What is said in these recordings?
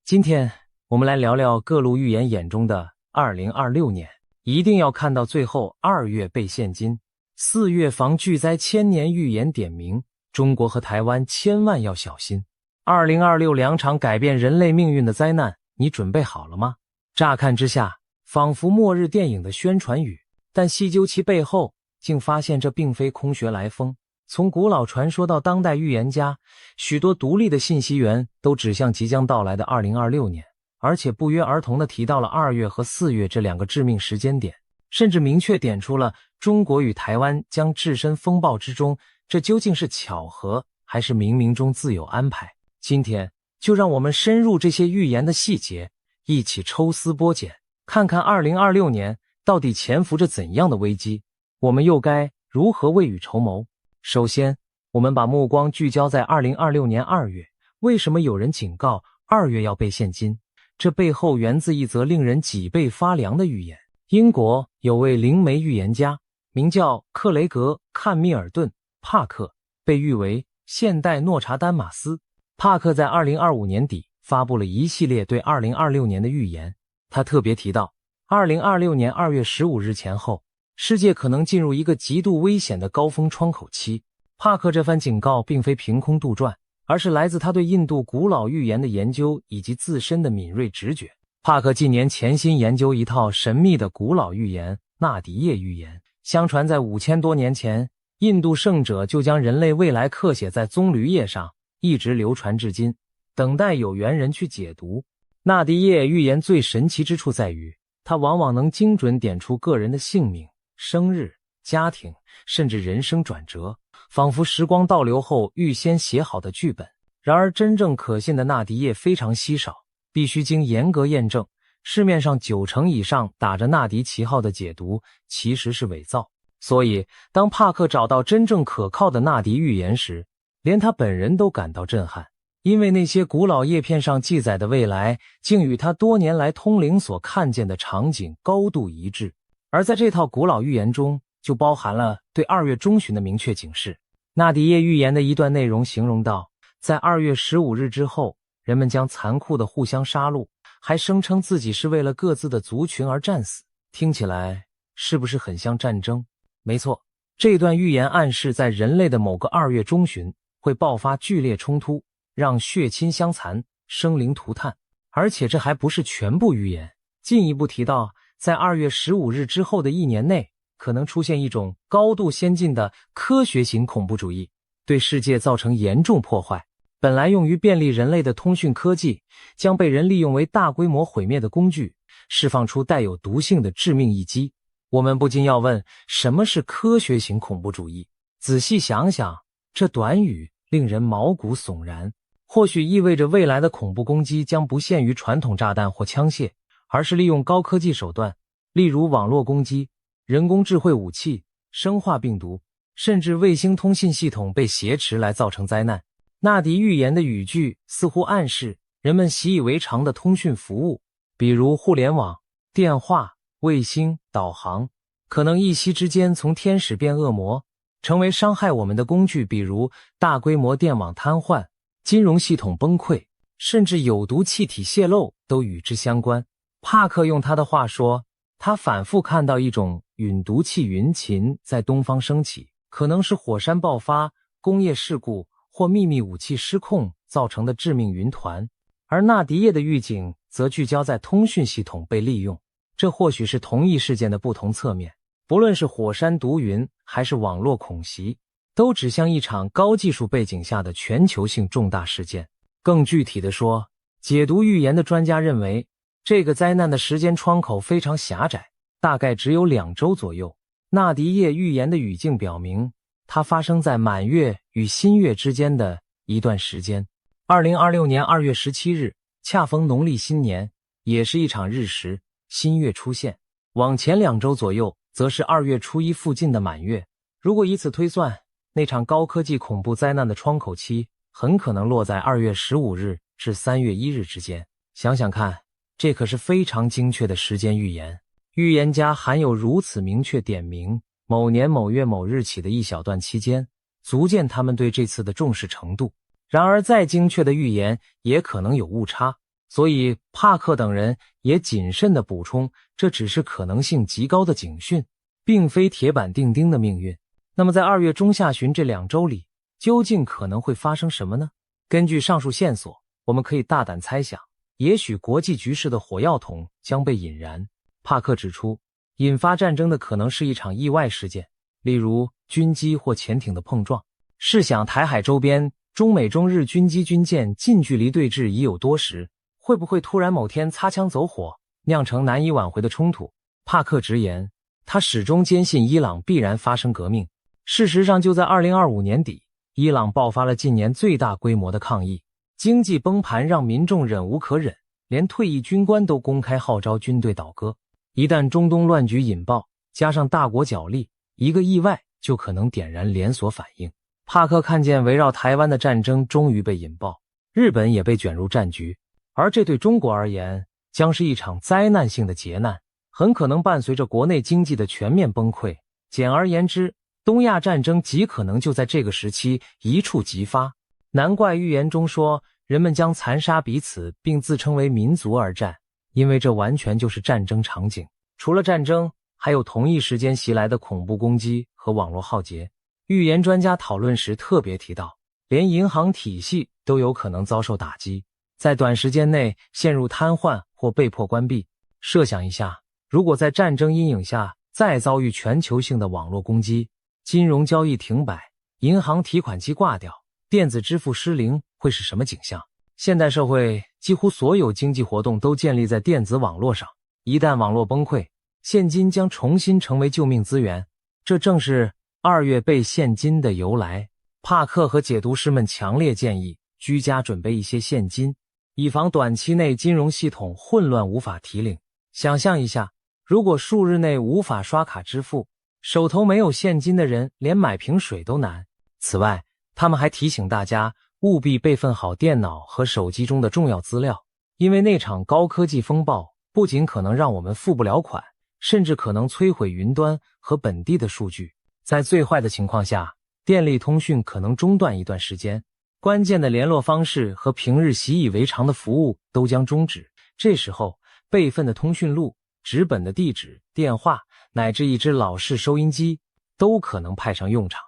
今天我们来聊聊各路预言眼中的2026年，一定要看到最后。2月备现金，4月防巨灾千年预言点明，中国和台湾千万要小心。2026两场改变人类命运的灾难，你准备好了吗？乍看之下，仿佛末日电影的宣传语，但细究其背后，竟发现这并非空穴来风。从古老传说到当代预言家，许多独立的信息源都指向即将到来的2026年，而且不约而同地提到了2月和4月这两个致命时间点，甚至明确点出了中国与台湾将置身风暴之中，这究竟是巧合，还是冥冥中自有安排？今天就让我们深入这些预言的细节，一起抽丝剥茧，看看2026年到底潜伏着怎样的危机，我们又该如何未雨绸缪？首先，我们把目光聚焦在2026年2月，为什么有人警告2月要备现金？这背后源自一则令人脊背发凉的预言。英国有位灵媒预言家，名叫克雷格·看密尔顿·帕克，被誉为现代诺查丹马斯。帕克在2025年底发布了一系列对2026年的预言，他特别提到2026年2月15日前后，世界可能进入一个极度危险的高峰窗口期。帕克这番警告并非凭空杜撰，而是来自他对印度古老预言的研究以及自身的敏锐直觉。帕克近年潜心研究一套神秘的古老预言——纳迪叶预言。相传在5000多年前，印度圣者就将人类未来刻写在棕榈叶上，一直流传至今，等待有缘人去解读。纳迪叶预言最神奇之处在于，它往往能精准点出个人的姓名、生日、家庭，甚至人生转折，仿佛时光倒流后预先写好的剧本。然而真正可信的纳迪叶非常稀少，必须经严格验证。市面上90%以上打着纳迪旗号的解读其实是伪造。所以当帕克找到真正可靠的纳迪预言时，连他本人都感到震撼，因为那些古老叶片上记载的未来竟与他多年来通灵所看见的场景高度一致。而在这套古老预言中，就包含了对2月中旬的明确警示。纳迪叶预言的一段内容形容到，在2月15日之后，人们将残酷地互相杀戮，还声称自己是为了各自的族群而战死。听起来是不是很像战争？没错，这段预言暗示在人类的某个2月中旬会爆发剧烈冲突，让血亲相残，生灵涂炭。而且这还不是全部预言，进一步提到在2月15日之后的1年内，可能出现一种高度先进的科学型恐怖主义，对世界造成严重破坏。本来用于便利人类的通讯科技，将被人利用为大规模毁灭的工具，释放出带有毒性的致命一击。我们不禁要问，什么是科学型恐怖主义？仔细想想，这短语令人毛骨悚然。或许意味着未来的恐怖攻击将不限于传统炸弹或枪械，而是利用高科技手段，例如网络攻击、人工智慧武器、生化病毒，甚至卫星通信系统被挟持来造成灾难。纳迪预言的语句似乎暗示人们习以为常的通讯服务，比如互联网、电话、卫星、导航，可能一夕之间从天使变恶魔，成为伤害我们的工具，比如大规模电网瘫痪、金融系统崩溃，甚至有毒气体泄漏都与之相关。帕克用他的话说，他反复看到一种陨毒气云禽在东方升起，可能是火山爆发、工业事故或秘密武器失控造成的致命云团。而纳迪叶的预警则聚焦在通讯系统被利用，这或许是同一事件的不同侧面。不论是火山毒云还是网络恐袭，都指向一场高技术背景下的全球性重大事件。更具体地说，解读预言的专家认为，这个灾难的时间窗口非常狭窄，大概只有2周左右。纳迪叶预言的语境表明，它发生在满月与新月之间的一段时间。2026年2月17日，恰逢农历新年，也是一场日食，新月出现。往前2周左右，则是2月初1附近的满月。如果以此推算，那场高科技恐怖灾难的窗口期很可能落在2月15日至3月1日之间。想想看，这可是非常精确的时间预言。预言家含有如此明确点明某年某月某日起的一小段期间，足见他们对这次的重视程度。然而再精确的预言也可能有误差，所以帕克等人也谨慎地补充，这只是可能性极高的警讯，并非铁板钉钉的命运。那么在2月中下旬这2周里，究竟可能会发生什么呢？根据上述线索，我们可以大胆猜想，也许国际局势的火药桶将被引燃。帕克指出，引发战争的可能是一场意外事件，例如军机或潜艇的碰撞。试想台海周边中美中日军机军舰近距离对峙已有多时，会不会突然某天擦枪走火，酿成难以挽回的冲突？帕克直言，他始终坚信伊朗必然发生革命。事实上，就在2025年底，伊朗爆发了近年最大规模的抗议，经济崩盘让民众忍无可忍，连退役军官都公开号召军队倒戈。一旦中东乱局引爆，加上大国角力，一个意外就可能点燃连锁反应。帕克看见围绕台湾的战争终于被引爆，日本也被卷入战局，而这对中国而言将是一场灾难性的劫难，很可能伴随着国内经济的全面崩溃。简而言之，东亚战争极可能就在这个时期一触即发。难怪预言中说人们将残杀彼此并自称为民族而战，因为这完全就是战争场景。除了战争，还有同一时间袭来的恐怖攻击和网络浩劫。预言专家讨论时特别提到，连银行体系都有可能遭受打击，在短时间内陷入瘫痪或被迫关闭。设想一下，如果在战争阴影下再遭遇全球性的网络攻击，金融交易停摆，银行提款机挂掉，电子支付失灵，会是什么景象？现代社会几乎所有经济活动都建立在电子网络上，一旦网络崩溃，现金将重新成为救命资源。这正是2月备现金的由来。帕克和解读师们强烈建议居家准备一些现金，以防短期内金融系统混乱无法提领。想象一下，如果数日内无法刷卡支付，手头没有现金的人连买瓶水都难。此外，他们还提醒大家务必备份好电脑和手机中的重要资料，因为那场高科技风暴不仅可能让我们付不了款，甚至可能摧毁云端和本地的数据。在最坏的情况下，电力通讯可能中断一段时间，关键的联络方式和平日习以为常的服务都将终止。这时候，备份的通讯录、纸本的地址、电话，乃至一只老式收音机都可能派上用场。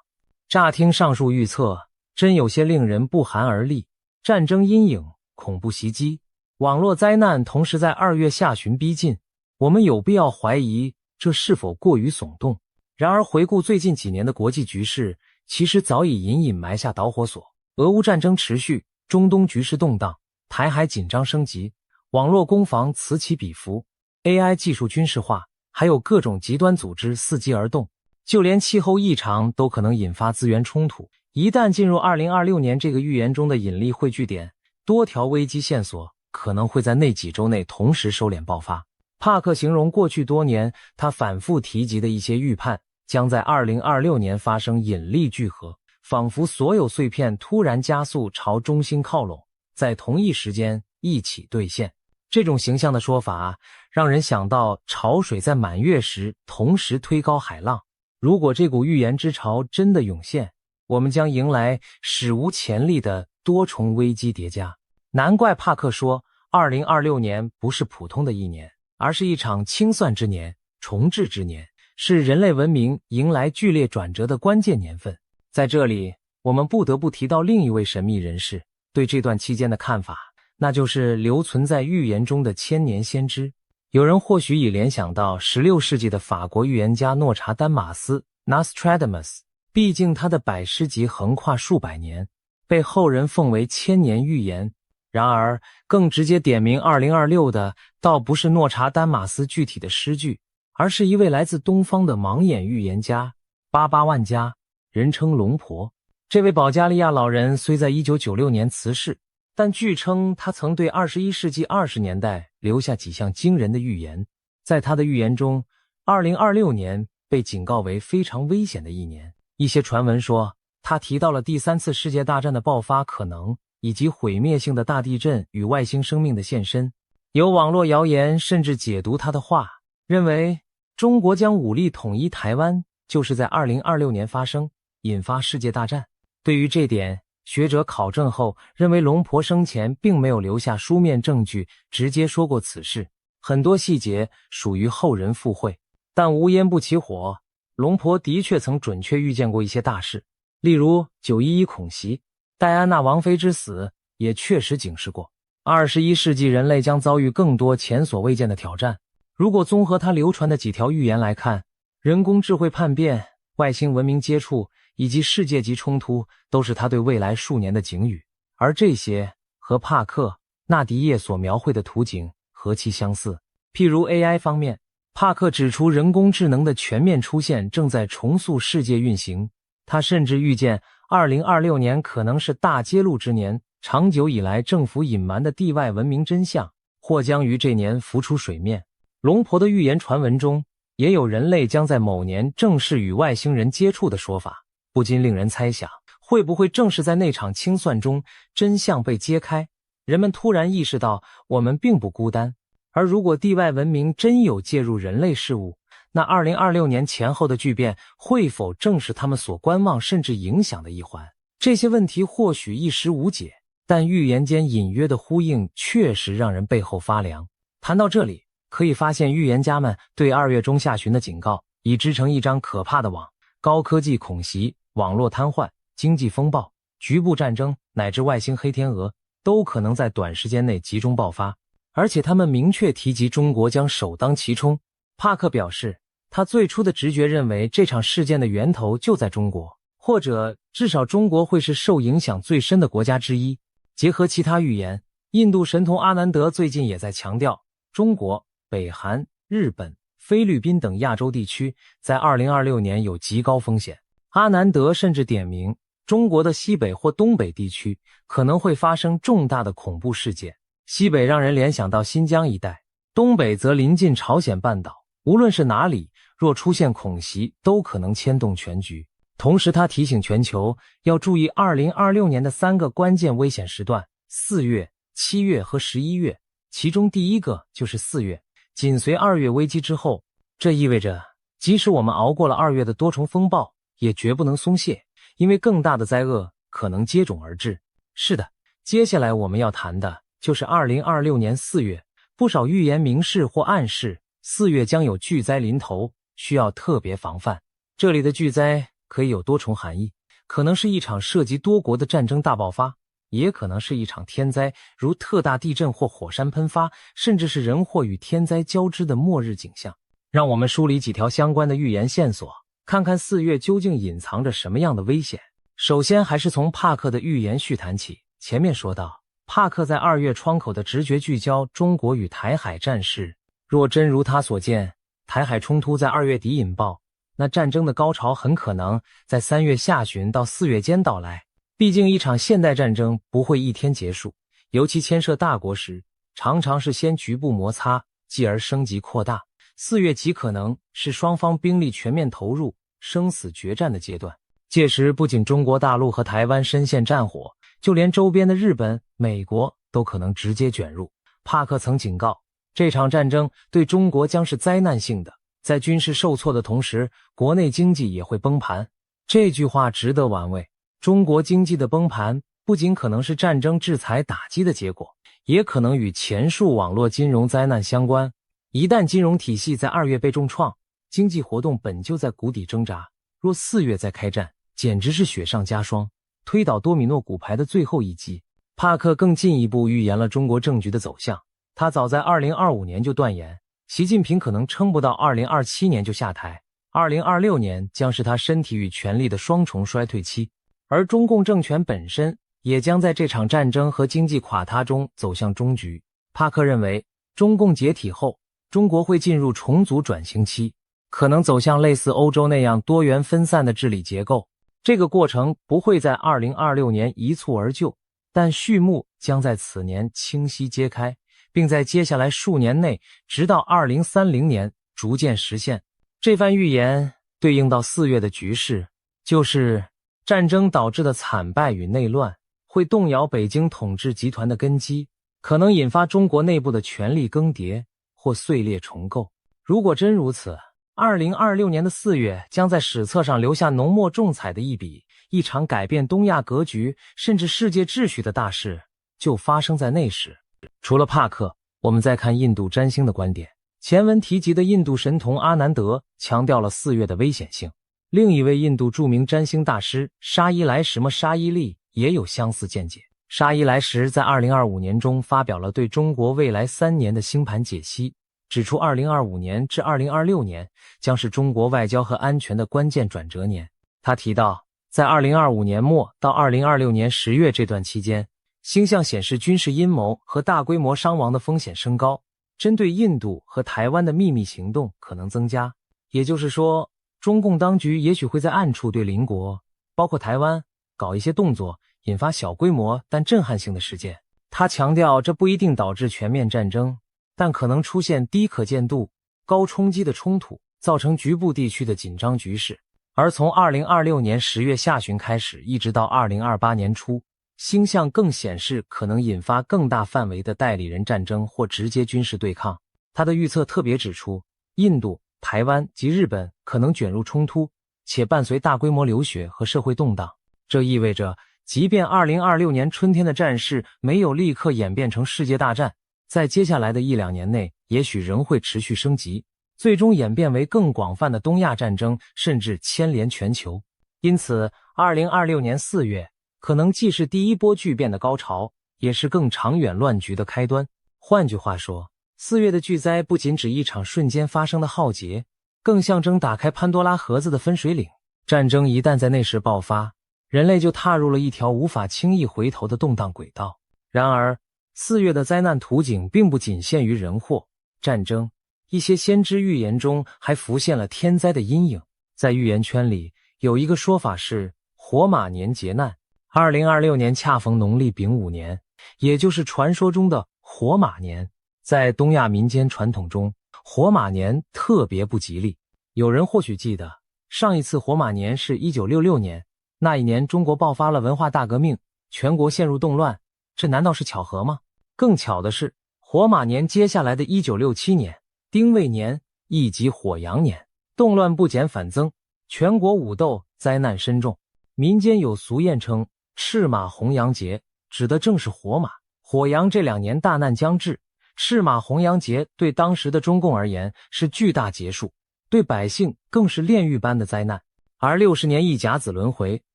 乍听上述预测，真有些令人不寒而栗。战争阴影、恐怖袭击、网络灾难同时在2月下旬逼近，我们有必要怀疑这是否过于耸动。然而回顾最近几年的国际局势，其实早已隐隐埋下导火索。俄乌战争持续，中东局势动荡，台海紧张升级，网络攻防此起彼伏， AI 技术军事化，还有各种极端组织伺机而动，就连气候异常都可能引发资源冲突。一旦进入2026年这个预言中的引力汇聚点，多条危机线索可能会在那几周内同时收敛爆发。帕克形容过去多年他反复提及的一些预判将在2026年发生引力聚合，仿佛所有碎片突然加速朝中心靠拢，在同一时间一起兑现。这种形象的说法让人想到潮水在满月时同时推高海浪。如果这股预言之潮真的涌现，我们将迎来史无前例的多重危机叠加。难怪帕克说2026年不是普通的一年，而是一场清算之年、重置之年，是人类文明迎来剧烈转折的关键年份。在这里，我们不得不提到另一位神秘人士对这段期间的看法，那就是留存在预言中的千年先知。有人或许已联想到16世纪的法国预言家诺查丹马斯 Nostradamus， 毕竟他的百诗集横跨数百年，被后人奉为千年预言。然而，更直接点名2026的倒不是诺查丹马斯具体的诗句，而是一位来自东方的盲眼预言家巴巴万加，人称龙婆。这位保加利亚老人虽在1996年辞世，但据称他曾对21世纪20年代留下几项惊人的预言。在他的预言中，2026年被警告为非常危险的一年。一些传闻说，他提到了第3次世界大战的爆发可能，以及毁灭性的大地震与外星生命的现身。有网络谣言甚至解读他的话，认为中国将武力统一台湾就是在2026年发生，引发世界大战。对于这点，学者考证后认为，龙婆生前并没有留下书面证据直接说过此事，很多细节属于后人附会。但无烟不起火，龙婆的确曾准确预见过一些大事，例如911恐袭，戴安娜王妃之死也确实警示过21世纪人类将遭遇更多前所未见的挑战。如果综合他流传的几条预言来看，人工智慧叛变、外星文明接触以及世界级冲突都是他对未来数年的警语，而这些和帕克·纳迪耶所描绘的图景何其相似。譬如 AI 方面，帕克指出人工智能的全面出现正在重塑世界运行，他甚至预见2026年可能是大揭露之年，长久以来政府隐瞒的地外文明真相或将于这年浮出水面。龙婆的预言传闻中也有人类将在某年正式与外星人接触的说法，不禁令人猜想，会不会正是在那场清算中，真相被揭开，人们突然意识到我们并不孤单。而如果地外文明真有介入人类事务，那2026年前后的巨变会否正是他们所观望甚至影响的一环？这些问题或许一时无解，但预言间隐约的呼应确实让人背后发凉。谈到这里，可以发现预言家们对2月中下旬的警告已织成一张可怕的网，高科技恐袭、网络瘫痪、经济风暴、局部战争乃至外星黑天鹅都可能在短时间内集中爆发，而且他们明确提及中国将首当其冲。帕克表示，他最初的直觉认为这场事件的源头就在中国，或者至少中国会是受影响最深的国家之一。结合其他预言，印度神童阿南德最近也在强调，中国、北韩、日本、菲律宾等亚洲地区在2026年有极高风险。阿南德甚至点名，中国的西北或东北地区可能会发生重大的恐怖事件。西北让人联想到新疆一带，东北则临近朝鲜半岛，无论是哪里，若出现恐袭都可能牵动全局。同时他提醒全球要注意2026年的3个关键危险时段，4月、7月和11月，其中第一个就是4月，紧随2月危机之后。这意味着即使我们熬过了2月的多重风暴，也绝不能松懈，因为更大的灾厄可能接踵而至。是的，接下来我们要谈的就是2026年4月，不少预言明示或暗示4月将有巨灾临头，需要特别防范。这里的巨灾可以有多重含义，可能是一场涉及多国的战争大爆发，也可能是一场天灾，如特大地震或火山喷发，甚至是人祸与天灾交织的末日景象。让我们梳理几条相关的预言线索，看看4月究竟隐藏着什么样的危险。首先还是从帕克的预言序谈起。前面说到，帕克在2月窗口的直觉聚焦中国与台海战事，若真如他所见，台海冲突在2月底引爆，那战争的高潮很可能在3月下旬到4月间到来。毕竟一场现代战争不会一天结束，尤其牵涉大国时，常常是先局部摩擦，继而升级扩大。4月极可能是双方兵力全面投入、生死决战的阶段。届时不仅中国大陆和台湾深陷战火，就连周边的日本、美国都可能直接卷入。帕克曾警告，这场战争对中国将是灾难性的，在军事受挫的同时，国内经济也会崩盘。这句话值得玩味。中国经济的崩盘不仅可能是战争制裁打击的结果，也可能与前述网络金融灾难相关。一旦金融体系在2月被重创，经济活动本就在谷底挣扎，若4月再开战，简直是雪上加霜，推倒多米诺骨牌的最后一击。帕克更进一步预言了中国政局的走向。他早在2025年就断言，习近平可能撑不到2027年就下台，2026年将是他身体与权力的双重衰退期，而中共政权本身也将在这场战争和经济垮塌中走向终局。帕克认为，中共解体后，中国会进入重组转型期，可能走向类似欧洲那样多元分散的治理结构。这个过程不会在2026年一蹴而就，但序幕将在此年清晰揭开，并在接下来数年内，直到2030年逐渐实现。这番预言对应到4月的局势，就是战争导致的惨败与内乱会动摇北京统治集团的根基，可能引发中国内部的权力更迭或碎裂重构。如果真如此，2026年的4月将在史册上留下浓墨重彩的一笔，一场改变东亚格局甚至世界秩序的大事就发生在那时。除了帕克，我们再看印度占星的观点。前文提及的印度神童阿南德强调了4月的危险性。另一位印度著名占星大师沙伊莱什沙伊利也有相似见解。沙伊莱什在2025年中发表了对中国未来3年的星盘解析，指出2025年至2026年将是中国外交和安全的关键转折年。他提到，在2025年末到2026年10月这段期间，星象显示军事阴谋和大规模伤亡的风险升高，针对印度和台湾的秘密行动可能增加。也就是说，中共当局也许会在暗处对邻国，包括台湾，搞一些动作，引发小规模但震撼性的事件。他强调，这不一定导致全面战争，但可能出现低可见度、高冲击的冲突，造成局部地区的紧张局势。而从2026年10月下旬开始，一直到2028年初，星象更显示可能引发更大范围的代理人战争或直接军事对抗。他的预测特别指出，印度、台湾及日本可能卷入冲突，且伴随大规模流血和社会动荡。这意味着，即便2026年春天的战事没有立刻演变成世界大战，在接下来的1-2年内，也许仍会持续升级，最终演变为更广泛的东亚战争，甚至牵连全球。因此，2026年4月可能既是第一波巨变的高潮，也是更长远乱局的开端。换句话说，4月的巨灾不仅指一场瞬间发生的浩劫，更象征打开潘多拉盒子的分水岭。战争一旦在那时爆发，人类就踏入了一条无法轻易回头的动荡轨道。然而，4月的灾难图景并不仅限于人祸、战争，一些先知预言中还浮现了天灾的阴影。在预言圈里，有一个说法是火马年劫难。2026年恰逢农历丙午年，也就是传说中的火马年。在东亚民间传统中，火马年特别不吉利。有人或许记得，上一次火马年是1966年，那一年中国爆发了文化大革命，全国陷入动乱，这难道是巧合吗？更巧的是，火马年接下来的1967年，丁未年，亦即火羊年，动乱不减反增，全国武斗，灾难深重。民间有俗谚称赤马红羊节，指的正是火马、火羊这2年大难将至。赤马红羊节对当时的中共而言是巨大劫数，对百姓更是炼狱般的灾难。而60年一甲子轮回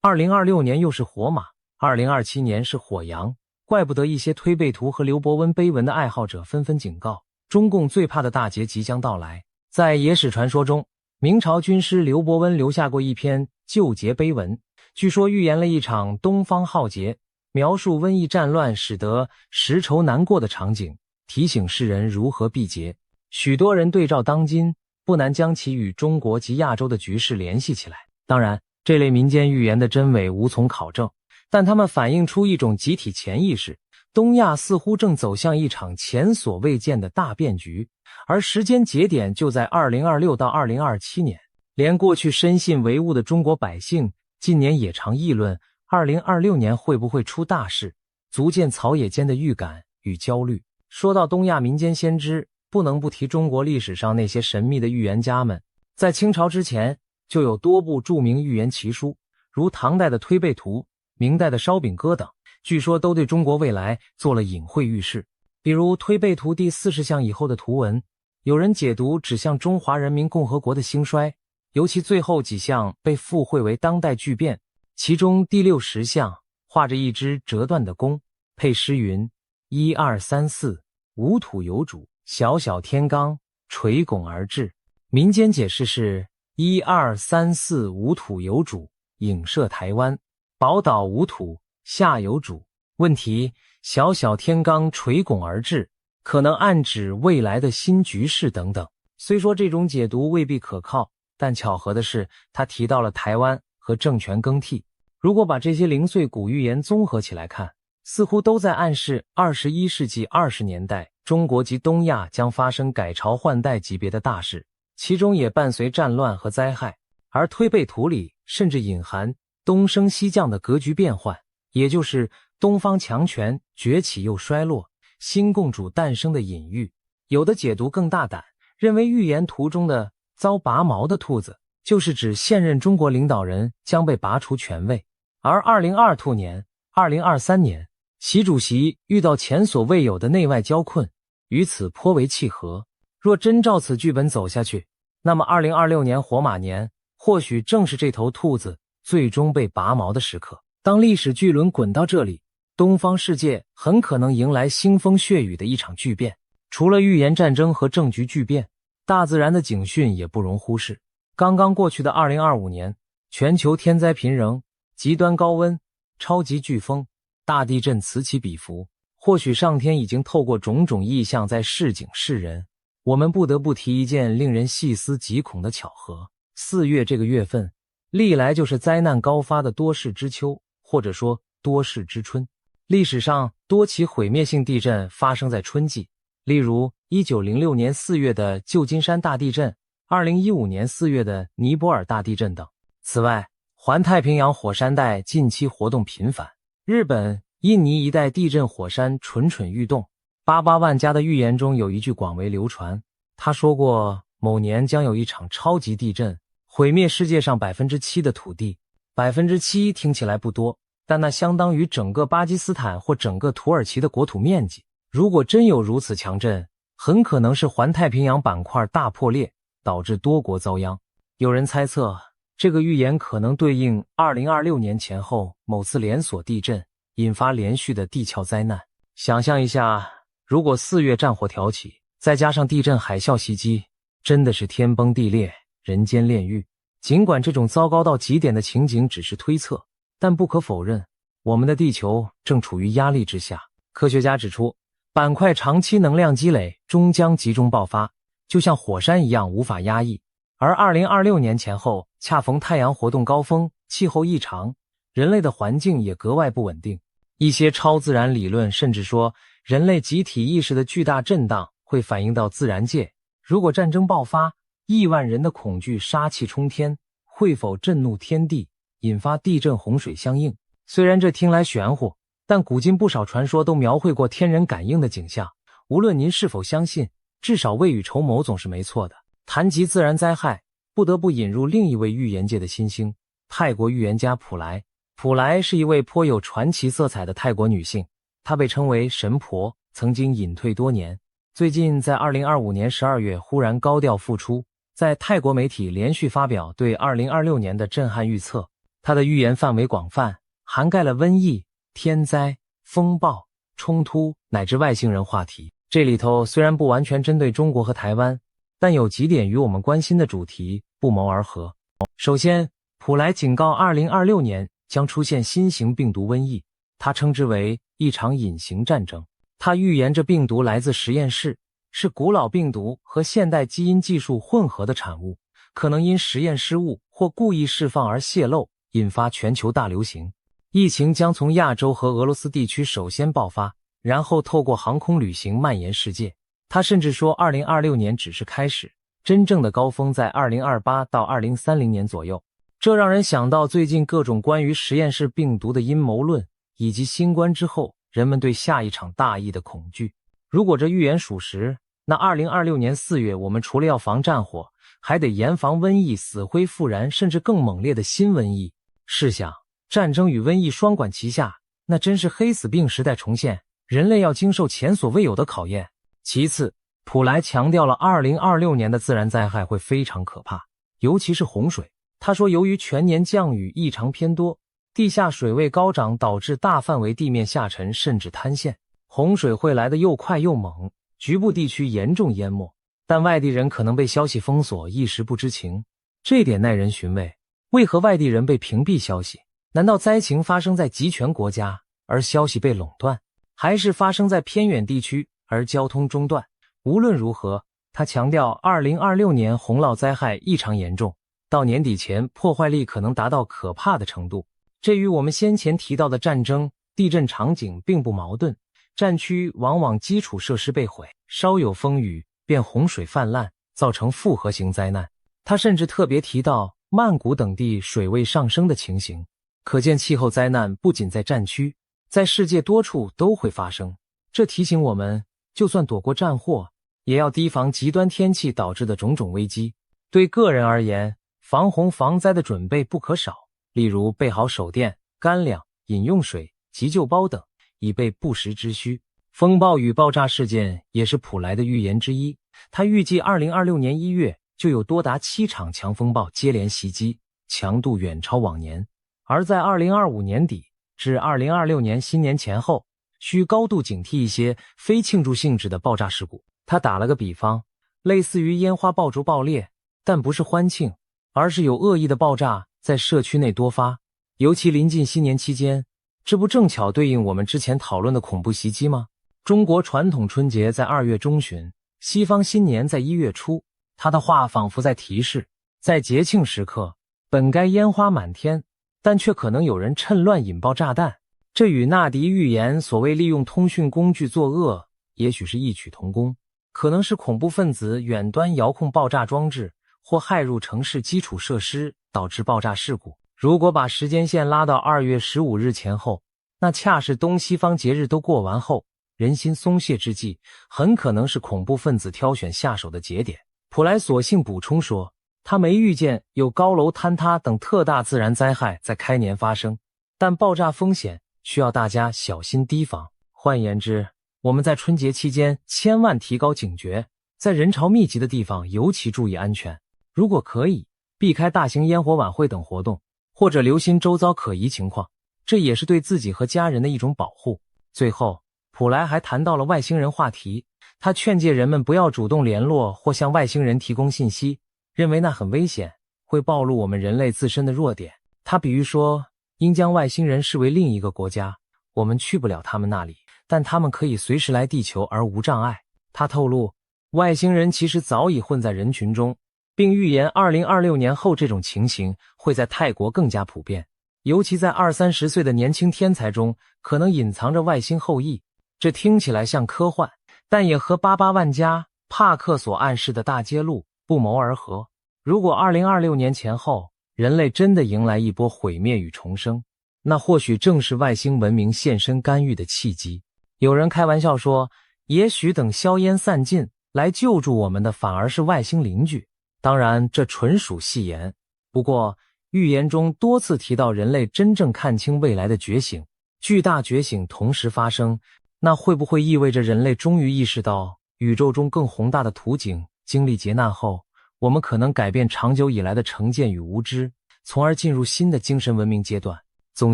，2026年又是火马，2027年是火羊，怪不得一些推背图和刘伯温碑文的爱好者纷纷警告，中共最怕的大劫即将到来。在野史传说中，明朝军师刘伯温留下过一篇救劫碑文，据说预言了一场东方浩劫，描述瘟疫战乱使得时愁难过的场景，提醒世人如何避劫。许多人对照当今，不难将其与中国及亚洲的局势联系起来。当然，这类民间预言的真伪无从考证，但它们反映出一种集体潜意识，东亚似乎正走向一场前所未见的大变局，而时间节点就在2026到2027年。连过去深信唯物的中国百姓，近年也常议论2026年会不会出大事，足见草野间的预感与焦虑。说到东亚民间先知，不能不提中国历史上那些神秘的预言家们。在清朝之前，就有多部著名预言奇书，如唐代的推背图、明代的烧饼歌等，据说都对中国未来做了隐晦预示。比如推背图第40项以后的图文，有人解读指向中华人民共和国的兴衰，尤其最后几项被附会为当代巨变。其中第60项画着一只折断的弓，配诗云：1、2、3、4，无土有主，小小天罡，垂拱而治。民间解释是1、2、3、4，无土有主，影射台湾，宝岛无土，下有主。问题：小小天罡垂拱而治，可能暗指未来的新局势等等。虽说这种解读未必可靠，但巧合的是，他提到了台湾和政权更替。如果把这些零碎古预言综合起来看，似乎都在暗示21世纪20年代中国及东亚将发生改朝换代级别的大事，其中也伴随战乱和灾害。而推背图里甚至隐含东升西降的格局变换，也就是东方强权崛起又衰落，新共主诞生的隐喻。有的解读更大胆，认为预言图中的遭拔毛的兔子，就是指现任中国领导人将被拔除权位。而2022年、2023年，习主席遇到前所未有的内外交困，与此颇为契合。若真照此剧本走下去，那么2026年火马年或许正是这头兔子最终被拔毛的时刻。当历史巨轮滚到这里，东方世界很可能迎来腥风血雨的一场巨变。除了预言战争和政局巨变，大自然的警讯也不容忽视。刚刚过去的2025年，全球天灾频仍，极端高温、超级飓风、大地震此起彼伏。或许上天已经透过种种异象在示警示人。我们不得不提一件令人细思极恐的巧合：4月这个月份，历来就是灾难高发的多事之秋，或者说多事之春。历史上多起毁灭性地震发生在春季，例如1906年4月的旧金山大地震，2015年4月的尼泊尔大地震等。此外，环太平洋火山带近期活动频繁，日本、印尼一带地震火山蠢蠢欲动。88万家的预言中有一句广为流传，他说过某年将有一场超级地震，毁灭世界上 7% 的土地。7%听起来不多，但那相当于整个巴基斯坦或整个土耳其的国土面积。如果真有如此强震，很可能是环太平洋板块大破裂，导致多国遭殃。有人猜测，这个预言可能对应2026年前后某次连锁地震引发连续的地壳灾难。想象一下，如果4月战火挑起，再加上地震海啸袭击，真的是天崩地裂，人间炼狱。尽管这种糟糕到极点的情景只是推测，但不可否认，我们的地球正处于压力之下。科学家指出，板块长期能量积累终将集中爆发，就像火山一样无法压抑。而2026年前后恰逢太阳活动高峰，气候异常，人类的环境也格外不稳定。一些超自然理论甚至说，人类集体意识的巨大震荡会反映到自然界。如果战争爆发，亿万人的恐惧杀气冲天，会否震怒天地，引发地震洪水相应？虽然这听来玄乎，但古今不少传说都描绘过天人感应的景象。无论您是否相信，至少未雨绸缪总是没错的。谈及自然灾害，不得不引入另一位预言界的新星——泰国预言家普莱。普莱是一位颇有传奇色彩的泰国女性，她被称为神婆，曾经隐退多年。最近在2025年12月忽然高调复出，在泰国媒体连续发表对2026年的震撼预测。她的预言范围广泛，涵盖了瘟疫、天灾、风暴、冲突乃至外星人话题。这里头虽然不完全针对中国和台湾，但有几点与我们关心的主题不谋而合。首先，普莱警告2026年将出现新型病毒瘟疫，他称之为一场隐形战争。他预言这病毒来自实验室，是古老病毒和现代基因技术混合的产物，可能因实验失误或故意释放而泄露，引发全球大流行。疫情将从亚洲和俄罗斯地区首先爆发，然后透过航空旅行蔓延世界。他甚至说2026年只是开始，真正的高峰在2028到2030年左右。这让人想到最近各种关于实验室病毒的阴谋论，以及新冠之后人们对下一场大疫的恐惧。如果这预言属实，那2026年4月我们除了要防战火，还得严防瘟疫死灰复燃，甚至更猛烈的新瘟疫。试想，战争与瘟疫双管齐下，那真是黑死病时代重现，人类要经受前所未有的考验。其次，普莱强调了2026年的自然灾害会非常可怕，尤其是洪水。他说，由于全年降雨异常偏多，地下水位高涨导致大范围地面下沉甚至塌陷，洪水会来得又快又猛，局部地区严重淹没，但外地人可能被消息封锁，一时不知情。这点耐人寻味，为何外地人被屏蔽消息？难道灾情发生在集权国家，而消息被垄断？还是发生在偏远地区，而交通中断？无论如何，他强调2026年洪涝灾害异常严重，到年底前破坏力可能达到可怕的程度。这与我们先前提到的战争、地震场景并不矛盾。战区往往基础设施被毁，稍有风雨便洪水泛滥，造成复合型灾难。他甚至特别提到曼谷等地水位上升的情形，可见气候灾难不仅在战区，在世界多处都会发生。这提醒我们，就算躲过战祸，也要提防极端天气导致的种种危机。对个人而言，防洪防灾的准备不可少，例如备好手电、干粮、饮用水、急救包等，以备不时之需。风暴与爆炸事件也是普莱的预言之一，他预计2026年1月就有多达7场强风暴接连袭击，强度远超往年。而在2025年底至2026年新年前后，需高度警惕一些非庆祝性质的爆炸事故。他打了个比方，类似于烟花爆竹爆裂，但不是欢庆，而是有恶意的爆炸在社区内多发，尤其临近新年期间，这不正巧对应我们之前讨论的恐怖袭击吗？中国传统春节在2月中旬，西方新年在1月初，他的话仿佛在提示，在节庆时刻，本该烟花满天，但却可能有人趁乱引爆炸弹。这与纳迪预言所谓利用通讯工具作恶，也许是异曲同工，可能是恐怖分子远端遥控爆炸装置，或骇入城市基础设施，导致爆炸事故。如果把时间线拉到2月15日前后，那恰是东西方节日都过完后，人心松懈之际，很可能是恐怖分子挑选下手的节点。普莱索性补充说，他没预见有高楼坍塌等特大自然灾害在开年发生，但爆炸风险需要大家小心提防。换言之，我们在春节期间千万提高警觉，在人潮密集的地方尤其注意安全。如果可以，避开大型烟火晚会等活动，或者留心周遭可疑情况，这也是对自己和家人的一种保护。最后，普莱还谈到了外星人话题，他劝诫人们不要主动联络或向外星人提供信息，认为那很危险，会暴露我们人类自身的弱点。他比喻说，应将外星人视为另一个国家，我们去不了他们那里，但他们可以随时来地球而无障碍。他透露，外星人其实早已混在人群中，并预言2026年后这种情形会在泰国更加普遍，尤其在20-30岁的年轻天才中，可能隐藏着外星后裔。这听起来像科幻，但也和88万加帕克所暗示的大揭露不谋而合。如果2026年前后，人类真的迎来一波毁灭与重生，那或许正是外星文明现身干预的契机。有人开玩笑说，也许等硝烟散尽，来救助我们的反而是外星邻居。当然，这纯属戏言。不过，预言中多次提到人类真正看清未来的觉醒，巨大觉醒同时发生，那会不会意味着人类终于意识到宇宙中更宏大的图景？经历劫难后，我们可能改变长久以来的成见与无知，从而进入新的精神文明阶段。总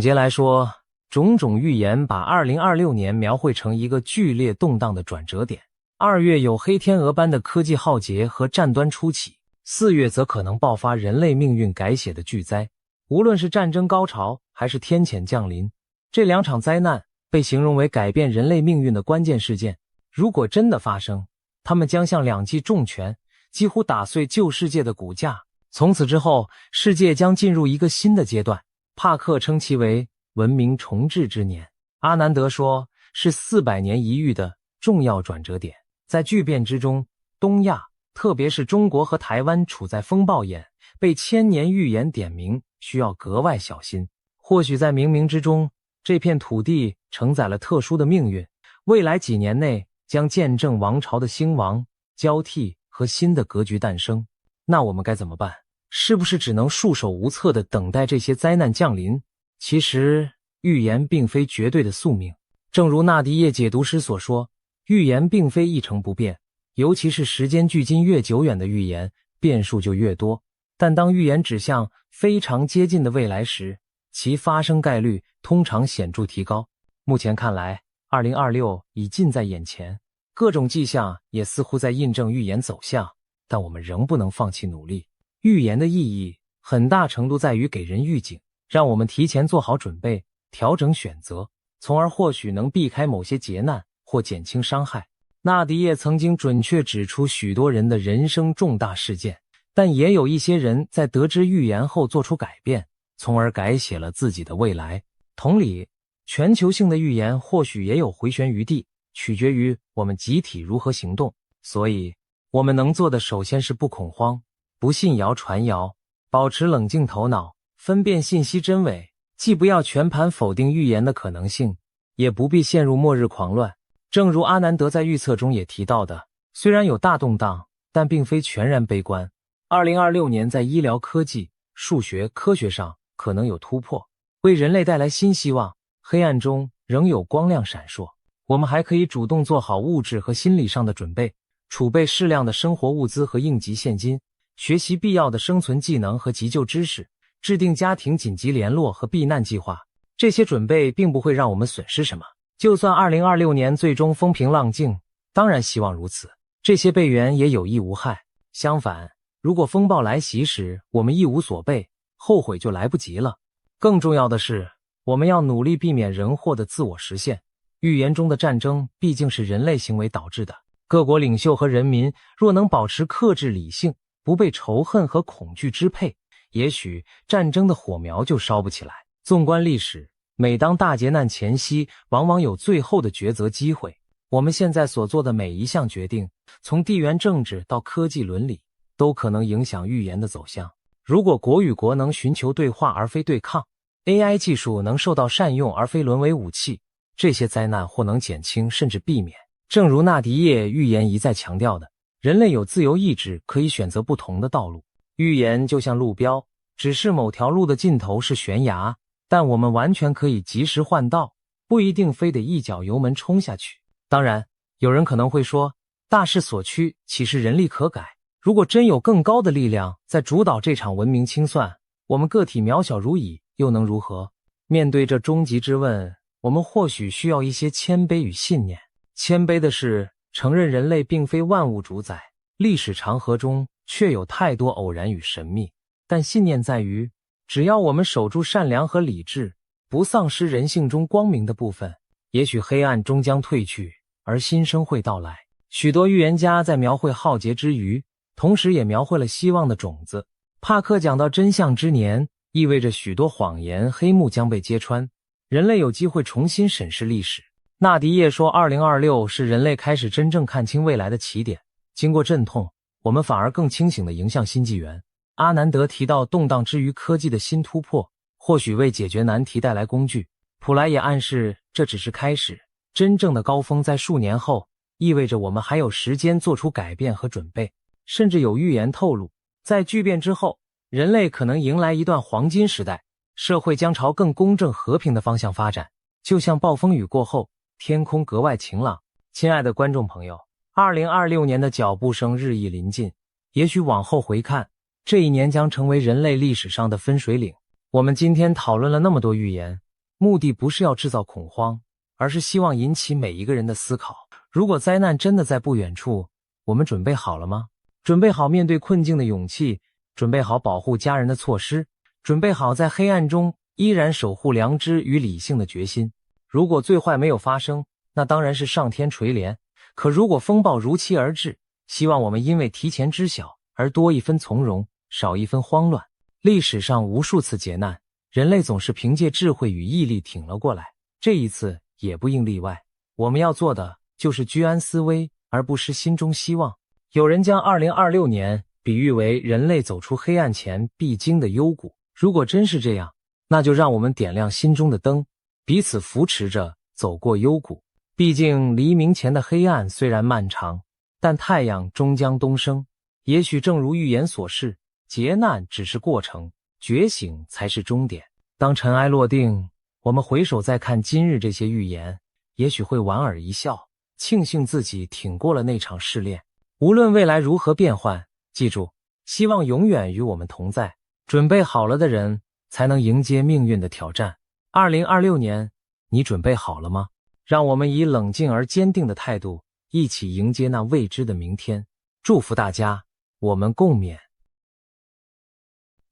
结来说，种种预言把2026年描绘成一个剧烈动荡的转折点。2月有黑天鹅般的科技浩劫和战端初起，4月则可能爆发人类命运改写的巨灾。无论是战争高潮还是天谴降临，这2场灾难被形容为改变人类命运的关键事件。如果真的发生，它们将像2记重拳，几乎打碎旧世界的骨架。从此之后，世界将进入一个新的阶段。帕克称其为文明重置之年，阿南德说是400年一遇的重要转折点。在巨变之中，东亚，特别是中国和台湾处在风暴眼，被千年预言点名，需要格外小心。或许在冥冥之中，这片土地承载了特殊的命运，未来几年内将见证王朝的兴亡、交替和新的格局诞生。那我们该怎么办？是不是只能束手无策地等待这些灾难降临？其实，预言并非绝对的宿命。正如纳迪叶解读师所说，预言并非一成不变，尤其是时间距今越久远的预言，变数就越多。但当预言指向非常接近的未来时，其发生概率通常显著提高。目前看来，2026已近在眼前，各种迹象也似乎在印证预言走向，但我们仍不能放弃努力。预言的意义很大程度在于给人预警，让我们提前做好准备，调整选择，从而或许能避开某些劫难或减轻伤害。纳迪叶曾经准确指出许多人的人生重大事件，但也有一些人在得知预言后做出改变，从而改写了自己的未来。同理，全球性的预言或许也有回旋余地，取决于我们集体如何行动。所以，我们能做的首先是不恐慌，不信谣传谣，保持冷静头脑，分辨信息真伪，既不要全盘否定预言的可能性，也不必陷入末日狂乱。正如阿南德在预测中也提到的，虽然有大动荡，但并非全然悲观。2026年在医疗科技、数学、科学上可能有突破，为人类带来新希望。黑暗中仍有光亮闪烁，我们还可以主动做好物质和心理上的准备，储备适量的生活物资和应急现金，学习必要的生存技能和急救知识，制定家庭紧急联络和避难计划。这些准备并不会让我们损失什么，就算2026年最终风平浪静，当然希望如此，这些备援也有益无害。相反，如果风暴来袭时我们一无所备，后悔就来不及了。更重要的是，我们要努力避免人祸的自我实现。预言中的战争毕竟是人类行为导致的，各国领袖和人民若能保持克制理性，不被仇恨和恐惧支配，也许战争的火苗就烧不起来。纵观历史，每当大劫难前夕，往往有最后的抉择机会。我们现在所做的每一项决定，从地缘政治到科技伦理，都可能影响预言的走向。如果国与国能寻求对话而非对抗， AI 技术能受到善用而非沦为武器，这些灾难或能减轻甚至避免。正如纳迪叶预言一再强调的，人类有自由意志，可以选择不同的道路。预言就像路标，只是某条路的尽头是悬崖，但我们完全可以及时换道，不一定非得一脚油门冲下去。当然，有人可能会说，大势所趋，岂是人力可改？如果真有更高的力量在主导这场文明清算，我们个体渺小如蚁，又能如何？面对这终极之问，我们或许需要一些谦卑与信念。谦卑的是承认人类并非万物主宰，历史长河中却有太多偶然与神秘。但信念在于，只要我们守住善良和理智，不丧失人性中光明的部分，也许黑暗终将退去，而新生会到来。许多预言家在描绘浩劫之余，同时也描绘了希望的种子。帕克讲到真相之年，意味着许多谎言黑幕将被揭穿，人类有机会重新审视历史。纳迪叶说2026是人类开始真正看清未来的起点，经过阵痛，我们反而更清醒地迎向新纪元。阿南德提到动荡之于科技的新突破，或许为解决难题带来工具。普莱也暗示这只是开始，真正的高峰在数年后，意味着我们还有时间做出改变和准备。甚至有预言透露，在巨变之后，人类可能迎来一段黄金时代，社会将朝更公正和平的方向发展，就像暴风雨过后，天空格外晴朗。亲爱的观众朋友，2026年的脚步声日益临近，也许往后回看，这一年将成为人类历史上的分水岭。我们今天讨论了那么多预言，目的不是要制造恐慌，而是希望引起每一个人的思考。如果灾难真的在不远处，我们准备好了吗？准备好面对困境的勇气，准备好保护家人的措施，准备好在黑暗中依然守护良知与理性的决心。如果最坏没有发生，那当然是上天垂怜。可如果风暴如期而至，希望我们因为提前知晓而多一分从容，少一分慌乱。历史上无数次劫难，人类总是凭借智慧与毅力挺了过来，这一次也不应例外。我们要做的就是居安思危，而不失心中希望。有人将2026年比喻为人类走出黑暗前必经的幽谷。如果真是这样，那就让我们点亮心中的灯，彼此扶持着走过幽谷。毕竟黎明前的黑暗虽然漫长，但太阳终将东升。也许正如预言所示，劫难只是过程，觉醒才是终点。当尘埃落定，我们回首再看今日这些预言，也许会莞尔一笑，庆幸自己挺过了那场试炼。无论未来如何变幻，记住，希望永远与我们同在。准备好了的人，才能迎接命运的挑战。2026年，你准备好了吗？让我们以冷静而坚定的态度，一起迎接那未知的明天。祝福大家，我们共勉。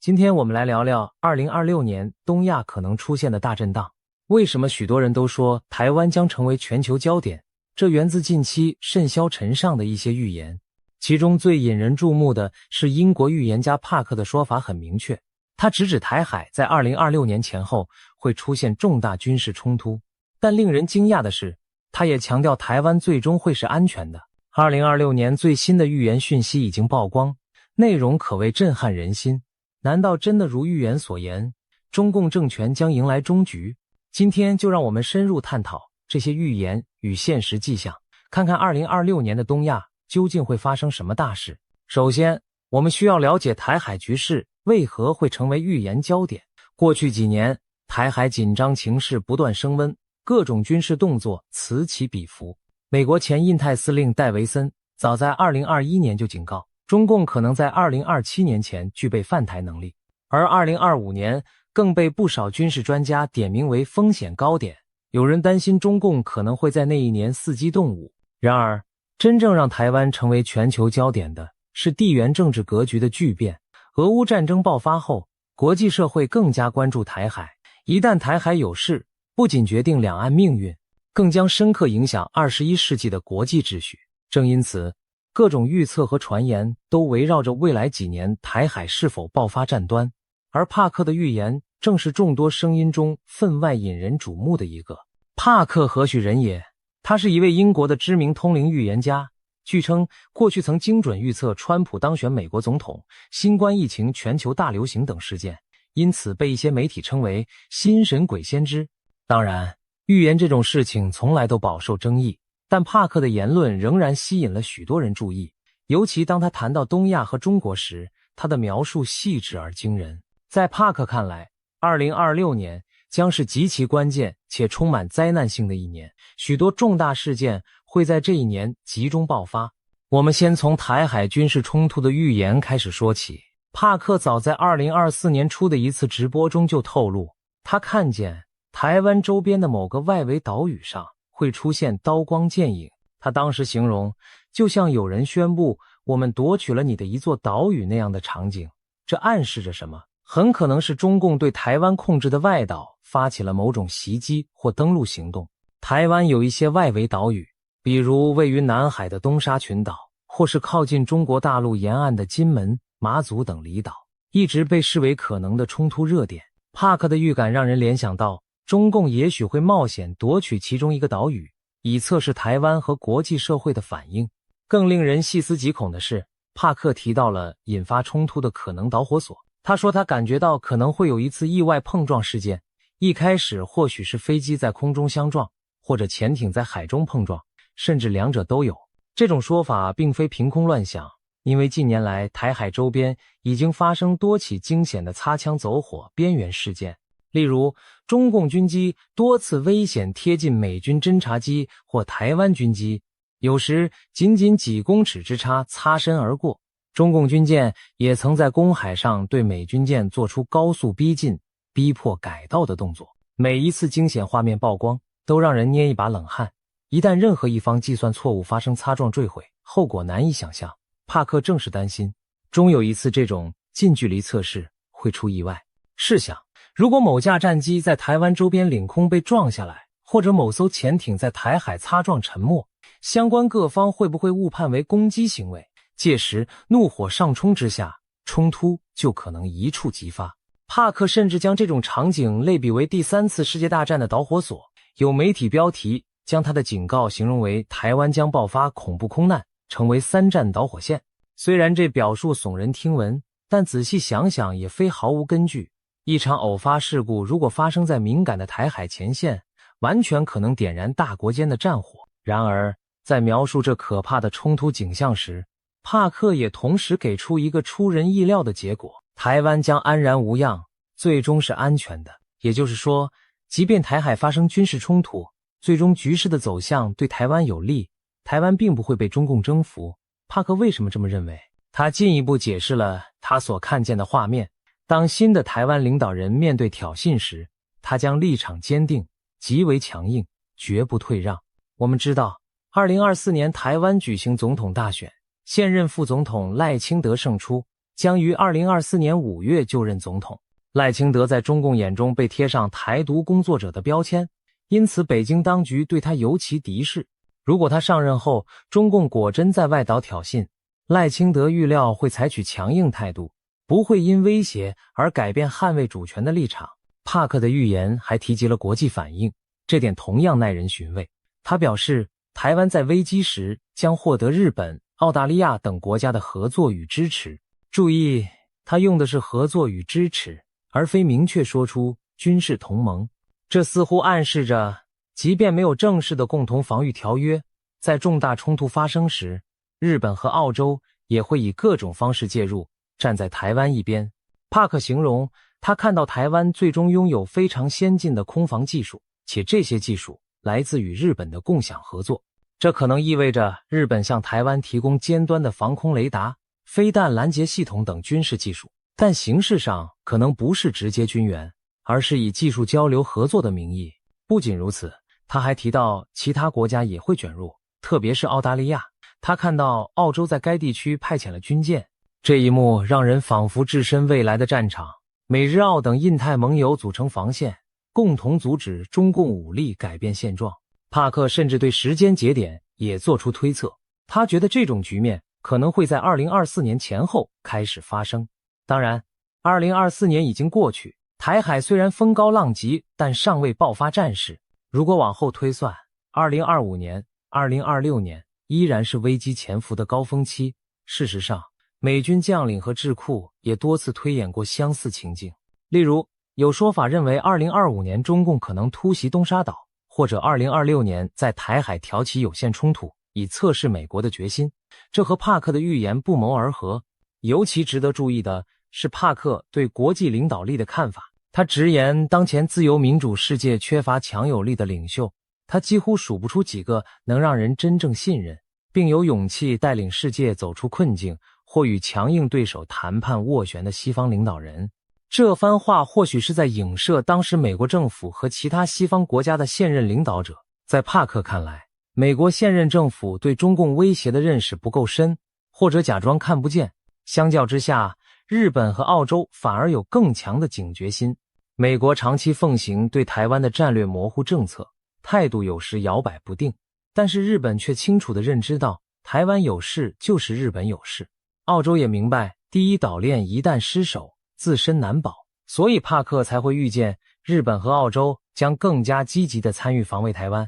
今天我们来聊聊2026年东亚可能出现的大震荡。为什么许多人都说台湾将成为全球焦点？这源自近期甚嚣尘上的一些预言，其中最引人注目的是英国预言家帕克的说法很明确，他直指台海在2026年前后会出现重大军事冲突。但令人惊讶的是，他也强调台湾最终会是安全的。2026年最新的预言讯息已经曝光，内容可谓震撼人心。难道真的如预言所言，中共政权将迎来终局？今天就让我们深入探讨这些预言与现实迹象，看看2026年的东亚究竟会发生什么大事。首先，我们需要了解台海局势为何会成为预言焦点。过去几年，台海紧张情势不断升温，各种军事动作此起彼伏。美国前印太司令戴维森早在2021年就警告，中共可能在2027年前具备犯台能力，而2025年更被不少军事专家点名为风险高点，有人担心中共可能会在那一年伺机动武。然而，真正让台湾成为全球焦点的是地缘政治格局的巨变。俄乌战争爆发后，国际社会更加关注台海，一旦台海有事，不仅决定两岸命运，更将深刻影响21世纪的国际秩序。正因此，各种预测和传言都围绕着未来几年台海是否爆发战端，而帕克的预言正是众多声音中分外引人瞩目的一个。帕克何许人也？他是一位英国的知名通灵预言家，据称过去曾精准预测川普当选美国总统、新冠疫情全球大流行等事件，因此被一些媒体称为心神鬼先知。当然，预言这种事情从来都饱受争议，但帕克的言论仍然吸引了许多人注意，尤其当他谈到东亚和中国时，他的描述细致而惊人。在帕克看来，2026年将是极其关键且充满灾难性的一年，许多重大事件会在这一年集中爆发。我们先从台海军事冲突的预言开始说起。帕克早在2024年初的一次直播中就透露，他看见台湾周边的某个外围岛屿上会出现刀光剑影。他当时形容，就像有人宣布我们夺取了你的一座岛屿那样的场景。这暗示着什么？很可能是中共对台湾控制的外岛发起了某种袭击或登陆行动。台湾有一些外围岛屿，比如位于南海的东沙群岛，或是靠近中国大陆沿岸的金门、马祖等离岛，一直被视为可能的冲突热点。帕克的预感让人联想到，中共也许会冒险夺取其中一个岛屿，以测试台湾和国际社会的反应。更令人细思极恐的是，帕克提到了引发冲突的可能导火索。他说他感觉到可能会有一次意外碰撞事件，一开始或许是飞机在空中相撞，或者潜艇在海中碰撞，甚至两者都有。这种说法并非凭空乱想，因为近年来台海周边已经发生多起惊险的擦枪走火边缘事件，例如中共军机多次危险贴近美军侦察机或台湾军机，有时仅几公尺之差擦身而过。中共军舰也曾在公海上对美军舰做出高速逼近、逼迫改道的动作。每一次惊险画面曝光，都让人捏一把冷汗。一旦任何一方计算错误发生擦撞坠毁，后果难以想象。帕克正是担心，终有一次这种近距离测试会出意外。试想，如果某架战机在台湾周边领空被撞下来，或者某艘潜艇在台海擦撞沉没，相关各方会不会误判为攻击行为？届时怒火上冲之下，冲突就可能一触即发。帕克甚至将这种场景类比为第3次世界大战的导火索，有媒体标题将他的警告形容为台湾将爆发恐怖空难，成为3战导火线。虽然这表述耸人听闻，但仔细想想也非毫无根据。一场偶发事故如果发生在敏感的台海前线，完全可能点燃大国间的战火。然而，在描述这可怕的冲突景象时，帕克也同时给出一个出人意料的结果：台湾将安然无恙，最终是安全的。也就是说，即便台海发生军事冲突，最终局势的走向对台湾有利，台湾并不会被中共征服。帕克为什么这么认为？他进一步解释了他所看见的画面：当新的台湾领导人面对挑衅时，他将立场坚定，极为强硬，绝不退让。我们知道，2024年台湾举行总统大选，现任副总统赖清德胜出，将于2024年5月就任总统。赖清德在中共眼中被贴上台独工作者的标签，因此北京当局对他尤其敌视。如果他上任后，中共果真在外岛挑衅，赖清德预料会采取强硬态度，不会因威胁而改变捍卫主权的立场。帕克的预言还提及了国际反应，这点同样耐人寻味。他表示，台湾在危机时将获得日本、澳大利亚等国家的合作与支持。注意，他用的是合作与支持，而非明确说出军事同盟。这似乎暗示着，即便没有正式的共同防御条约，在重大冲突发生时，日本和澳洲也会以各种方式介入，站在台湾一边。帕克形容，他看到台湾最终拥有非常先进的空防技术，且这些技术来自与日本的共享合作。这可能意味着日本向台湾提供尖端的防空雷达、飞弹拦截系统等军事技术，但形式上可能不是直接军援，而是以技术交流合作的名义。不仅如此，他还提到其他国家也会卷入，特别是澳大利亚。他看到澳洲在该地区派遣了军舰，这一幕让人仿佛置身未来的战场。美日澳等印太盟友组成防线，共同阻止中共武力改变现状。帕克甚至对时间节点也做出推测，他觉得这种局面可能会在2024年前后开始发生。当然，2024年已经过去，台海虽然风高浪急，但尚未爆发战事。如果往后推算，2025年、2026年依然是危机潜伏的高峰期。事实上，美军将领和智库也多次推演过相似情境。例如，有说法认为2025年中共可能突袭东沙岛，或者2026年在台海挑起有限冲突，以测试美国的决心。这和帕克的预言不谋而合。尤其值得注意的是帕克对国际领导力的看法。他直言，当前自由民主世界缺乏强有力的领袖，他几乎数不出几个能让人真正信任，并有勇气带领世界走出困境或与强硬对手谈判斡旋的西方领导人。这番话或许是在影射当时美国政府和其他西方国家的现任领导者。在帕克看来，美国现任政府对中共威胁的认识不够深，或者假装看不见。相较之下，日本和澳洲反而有更强的警觉心。美国长期奉行对台湾的战略模糊政策，态度有时摇摆不定，但是日本却清楚地认知到，台湾有事就是日本有事。澳洲也明白，第一岛链一旦失守，自身难保，所以帕克才会预见日本和澳洲将更加积极地参与防卫台湾。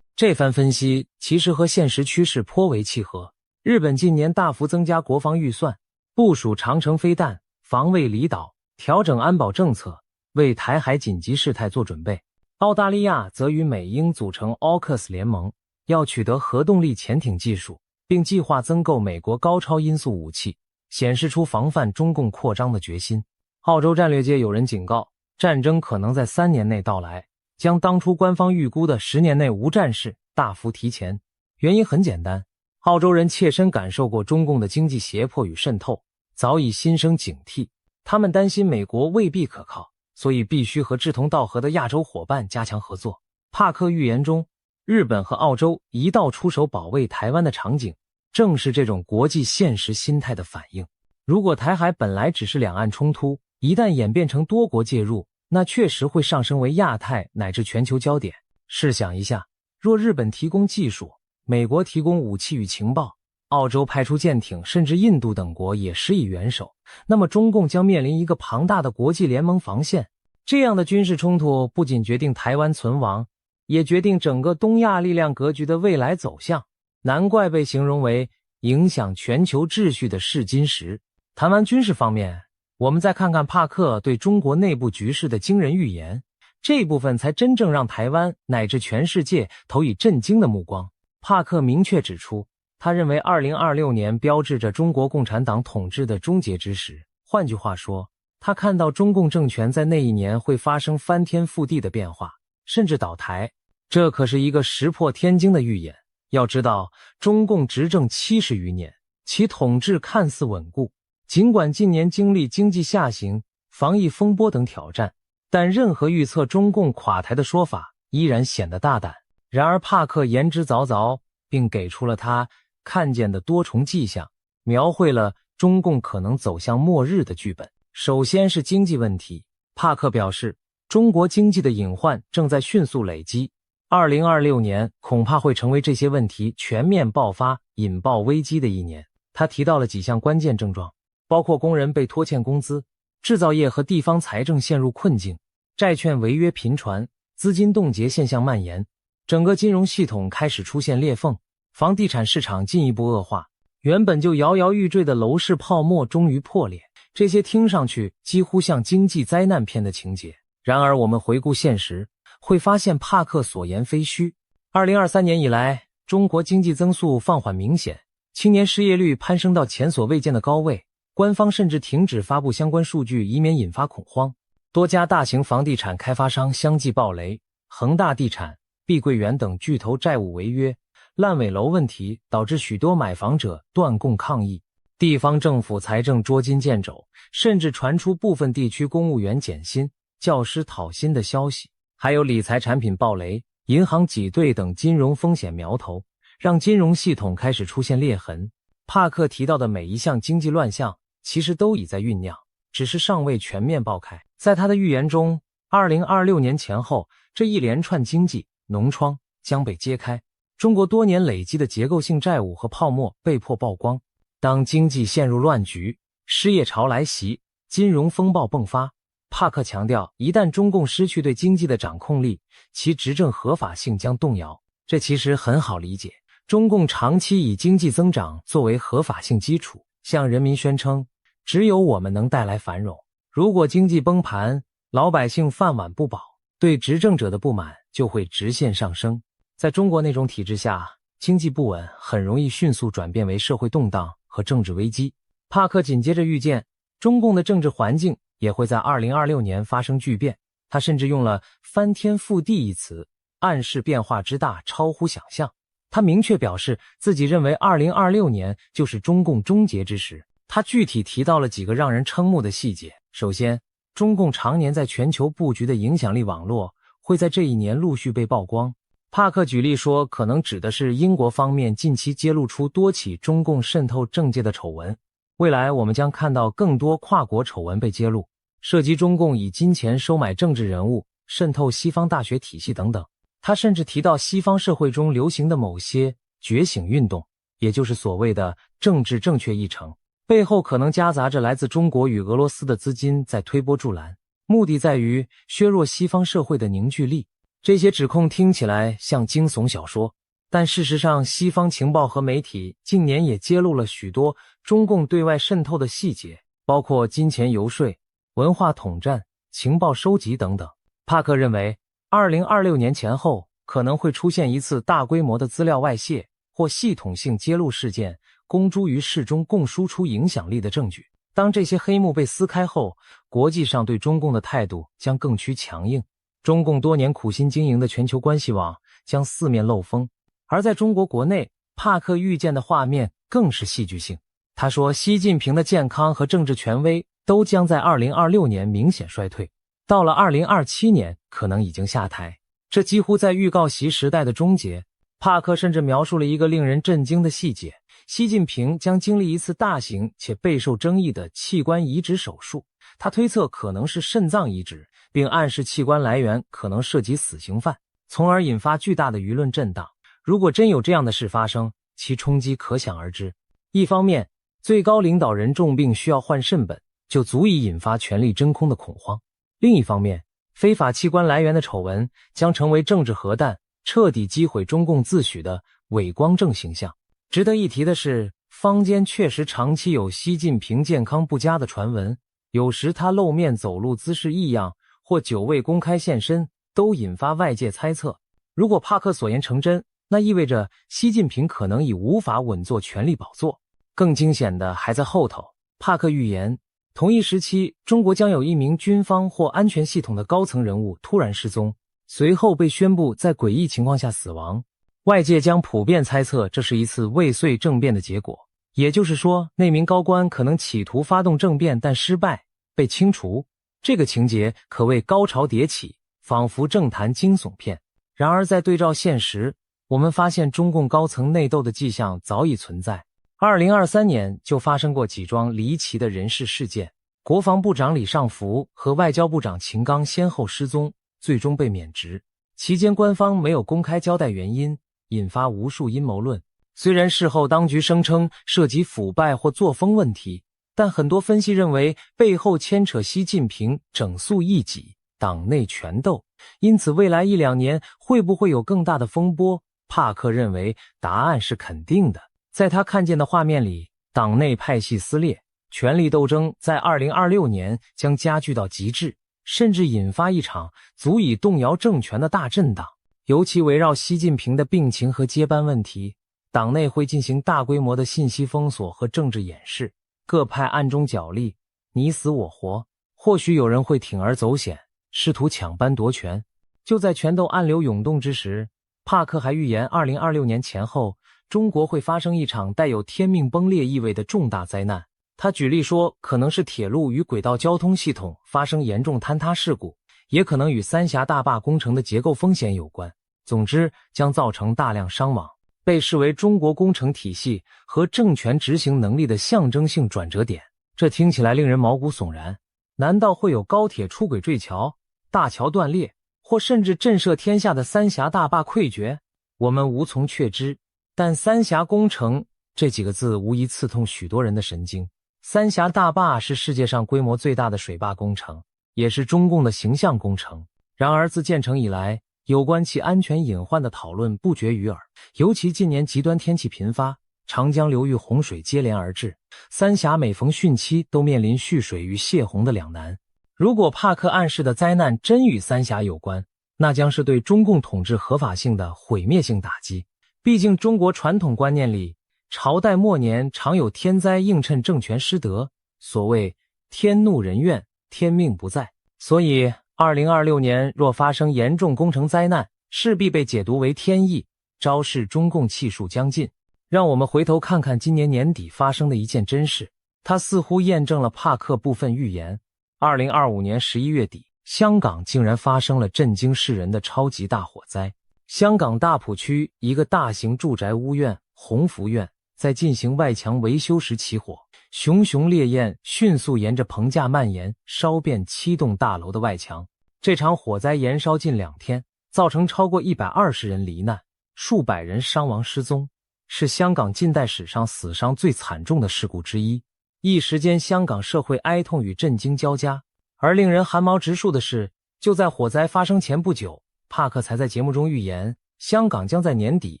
这番分析其实和现实趋势颇为契合。日本近年大幅增加国防预算，部署长程飞弹，防卫离岛，调整安保政策，为台海紧急事态做准备。澳大利亚则与美英组成 AUKUS 联盟，要取得核动力潜艇技术，并计划增购美国高超音速武器，显示出防范中共扩张的决心。澳洲战略界有人警告，战争可能在3年内到来，将当初官方预估的10年内无战事大幅提前。原因很简单，澳洲人切身感受过中共的经济胁迫与渗透，早已心生警惕。他们担心美国未必可靠，所以必须和志同道合的亚洲伙伴加强合作。帕克预言中，日本和澳洲一道出手保卫台湾的场景，正是这种国际现实心态的反应。如果台海本来只是两岸冲突，一旦演变成多国介入，那确实会上升为亚太乃至全球焦点。试想一下，若日本提供技术，美国提供武器与情报，澳洲派出舰艇，甚至印度等国也施以援手，那么中共将面临一个庞大的国际联盟防线。这样的军事冲突不仅决定台湾存亡，也决定整个东亚力量格局的未来走向。难怪被形容为影响全球秩序的试金石。谈完军事方面，我们再看看帕克对中国内部局势的惊人预言，这部分才真正让台湾乃至全世界投以震惊的目光。帕克明确指出，他认为2026年标志着中国共产党统治的终结之时。换句话说，他看到中共政权在那一年会发生翻天覆地的变化，甚至倒台。这可是一个石破天惊的预言。要知道，中共执政70余年，其统治看似稳固，尽管近年经历经济下行、防疫风波等挑战，但任何预测中共垮台的说法依然显得大胆。然而帕克言之凿凿，并给出了他看见的多重迹象，描绘了中共可能走向末日的剧本。首先是经济问题，帕克表示，中国经济的隐患正在迅速累积，2026年恐怕会成为这些问题全面爆发、引爆危机的一年。他提到了几项关键症状，包括工人被拖欠工资，制造业和地方财政陷入困境，债券违约频传，资金冻结现象蔓延，整个金融系统开始出现裂缝，房地产市场进一步恶化，原本就摇摇欲坠的楼市泡沫终于破裂。这些听上去几乎像经济灾难片的情节，然而我们回顾现实，会发现帕克所言非虚。2023年以来，中国经济增速放缓明显，青年失业率攀升到前所未见的高位，官方甚至停止发布相关数据，以免引发恐慌。多家大型房地产开发商相继暴雷，恒大地产、碧桂园等巨头债务违约，烂尾楼问题导致许多买房者断供抗议，地方政府财政捉襟见肘，甚至传出部分地区公务员减薪、教师讨薪的消息，还有理财产品暴雷、银行挤兑等金融风险苗头，让金融系统开始出现裂痕。帕克提到的每一项经济乱象其实都已在酝酿，只是尚未全面爆开。在他的预言中，2026年前后，这一连串经济脓疮将被揭开，中国多年累积的结构性债务和泡沫被迫曝光。当经济陷入乱局，失业潮来袭，金融风暴迸发，帕克强调，一旦中共失去对经济的掌控力，其执政合法性将动摇。这其实很好理解，中共长期以经济增长作为合法性基础，向人民宣称只有我们能带来繁荣。如果经济崩盘，老百姓饭碗不保，对执政者的不满就会直线上升。在中国那种体制下，经济不稳很容易迅速转变为社会动荡和政治危机。帕克紧接着预见，中共的政治环境也会在2026年发生巨变，他甚至用了翻天覆地一词，暗示变化之大超乎想象。他明确表示自己认为2026年就是中共终结之时。他具体提到了几个让人瞠目的细节。首先，中共常年在全球布局的影响力网络会在这一年陆续被曝光。帕克举例说，可能指的是英国方面近期揭露出多起中共渗透政界的丑闻。未来我们将看到更多跨国丑闻被揭露，涉及中共以金钱收买政治人物、渗透西方大学体系等等。他甚至提到西方社会中流行的某些觉醒运动，也就是所谓的政治正确议程，背后可能夹杂着来自中国与俄罗斯的资金在推波助澜，目的在于削弱西方社会的凝聚力。这些指控听起来像惊悚小说，但事实上西方情报和媒体近年也揭露了许多中共对外渗透的细节，包括金钱游说、文化统战、情报收集等等。帕克认为2026年前后可能会出现一次大规模的资料外泄或系统性揭露事件，公诸于世，中共输出影响力的证据。当这些黑幕被撕开后，国际上对中共的态度将更趋强硬，中共多年苦心经营的全球关系网将四面漏风。而在中国国内，帕克预见的画面更是戏剧性。他说，习近平的健康和政治权威都将在2026年明显衰退，到了2027年可能已经下台，这几乎在预告习时代的终结。帕克甚至描述了一个令人震惊的细节，习近平将经历一次大型且备受争议的器官移植手术，他推测可能是肾脏移植，并暗示器官来源可能涉及死刑犯，从而引发巨大的舆论震荡。如果真有这样的事发生，其冲击可想而知。一方面，最高领导人重病需要换肾本，就足以引发权力真空的恐慌；另一方面，非法器官来源的丑闻将成为政治核弹，彻底击毁中共自诩的伪光正形象。值得一提的是，坊间确实长期有习近平健康不佳的传闻，有时他露面走路姿势异样，或久未公开现身，都引发外界猜测。如果帕克所言成真，那意味着习近平可能已无法稳坐权力宝座。更惊险的还在后头，帕克预言，同一时期中国将有一名军方或安全系统的高层人物突然失踪，随后被宣布在诡异情况下死亡。外界将普遍猜测这是一次未遂政变的结果，也就是说，那名高官可能企图发动政变但失败，被清除。这个情节可谓高潮迭起，仿佛政坛惊悚片。然而在对照现实，我们发现中共高层内斗的迹象早已存在。2023年就发生过几桩离奇的人事事件，国防部长李尚福和外交部长秦刚先后失踪，最终被免职。期间官方没有公开交代原因，引发无数阴谋论。虽然事后当局声称涉及腐败或作风问题，但很多分析认为背后牵扯习近平整肃异己、党内权斗。因此未来1-2年会不会有更大的风波，帕克认为答案是肯定的。在他看见的画面里，党内派系撕裂，权力斗争在2026年将加剧到极致，甚至引发一场足以动摇政权的大震荡。尤其围绕习近平的病情和接班问题，党内会进行大规模的信息封锁和政治掩饰，各派暗中角力，你死我活，或许有人会铤而走险，试图抢班夺权。就在权斗暗流涌动之时，帕克还预言2026年前后，中国会发生一场带有天命崩裂意味的重大灾难。他举例说，可能是铁路与轨道交通系统发生严重坍塌事故，也可能与三峡大坝工程的结构风险有关。总之，将造成大量伤亡，被视为中国工程体系和政权执行能力的象征性转折点。这听起来令人毛骨悚然。难道会有高铁出轨坠桥、大桥断裂，或甚至震慑天下的三峡大坝溃决？我们无从确知，但三峡工程这几个字无疑刺痛许多人的神经。三峡大坝是世界上规模最大的水坝工程，也是中共的形象工程。然而自建成以来，有关其安全隐患的讨论不绝于耳，尤其近年极端天气频发，长江流域洪水接连而至，三峡每逢汛期都面临蓄水与泄洪的两难。如果帕克暗示的灾难真与三峡有关，那将是对中共统治合法性的毁灭性打击。毕竟中国传统观念里，朝代末年常有天灾映衬政权失德，所谓天怒人怨，天命不在。所以2026年若发生严重工程灾难，势必被解读为天意，昭示中共气数将尽。让我们回头看看今年年底发生的一件真事，它似乎验证了帕克部分预言。2025年11月底，香港竟然发生了震惊世人的超级大火灾。香港大埔区一个大型住宅屋苑鸿福苑在进行外墙维修时起火，熊熊烈焰迅速沿着棚架蔓延，烧遍7栋大楼的外墙。这场火灾延烧近2天，造成超过120人罹难，数百人伤亡失踪，是香港近代史上死伤最惨重的事故之一。一时间，香港社会哀痛与震惊交加。而令人寒毛直竖的是，就在火灾发生前不久，帕克才在节目中预言，香港将在年底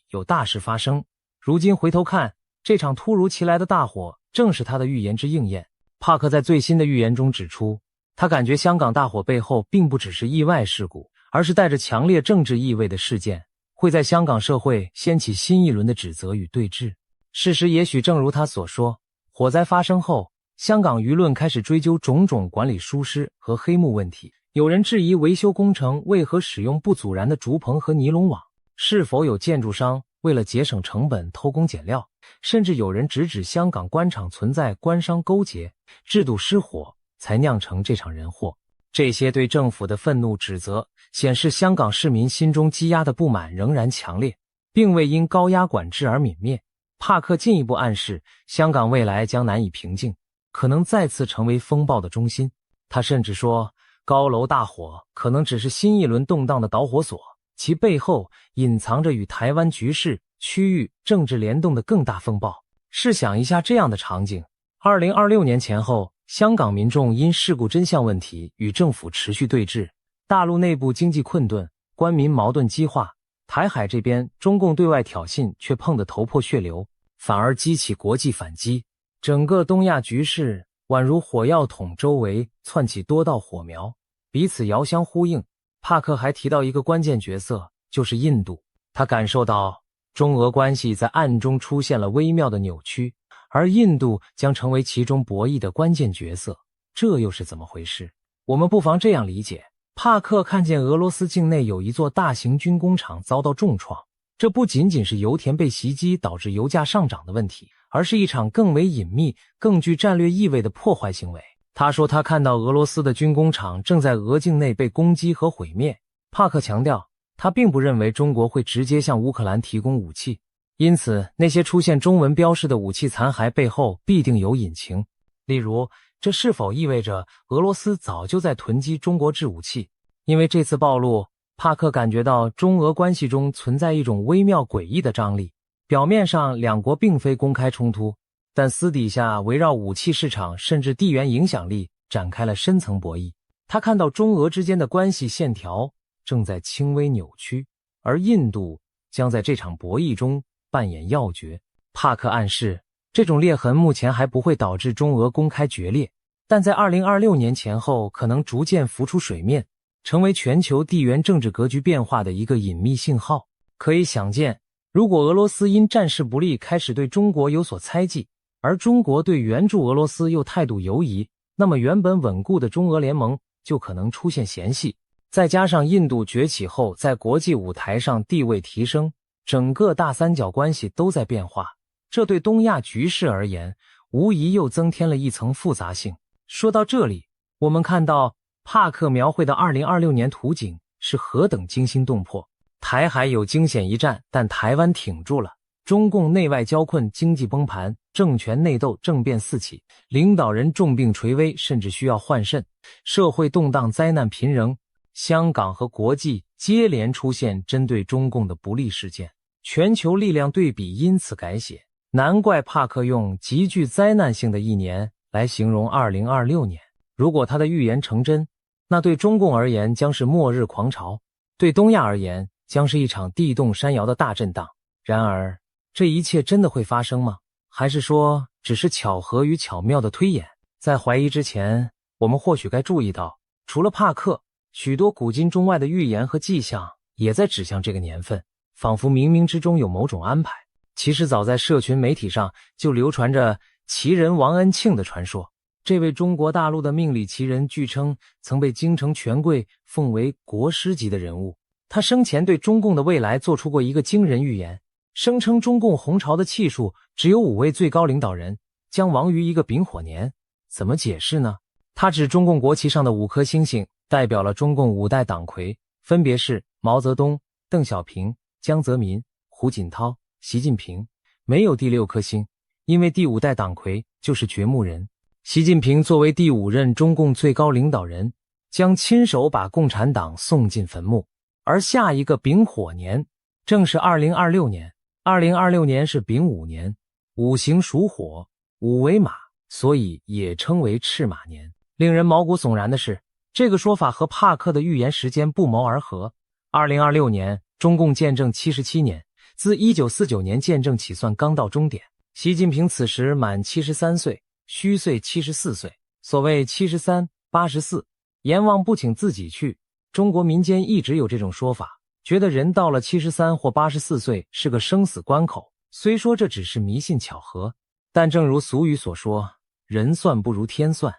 有大事发生。如今回头看，这场突如其来的大火正是他的预言之应验。帕克在最新的预言中指出，他感觉香港大火背后并不只是意外事故，而是带着强烈政治意味的事件，会在香港社会掀起新一轮的指责与对峙。事实也许正如他所说，火灾发生后，香港舆论开始追究种种管理疏失和黑幕问题。有人质疑维修工程为何使用不阻燃的竹棚和尼龙网，是否有建筑商为了节省成本偷工减料，甚至有人直指香港官场存在官商勾结，制度失火，才酿成这场人祸。这些对政府的愤怒指责，显示香港市民心中积压的不满仍然强烈，并未因高压管制而泯灭。帕克进一步暗示，香港未来将难以平静，可能再次成为风暴的中心。他甚至说，高楼大火可能只是新一轮动荡的导火索，其背后隐藏着与台湾局势、区域政治联动的更大风暴。试想一下这样的场景，2026年前后，香港民众因事故真相问题与政府持续对峙，大陆内部经济困顿，官民矛盾激化，台海这边中共对外挑衅却碰得头破血流，反而激起国际反击。整个东亚局势宛如火药桶周围窜起多道火苗，彼此遥相呼应。帕克还提到一个关键角色，就是印度。他感受到中俄关系在暗中出现了微妙的扭曲，而印度将成为其中博弈的关键角色。这又是怎么回事？我们不妨这样理解，帕克看见俄罗斯境内有一座大型军工厂遭到重创，这不仅仅是油田被袭击导致油价上涨的问题，而是一场更为隐秘、更具战略意味的破坏行为。他说他看到俄罗斯的军工厂正在俄境内被攻击和毁灭。帕克强调，他并不认为中国会直接向乌克兰提供武器，因此那些出现中文标识的武器残骸背后必定有隐情。例如，这是否意味着俄罗斯早就在囤积中国制武器？因为这次暴露，帕克感觉到中俄关系中存在一种微妙诡异的张力。表面上两国并非公开冲突，但私底下围绕武器市场甚至地缘影响力展开了深层博弈。他看到中俄之间的关系线条正在轻微扭曲，而印度将在这场博弈中扮演要角。帕克暗示，这种裂痕目前还不会导致中俄公开决裂，但在2026年前后可能逐渐浮出水面，成为全球地缘政治格局变化的一个隐秘信号。可以想见，如果俄罗斯因战事不利开始对中国有所猜忌，而中国对援助俄罗斯又态度犹疑，那么原本稳固的中俄联盟就可能出现嫌隙。再加上印度崛起后在国际舞台上地位提升，整个大三角关系都在变化，这对东亚局势而言无疑又增添了一层复杂性。说到这里，我们看到帕克描绘的2026年图景是何等惊心动魄。台海有惊险一战，但台湾挺住了。中共内外交困，经济崩盘，政权内斗，政变四起，领导人重病垂危，甚至需要换肾，社会动荡，灾难频仍。香港和国际接连出现针对中共的不利事件，全球力量对比因此改写。难怪帕克用极具灾难性的一年来形容2026年。如果他的预言成真，那对中共而言将是末日狂潮，对东亚而言将是一场地动山摇的大震荡。然而这一切真的会发生吗？还是说只是巧合与巧妙的推演？在怀疑之前，我们或许该注意到，除了帕克，许多古今中外的预言和迹象也在指向这个年份，仿佛冥冥之中有某种安排。其实早在社群媒体上就流传着奇人王恩庆的传说。这位中国大陆的命理奇人据称曾被京城权贵奉为国师级的人物，他生前对中共的未来做出过一个惊人预言，声称中共红潮的气数只有5位最高领导人，将亡于一个丙火年。怎么解释呢？他指中共国旗上的5颗星星代表了中共5代党魁，分别是毛泽东、邓小平、江泽民、胡锦涛、习近平，没有第6颗星，因为第5代党魁就是掘墓人。习近平作为第5任中共最高领导人，将亲手把共产党送进坟墓。而下一个丙火年正是2026年，2026年是丙午年，5行属火，5为马，所以也称为赤马年。令人毛骨悚然的是，这个说法和帕克的预言时间不谋而合。2026年中共建政77年，自1949年建政起算刚到终点。习近平此时满73岁，虚岁74岁。所谓73、84，阎王不请自己去。中国民间一直有这种说法，觉得人到了73或84岁是个生死关口。虽说这只是迷信巧合，但正如俗语所说，人算不如天算。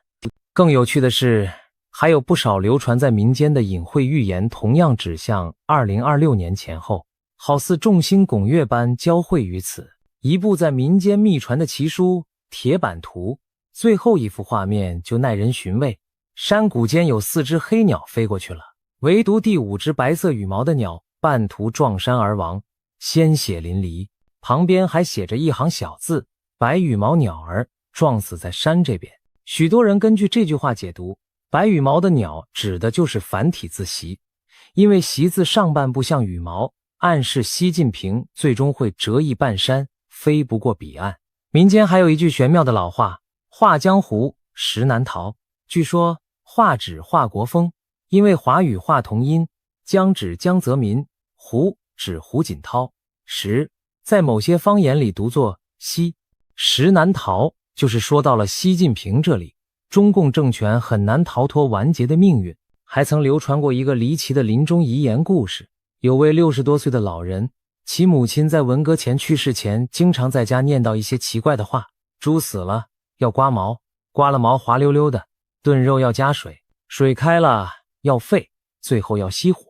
更有趣的是，还有不少流传在民间的隐晦预言同样指向2026年前后，好似众星拱月般交汇于此。一部在民间秘传的奇书《铁板图》，最后一幅画面就耐人寻味。山谷间有4只黑鸟飞过去了，唯独第5只白色羽毛的鸟半途撞山而亡，鲜血淋漓。旁边还写着一行小字：白羽毛鸟儿撞死在山这边。许多人根据这句话解读，白羽毛的鸟指的就是繁体字习，因为习字上半部像羽毛，暗示习近平最终会折翼半山，飞不过彼岸。民间还有一句玄妙的老话：画江湖，实难逃。据说画指华国锋，因为华语画同音，江指江泽民，胡指胡锦涛，实在某些方言里读作西。实难逃就是说到了习近平这里，中共政权很难逃脱完结的命运。还曾流传过一个离奇的临终遗言故事，有位60多岁的老人，其母亲在文革前去世前经常在家念叨一些奇怪的话：猪死了要刮毛，刮了毛滑溜溜的；炖肉要加水，水开了要沸，最后要熄火。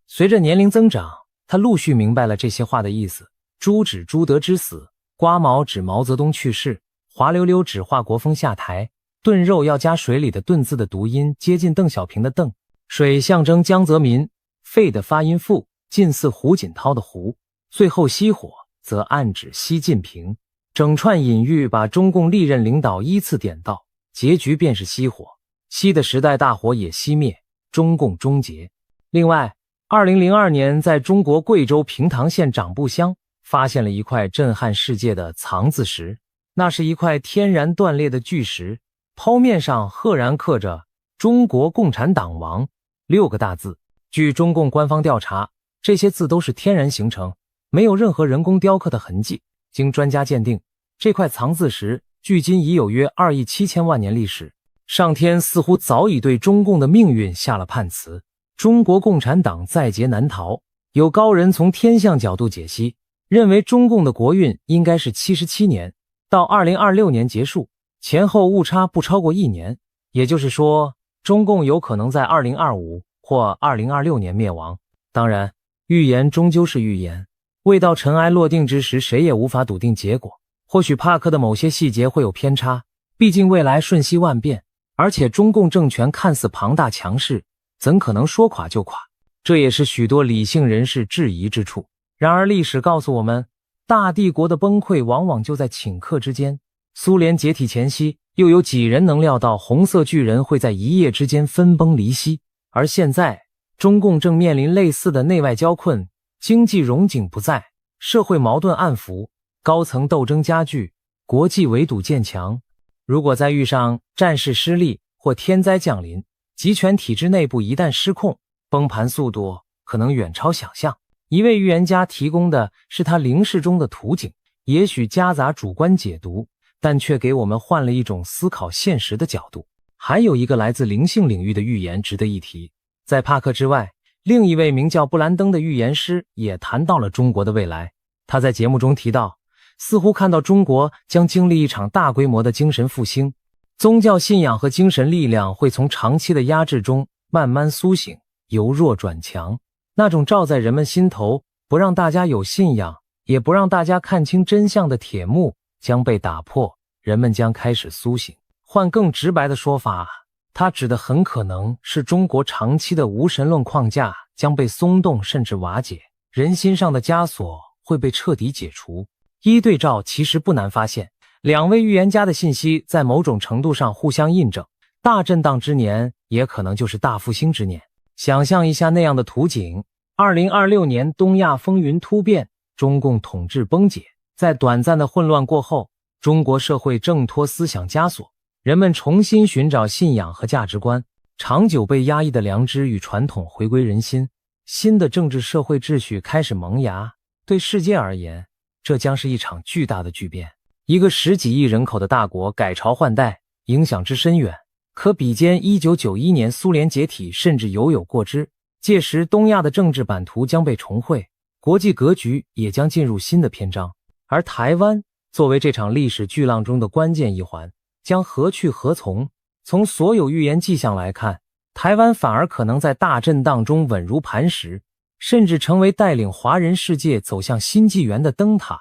随着年龄增长，他陆续明白了这些话的意思。猪指朱德之死，刮毛指毛泽东去世，滑溜溜指华国锋下台，炖肉要加水里的炖字的读音接近邓小平的邓，水象征江泽民，沸的发音复，近似胡锦涛的胡，最后熄火则暗指习近平。整串隐喻把中共历任领导依次点到，结局便是熄火，熄的时代大火也熄灭，中共终结。另外2002年在中国贵州平塘县长布乡发现了一块震撼世界的藏字石，那是一块天然断裂的巨石，剖面上赫然刻着中国共产党亡6个大字。据中共官方调查，这些字都是天然形成，没有任何人工雕刻的痕迹。经专家鉴定，这块藏字石距今已有约2亿7千万年历史。上天似乎早已对中共的命运下了判词，中国共产党在劫难逃。有高人从天象角度解析，认为中共的国运应该是77年，到2026年结束，前后误差不超过1年。也就是说，中共有可能在2025或2026年灭亡。当然，预言终究是预言，未到尘埃落定之时，谁也无法笃定结果。或许帕克的某些细节会有偏差，毕竟未来瞬息万变，而且中共政权看似庞大强势，怎可能说垮就垮？这也是许多理性人士质疑之处。然而历史告诉我们，大帝国的崩溃往往就在顷刻之间。苏联解体前夕，又有几人能料到红色巨人会在一夜之间分崩离析？而现在，中共正面临类似的内外交困，经济荣景不再，社会矛盾暗伏，高层斗争加剧，国际围堵渐强。如果再遇上战事失利或天灾降临，集权体制内部一旦失控，崩盘速度可能远超想象。一位预言家提供的是他灵视中的图景，也许夹杂主观解读，但却给我们换了一种思考现实的角度。还有一个来自灵性领域的预言值得一提，在帕克之外，另一位名叫布兰登的预言师也谈到了中国的未来。他在节目中提到，似乎看到中国将经历一场大规模的精神复兴，宗教信仰和精神力量会从长期的压制中慢慢苏醒，由弱转强。那种罩在人们心头，不让大家有信仰，也不让大家看清真相的铁幕将被打破，人们将开始苏醒。换更直白的说法，他指的很可能是中国长期的无神论框架将被松动甚至瓦解，人心上的枷锁会被彻底解除。一对照其实不难发现，两位预言家的信息在某种程度上互相印证，大震荡之年也可能就是大复兴之年。想象一下那样的图景，2026年东亚风云突变，中共统治崩解，在短暂的混乱过后，中国社会挣脱思想枷锁，人们重新寻找信仰和价值观，长久被压抑的良知与传统回归人心，新的政治社会秩序开始萌芽。对世界而言，这将是一场巨大的巨变。一个10几亿人口的大国改朝换代，影响之深远，可比肩1991年苏联解体，甚至有过之。届时东亚的政治版图将被重绘，国际格局也将进入新的篇章。而台湾作为这场历史巨浪中的关键一环，将何去何从？从所有预言迹象来看，台湾反而可能在大震荡中稳如磐石，甚至成为带领华人世界走向新纪元的灯塔。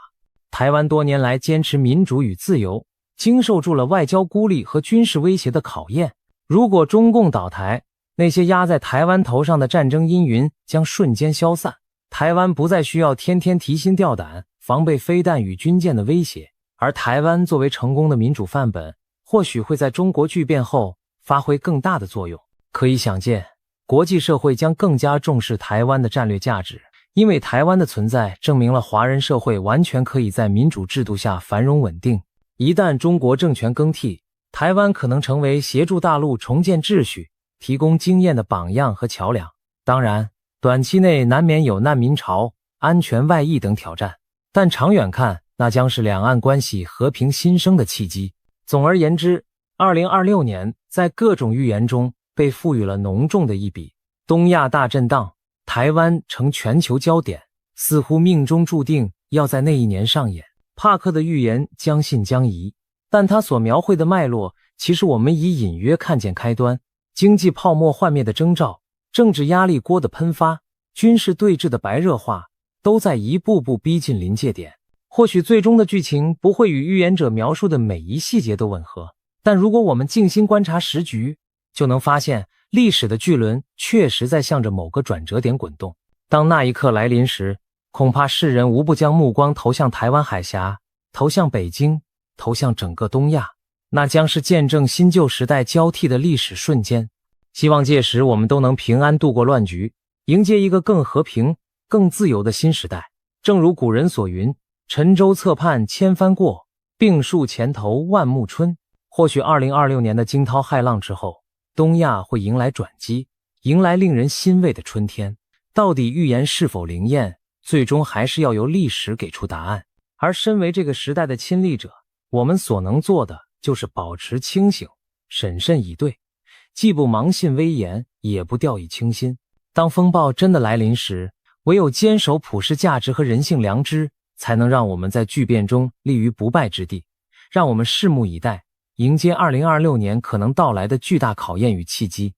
台湾多年来坚持民主与自由，经受住了外交孤立和军事威胁的考验。如果中共倒台，那些压在台湾头上的战争阴云将瞬间消散，台湾不再需要天天提心吊胆，防备飞弹与军舰的威胁。而台湾作为成功的民主范本，或许会在中国巨变后发挥更大的作用。可以想见，国际社会将更加重视台湾的战略价值，因为台湾的存在证明了华人社会完全可以在民主制度下繁荣稳定。一旦中国政权更替，台湾可能成为协助大陆重建秩序、提供经验的榜样和桥梁。当然，短期内难免有难民潮、安全外溢等挑战，但长远看，那将是两岸关系和平新生的契机。总而言之，2026年在各种预言中被赋予了浓重的一笔。东亚大震荡，台湾成全球焦点，似乎命中注定要在那一年上演。帕克的预言将信将疑，但他所描绘的脉络，其实我们已隐约看见开端。经济泡沫幻灭的征兆，政治压力锅的喷发，军事对峙的白热化，都在一步步逼近临界点。或许最终的剧情不会与预言者描述的每一细节都吻合，但如果我们静心观察时局，就能发现历史的巨轮确实在向着某个转折点滚动。当那一刻来临时，恐怕世人无不将目光投向台湾海峡，投向北京，投向整个东亚。那将是见证新旧时代交替的历史瞬间。希望届时我们都能平安度过乱局，迎接一个更和平、更自由的新时代。正如古人所云，沉舟侧畔千帆过，病树前头万木春。或许2026年的惊涛骇浪之后，东亚会迎来转机，迎来令人欣慰的春天。到底预言是否灵验，最终还是要由历史给出答案。而身为这个时代的亲历者，我们所能做的就是保持清醒，审慎以对，既不盲信危言，也不掉以轻心。当风暴真的来临时，唯有坚守普世价值和人性良知，才能让我们在巨变中立于不败之地。让我们拭目以待，迎接2026年可能到来的巨大考验与契机。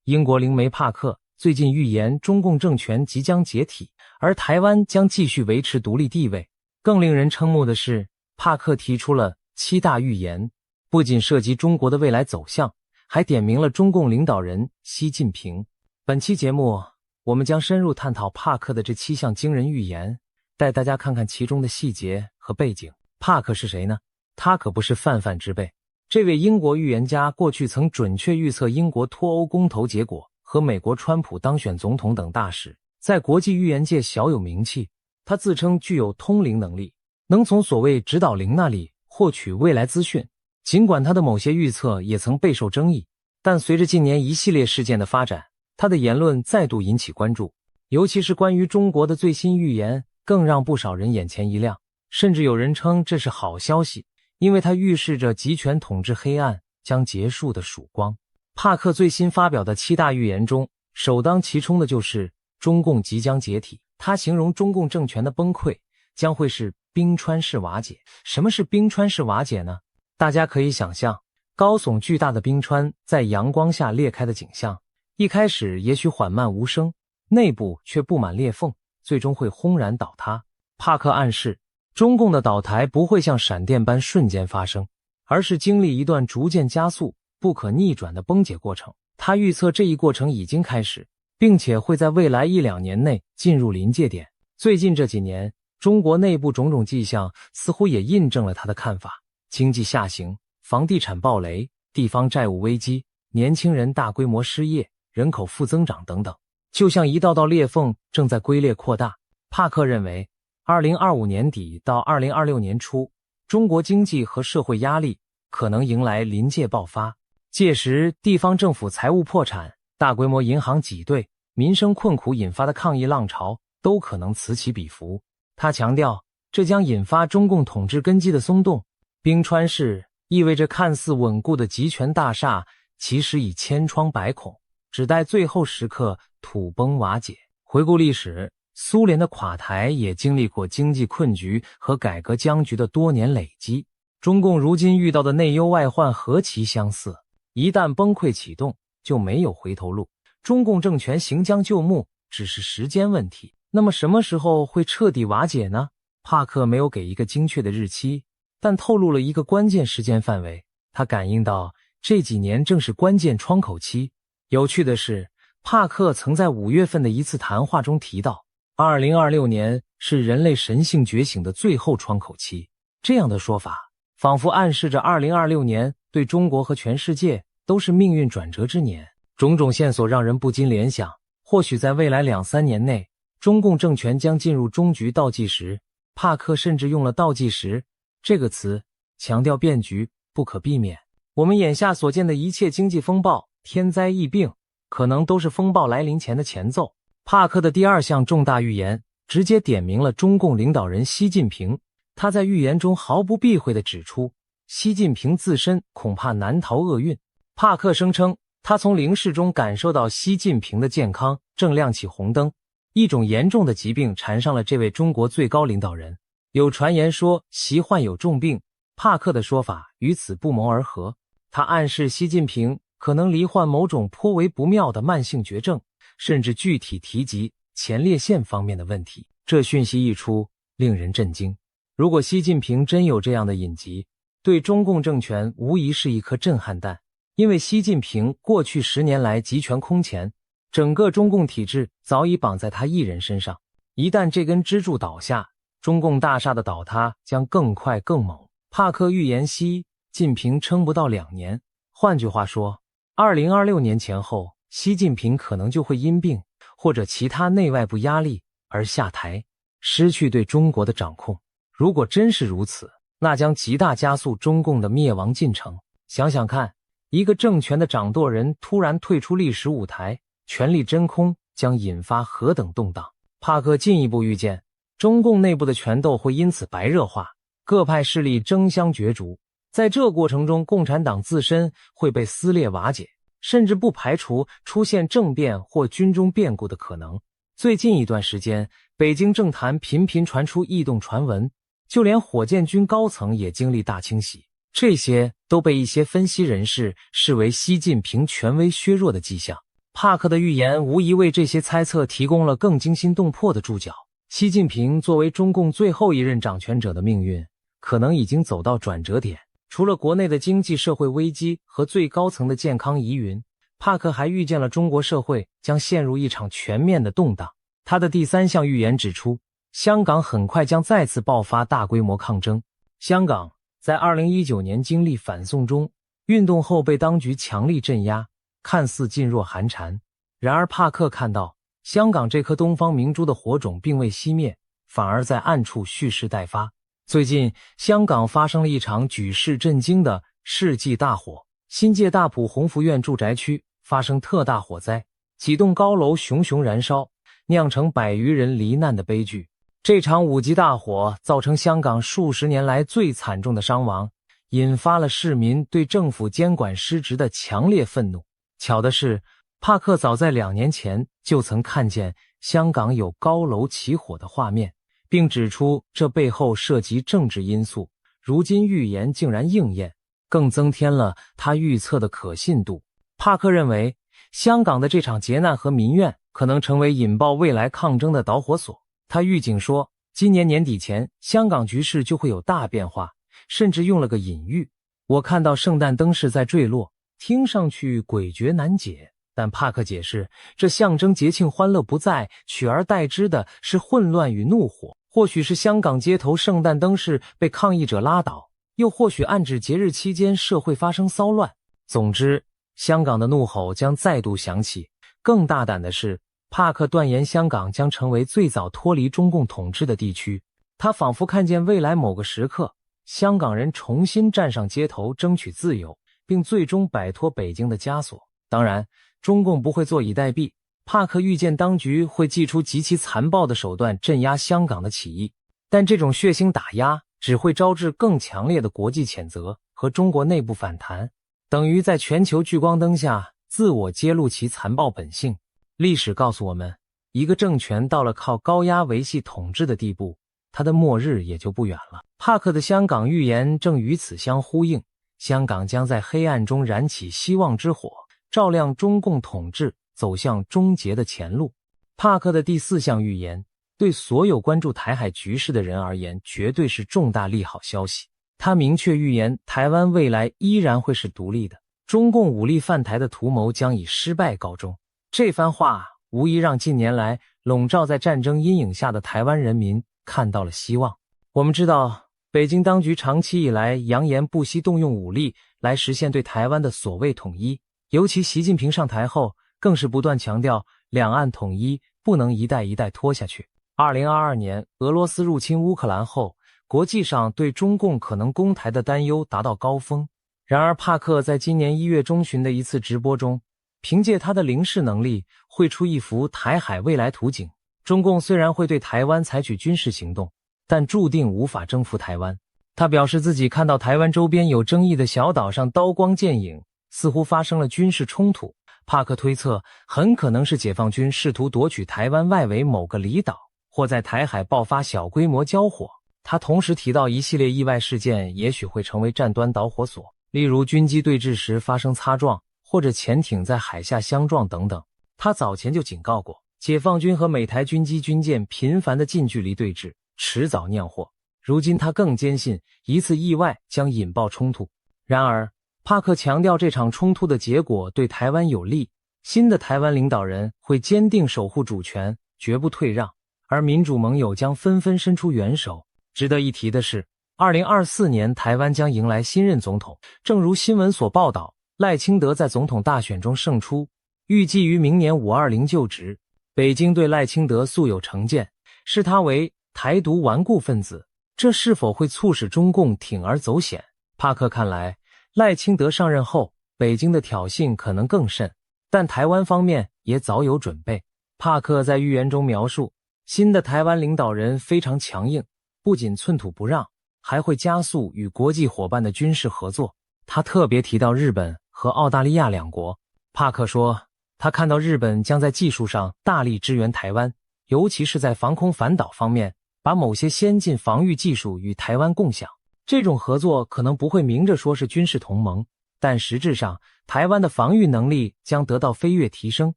英国灵媒帕克最近预言中共政权即将解体，而台湾将继续维持独立地位。更令人瞠目的是，帕克提出了7大预言，不仅涉及中国的未来走向，还点明了中共领导人习近平。本期节目，我们将深入探讨帕克的这7项惊人预言，带大家看看其中的细节和背景。帕克是谁呢？他可不是泛泛之辈。这位英国预言家过去曾准确预测英国脱欧公投结果和美国川普当选总统等大事，在国际预言界小有名气。他自称具有通灵能力，能从所谓指导灵那里获取未来资讯。尽管他的某些预测也曾备受争议，但随着近年一系列事件的发展，他的言论再度引起关注。尤其是关于中国的最新预言，更让不少人眼前一亮，甚至有人称这是好消息，因为它预示着集权统治黑暗将结束的曙光。帕克最新发表的7大预言中，首当其冲的就是中共即将解体。他形容中共政权的崩溃将会是冰川式瓦解。什么是冰川式瓦解呢？大家可以想象，高耸巨大的冰川在阳光下裂开的景象，一开始也许缓慢无声，内部却布满裂缝，最终会轰然倒塌。帕克暗示，中共的倒台不会像闪电般瞬间发生，而是经历一段逐渐加速、不可逆转的崩解过程。他预测这一过程已经开始，并且会在未来1-2年内进入临界点。最近这几年，中国内部种种迹象似乎也印证了他的看法：经济下行、房地产暴雷、地方债务危机、年轻人大规模失业、人口负增长等等，就像一道道裂缝正在龟裂扩大。帕克认为，2025年底到2026年初，中国经济和社会压力可能迎来临界爆发，届时地方政府财务破产、大规模银行挤兑、民生困苦引发的抗议浪潮都可能此起彼伏。他强调，这将引发中共统治根基的松动。冰川式意味着看似稳固的集权大厦其实已千疮百孔，只待最后时刻土崩瓦解。回顾历史，苏联的垮台也经历过经济困局和改革僵局的多年累积。中共如今遇到的内忧外患何其相似，一旦崩溃启动，就没有回头路。中共政权行将就木，只是时间问题。那么什么时候会彻底瓦解呢？帕克没有给一个精确的日期，但透露了一个关键时间范围。他感应到这几年正是关键窗口期。有趣的是，帕克曾在5月份的一次谈话中提到，2026年是人类神性觉醒的最后窗口期。这样的说法，仿佛暗示着2026年对中国和全世界都是命运转折之年。种种线索让人不禁联想，或许在未来2-3年内，中共政权将进入终局倒计时。帕克甚至用了倒计时这个词，强调变局不可避免。我们眼下所见的一切经济风暴、天灾疫病，可能都是风暴来临前的前奏。帕克的第2项重大预言直接点明了中共领导人习近平。他在预言中毫不避讳地指出，习近平自身恐怕难逃厄运。帕克声称，他从灵视中感受到习近平的健康正亮起红灯，一种严重的疾病缠上了这位中国最高领导人。有传言说习患有重病，帕克的说法与此不谋而合。他暗示习近平可能罹患某种颇为不妙的慢性绝症，甚至具体提及前列腺方面的问题。这讯息一出，令人震惊。如果习近平真有这样的隐疾，对中共政权无疑是一颗震撼弹。因为习近平过去10年来集权空前，整个中共体制早已绑在他一人身上。一旦这根支柱倒下，中共大厦的倒塌将更快更猛。帕克预言习近平撑不到2年，换句话说，2026年前后，习近平可能就会因病或者其他内外部压力而下台，失去对中国的掌控。如果真是如此，那将极大加速中共的灭亡进程。想想看，一个政权的掌舵人突然退出历史舞台，权力真空将引发何等动荡。帕克进一步预见，中共内部的权斗会因此白热化，各派势力争相角逐。在这过程中，共产党自身会被撕裂瓦解，甚至不排除出现政变或军中变故的可能。最近一段时间，北京政坛频频传出异动传闻，就连火箭军高层也经历大清洗，这些都被一些分析人士视为习近平权威削弱的迹象。帕克的预言无疑为这些猜测提供了更惊心动魄的注脚。习近平作为中共最后一任掌权者的命运，可能已经走到转折点。除了国内的经济社会危机和最高层的健康疑云，帕克还预见了中国社会将陷入一场全面的动荡。他的第3项预言指出，香港很快将再次爆发大规模抗争。香港在2019年经历反送中运动后被当局强力镇压，看似噤若寒蝉。然而帕克看到，香港这颗东方明珠的火种并未熄灭，反而在暗处蓄势待发。最近，香港发生了一场举世震惊的世纪大火，新界大埔鸿福苑住宅区发生特大火灾，几栋高楼熊熊燃烧，酿成100余人罹难的悲剧。这场5级大火造成香港数十年来最惨重的伤亡，引发了市民对政府监管失职的强烈愤怒。巧的是，帕克早在2年前就曾看见香港有高楼起火的画面，并指出这背后涉及政治因素。如今预言竟然应验，更增添了他预测的可信度。帕克认为，香港的这场劫难和民怨可能成为引爆未来抗争的导火索。他预警说，今年年底前，香港局势就会有大变化，甚至用了个隐喻：我看到圣诞灯饰在坠落，听上去诡谲难解。但帕克解释，这象征节庆欢乐不在，取而代之的是混乱与怒火。或许是香港街头圣诞灯饰被抗议者拉倒，又或许暗指节日期间社会发生骚乱。总之，香港的怒吼将再度响起。更大胆的是，帕克断言香港将成为最早脱离中共统治的地区。他仿佛看见未来某个时刻，香港人重新站上街头争取自由，并最终摆脱北京的枷锁。当然，中共不会坐以待毙。帕克预见当局会祭出极其残暴的手段镇压香港的起义，但这种血腥打压只会招致更强烈的国际谴责和中国内部反弹，等于在全球聚光灯下自我揭露其残暴本性。历史告诉我们，一个政权到了靠高压维系统治的地步，它的末日也就不远了。帕克的香港预言正与此相呼应，香港将在黑暗中燃起希望之火，照亮中共统治走向终结的前路。帕克的第4项预言，对所有关注台海局势的人而言，绝对是重大利好消息。他明确预言，台湾未来依然会是独立的，中共武力犯台的图谋将以失败告终。这番话无疑让近年来笼罩在战争阴影下的台湾人民看到了希望。我们知道，北京当局长期以来扬言不惜动用武力来实现对台湾的所谓统一，尤其习近平上台后，更是不断强调两岸统一不能一代一代拖下去。2022年俄罗斯入侵乌克兰后，国际上对中共可能攻台的担忧达到高峰。然而帕克在今年1月中旬的一次直播中，凭借他的灵视能力绘出一幅台海未来图景。中共虽然会对台湾采取军事行动，但注定无法征服台湾。他表示自己看到台湾周边有争议的小岛上刀光剑影，似乎发生了军事冲突。帕克推测，很可能是解放军试图夺取台湾外围某个离岛，或在台海爆发小规模交火。他同时提到一系列意外事件也许会成为战端导火索，例如军机对峙时发生擦撞，或者潜艇在海下相撞等等。他早前就警告过，解放军和美台军机军舰频繁的近距离对峙，迟早酿祸。如今他更坚信一次意外将引爆冲突。然而帕克强调，这场冲突的结果对台湾有利，新的台湾领导人会坚定守护主权，绝不退让，而民主盟友将纷纷伸出援手。值得一提的是，2024年台湾将迎来新任总统，正如新闻所报道，赖清德在总统大选中胜出，预计于明年520就职。北京对赖清德素有成见，视他为台独顽固分子，这是否会促使中共铤而走险？帕克看来，赖清德上任后，北京的挑衅可能更甚，但台湾方面也早有准备。帕克在预言中描述，新的台湾领导人非常强硬，不仅寸土不让，还会加速与国际伙伴的军事合作。他特别提到日本和澳大利亚两国。帕克说，他看到日本将在技术上大力支援台湾，尤其是在防空反导方面，把某些先进防御技术与台湾共享。这种合作可能不会明着说是军事同盟，但实质上台湾的防御能力将得到飞跃提升。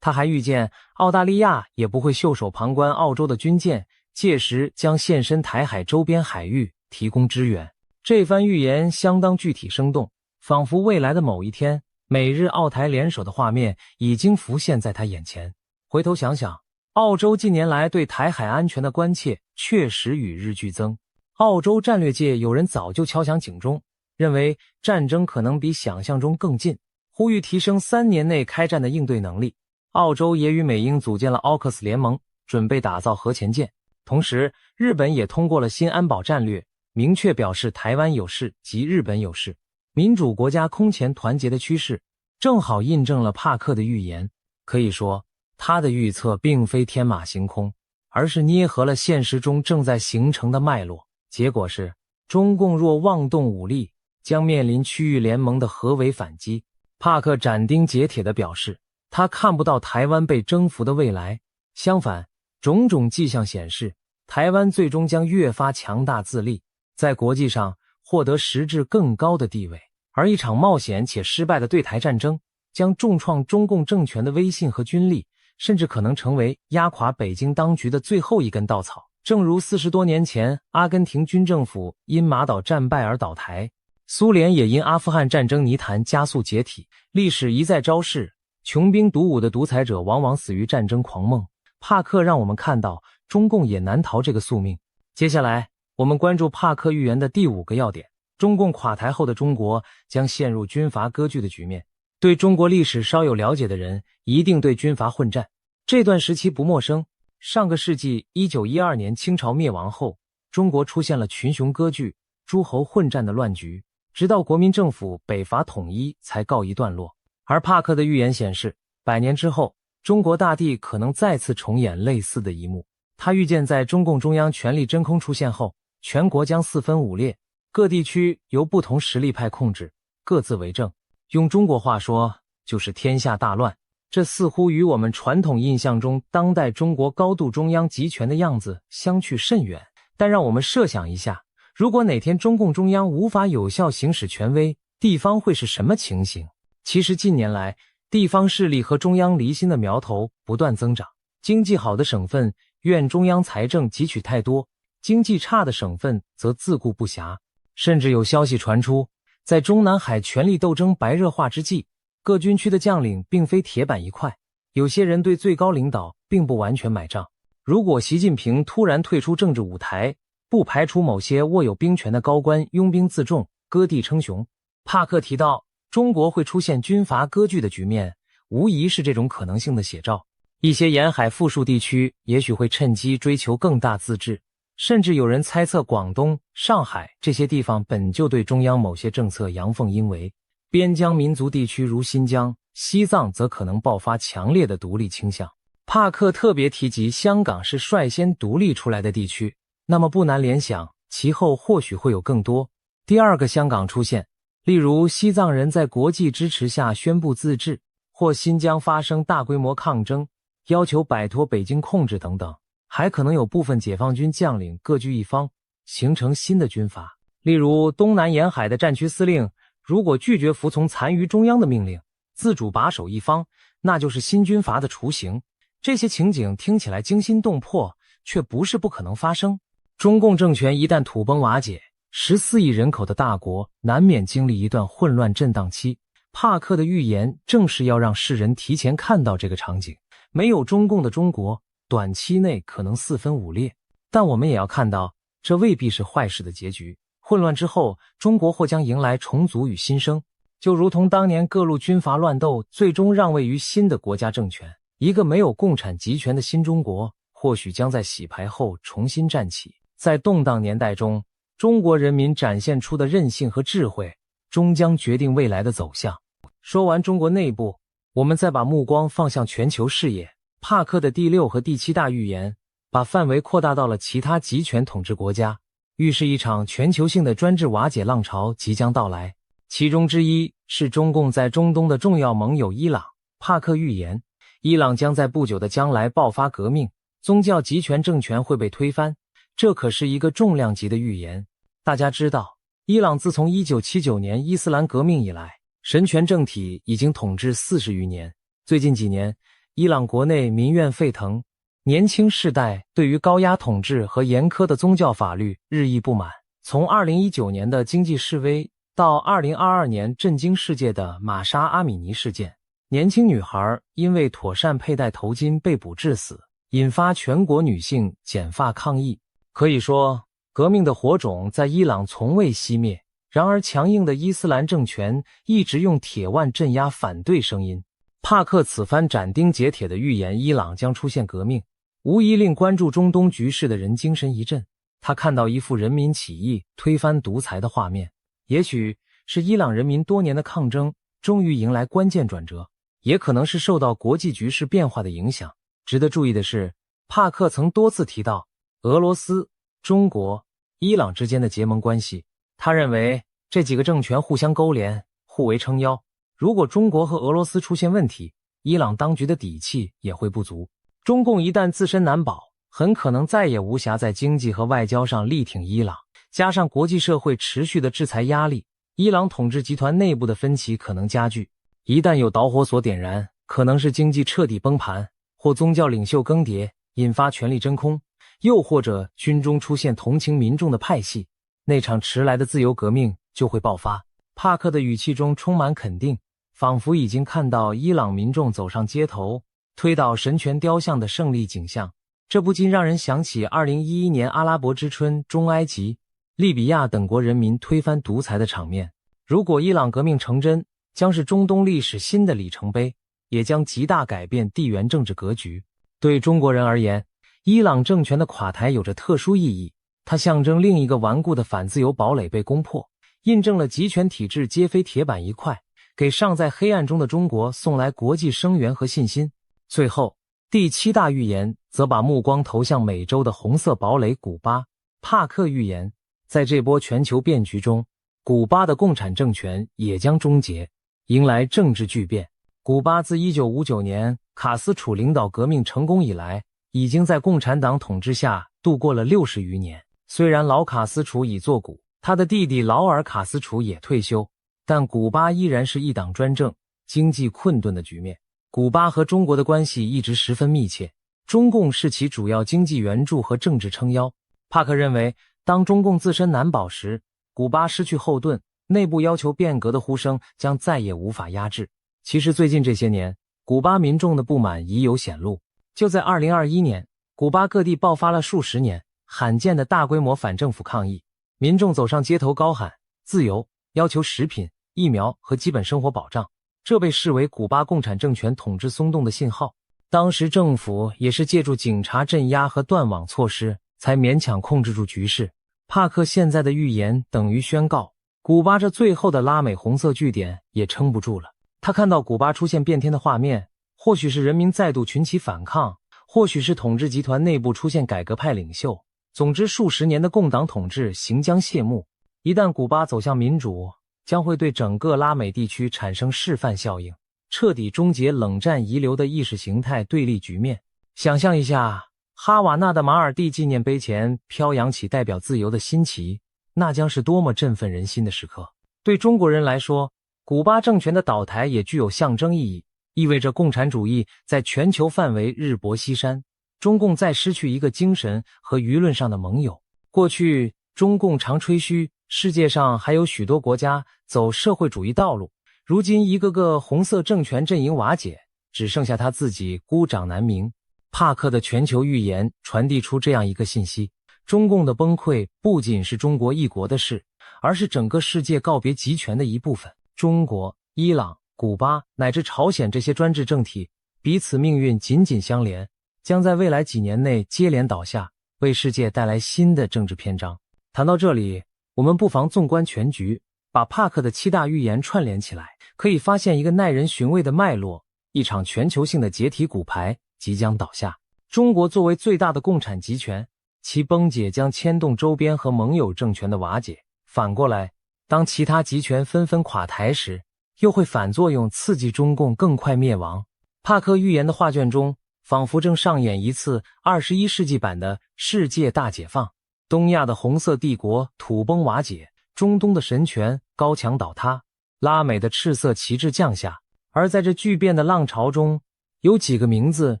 他还预见澳大利亚也不会袖手旁观澳洲的军舰，届时将现身台海周边海域提供支援。这番预言相当具体生动，仿佛未来的某一天，美日澳台联手的画面已经浮现在他眼前。回头想想，澳洲近年来对台海安全的关切确实与日俱增。澳洲战略界有人早就敲响警钟，认为战争可能比想象中更近，呼吁提升3年内开战的应对能力。澳洲也与美英组建了 AUKUS 联盟，准备打造核潜舰。同时，日本也通过了新安保战略，明确表示台湾有事即日本有事。民主国家空前团结的趋势，正好印证了帕克的预言。可以说，他的预测并非天马行空，而是捏合了现实中正在形成的脉络。结果是，中共若妄动武力，将面临区域联盟的合围反击。帕克斩钉截铁地表示，他看不到台湾被征服的未来。相反，种种迹象显示，台湾最终将越发强大自立，在国际上获得实质更高的地位。而一场冒险且失败的对台战争，将重创中共政权的威信和军力，甚至可能成为压垮北京当局的最后一根稻草。正如40多年前阿根廷军政府因马岛战败而倒台，苏联也因阿富汗战争泥潭加速解体。历史一再昭示，穷兵黩武的独裁者往往死于战争狂梦。帕克让我们看到，中共也难逃这个宿命。接下来，我们关注帕克预言的第5个要点：中共垮台后的中国将陷入军阀割据的局面。对中国历史稍有了解的人，一定对军阀混战这段时期不陌生。上个世纪1912年清朝灭亡后，中国出现了群雄割据、诸侯混战的乱局，直到国民政府北伐统一才告一段落。而帕克的预言显示，100年之后，中国大地可能再次重演类似的一幕。他预见在中共中央权力真空出现后，全国将4分5裂，各地区由不同实力派控制，各自为政。用中国话说，就是天下大乱。这似乎与我们传统印象中当代中国高度中央集权的样子相去甚远。但让我们设想一下，如果哪天中共中央无法有效行使权威，地方会是什么情形？其实近年来，地方势力和中央离心的苗头不断增长。经济好的省份怨中央财政汲取太多，经济差的省份则自顾不暇。甚至有消息传出，在中南海权力斗争白热化之际，各军区的将领并非铁板一块，有些人对最高领导并不完全买账。如果习近平突然退出政治舞台，不排除某些握有兵权的高官拥兵自重，割地称雄。帕克提到，中国会出现军阀割据的局面，无疑是这种可能性的写照。一些沿海富庶地区也许会趁机追求更大自治，甚至有人猜测广东、上海这些地方本就对中央某些政策阳奉阴违。边疆民族地区如新疆、西藏则可能爆发强烈的独立倾向。帕克特别提及香港是率先独立出来的地区，那么不难联想，其后或许会有更多第二个香港出现，例如西藏人在国际支持下宣布自治，或新疆发生大规模抗争，要求摆脱北京控制等等。还可能有部分解放军将领各据一方，形成新的军阀。例如东南沿海的战区司令如果拒绝服从残余中央的命令，自主把守一方，那就是新军阀的雏形。这些情景听起来惊心动魄，却不是不可能发生。中共政权一旦土崩瓦解，14亿人口的大国难免经历一段混乱震荡期。帕克的预言正是要让世人提前看到这个场景。没有中共的中国，短期内可能4分5裂，但我们也要看到，这未必是坏事的结局。混乱之后，中国或将迎来重组与新生，就如同当年各路军阀乱斗最终让位于新的国家政权。一个没有共产集权的新中国，或许将在洗牌后重新站起。在动荡年代中，中国人民展现出的韧性和智慧，终将决定未来的走向。说完中国内部，我们再把目光放向全球视野。帕克的第6和第7大预言，把范围扩大到了其他集权统治国家，预示一场全球性的专制瓦解浪潮即将到来。其中之一是中共在中东的重要盟友伊朗。帕克预言，伊朗将在不久的将来爆发革命，宗教集权政权会被推翻，这可是一个重量级的预言。大家知道，伊朗自从1979年伊斯兰革命以来，神权政体已经统治40余年。最近几年，伊朗国内民怨沸腾，年轻世代对于高压统治和严苛的宗教法律日益不满。从2019年的经济示威到2022年震惊世界的玛莎·阿米尼事件，年轻女孩因为妥善佩戴头巾被捕致死，引发全国女性剪发抗议。可以说，革命的火种在伊朗从未熄灭，然而强硬的伊斯兰政权一直用铁腕镇压反对声音。帕克此番斩钉截铁地预言伊朗将出现革命，无疑令关注中东局势的人精神一振。他看到一幅人民起义推翻独裁的画面，也许是伊朗人民多年的抗争终于迎来关键转折，也可能是受到国际局势变化的影响。值得注意的是，帕克曾多次提到俄罗斯、中国、伊朗之间的结盟关系。他认为这几个政权互相勾连，互为撑腰，如果中国和俄罗斯出现问题，伊朗当局的底气也会不足。中共一旦自身难保，很可能再也无暇在经济和外交上力挺伊朗，加上国际社会持续的制裁压力，伊朗统治集团内部的分歧可能加剧。一旦有导火索点燃，可能是经济彻底崩盘，或宗教领袖更迭，引发权力真空，又或者军中出现同情民众的派系，那场迟来的自由革命就会爆发。帕克的语气中充满肯定，仿佛已经看到伊朗民众走上街头，推倒神权雕像的胜利景象。这不禁让人想起2011年阿拉伯之春中埃及、利比亚等国人民推翻独裁的场面。如果伊朗革命成真，将是中东历史新的里程碑，也将极大改变地缘政治格局。对中国人而言，伊朗政权的垮台有着特殊意义，它象征另一个顽固的反自由堡垒被攻破，印证了集权体制皆非铁板一块，给尚在黑暗中的中国送来国际声援和信心。最后，第7大预言则把目光投向美洲的红色堡垒古巴。帕克预言，在这波全球变局中，古巴的共产政权也将终结，迎来政治巨变。古巴自1959年卡斯楚领导革命成功以来，已经在共产党统治下度过了60余年。虽然老卡斯楚已作古，他的弟弟劳尔卡斯楚也退休，但古巴依然是一党专政、经济困顿的局面。古巴和中国的关系一直十分密切，中共是其主要经济援助和政治撑腰。帕克认为，当中共自身难保时，古巴失去后盾，内部要求变革的呼声将再也无法压制。其实最近这些年，古巴民众的不满已有显露。就在2021年，古巴各地爆发了数十年罕见的大规模反政府抗议，民众走上街头高喊自由，要求食品、疫苗和基本生活保障。这被视为古巴共产政权统治松动的信号。当时政府也是借助警察镇压和断网措施，才勉强控制住局势。帕克现在的预言等于宣告，古巴这最后的拉美红色据点也撑不住了。他看到古巴出现变天的画面，或许是人民再度群起反抗，或许是统治集团内部出现改革派领袖。总之，数十年的共党统治行将谢幕。一旦古巴走向民主，将会对整个拉美地区产生示范效应，彻底终结冷战遗留的意识形态对立局面。想象一下，哈瓦那的马尔蒂纪念碑前飘扬起代表自由的新旗，那将是多么振奋人心的时刻。对中国人来说，古巴政权的倒台也具有象征意义，意味着共产主义在全球范围日薄西山，中共再失去一个精神和舆论上的盟友。过去，中共常吹嘘世界上还有许多国家走社会主义道路，如今一个个红色政权阵营瓦解，只剩下他自己孤掌难鸣。帕克的全球预言传递出这样一个信息：中共的崩溃不仅是中国一国的事，而是整个世界告别集权的一部分。中国、伊朗、古巴乃至朝鲜这些专制政体彼此命运紧紧相连，将在未来几年内接连倒下，为世界带来新的政治篇章。谈到这里，我们不妨纵观全局，把帕克的7大预言串联起来，可以发现一个耐人寻味的脉络：一场全球性的解体骨牌即将倒下。中国作为最大的共产集权，其崩解将牵动周边和盟友政权的瓦解。反过来，当其他集权纷纷垮台时，又会反作用刺激中共更快灭亡。帕克预言的画卷中，仿佛正上演一次21世纪版的世界大解放。东亚的红色帝国土崩瓦解，中东的神权高墙倒塌，拉美的赤色旗帜降下。而在这巨变的浪潮中，有几个名字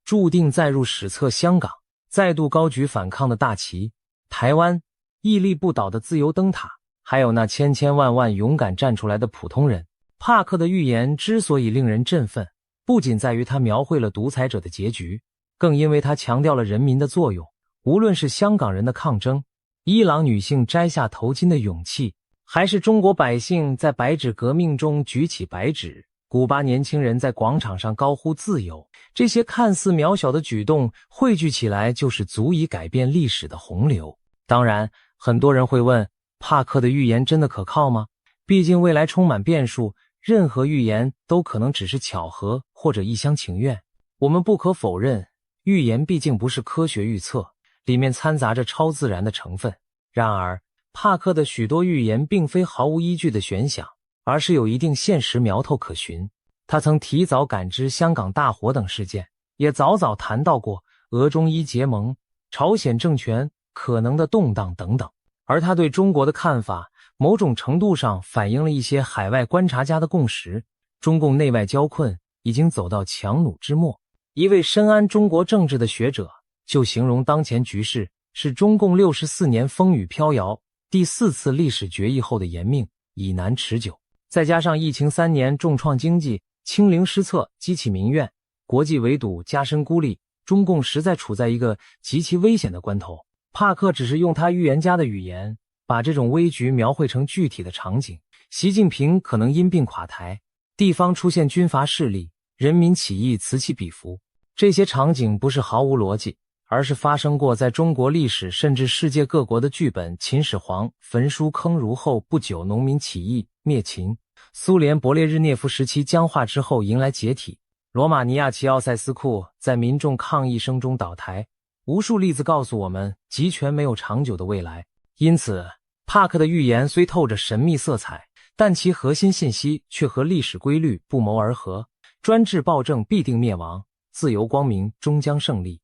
注定载入史册：香港再度高举反抗的大旗，台湾屹立不倒的自由灯塔，还有那千千万万勇敢站出来的普通人。帕克的预言之所以令人振奋，不仅在于他描绘了独裁者的结局，更因为他强调了人民的作用。无论是香港人的抗争，伊朗女性摘下头巾的勇气，还是中国百姓在白纸革命中举起白纸，古巴年轻人在广场上高呼自由，这些看似渺小的举动汇聚起来，就是足以改变历史的洪流。当然，很多人会问，帕克的预言真的可靠吗？毕竟未来充满变数，任何预言都可能只是巧合或者一厢情愿。我们不可否认，预言毕竟不是科学预测，里面掺杂着超自然的成分。然而，帕克的许多预言并非毫无依据的玄想，而是有一定现实苗头可循。他曾提早感知香港大火等事件，也早早谈到过俄中伊结盟、朝鲜政权可能的动荡等等。而他对中国的看法，某种程度上反映了一些海外观察家的共识：中共内外交困已经走到强弩之末。一位深谙中国政治的学者就形容当前局势是中共64年风雨飘摇，第4次历史决议后的延命，已难持久。再加上疫情3年重创经济，清零失策激起民怨，国际围堵加深孤立，中共实在处在一个极其危险的关头。帕克只是用他预言家的语言，把这种危局描绘成具体的场景：习近平可能因病垮台，地方出现军阀势力，人民起义此起彼伏。这些场景不是毫无逻辑，而是发生过在中国历史甚至世界各国的剧本。秦始皇焚书坑儒后不久，农民起义灭秦；苏联勃列日涅夫时期僵化之后迎来解体；罗马尼亚齐奥塞斯库在民众抗议声中倒台。无数例子告诉我们，集权没有长久的未来。因此，帕克的预言虽透着神秘色彩，但其核心信息却和历史规律不谋而合：专制暴政必定灭亡，自由光明终将胜利。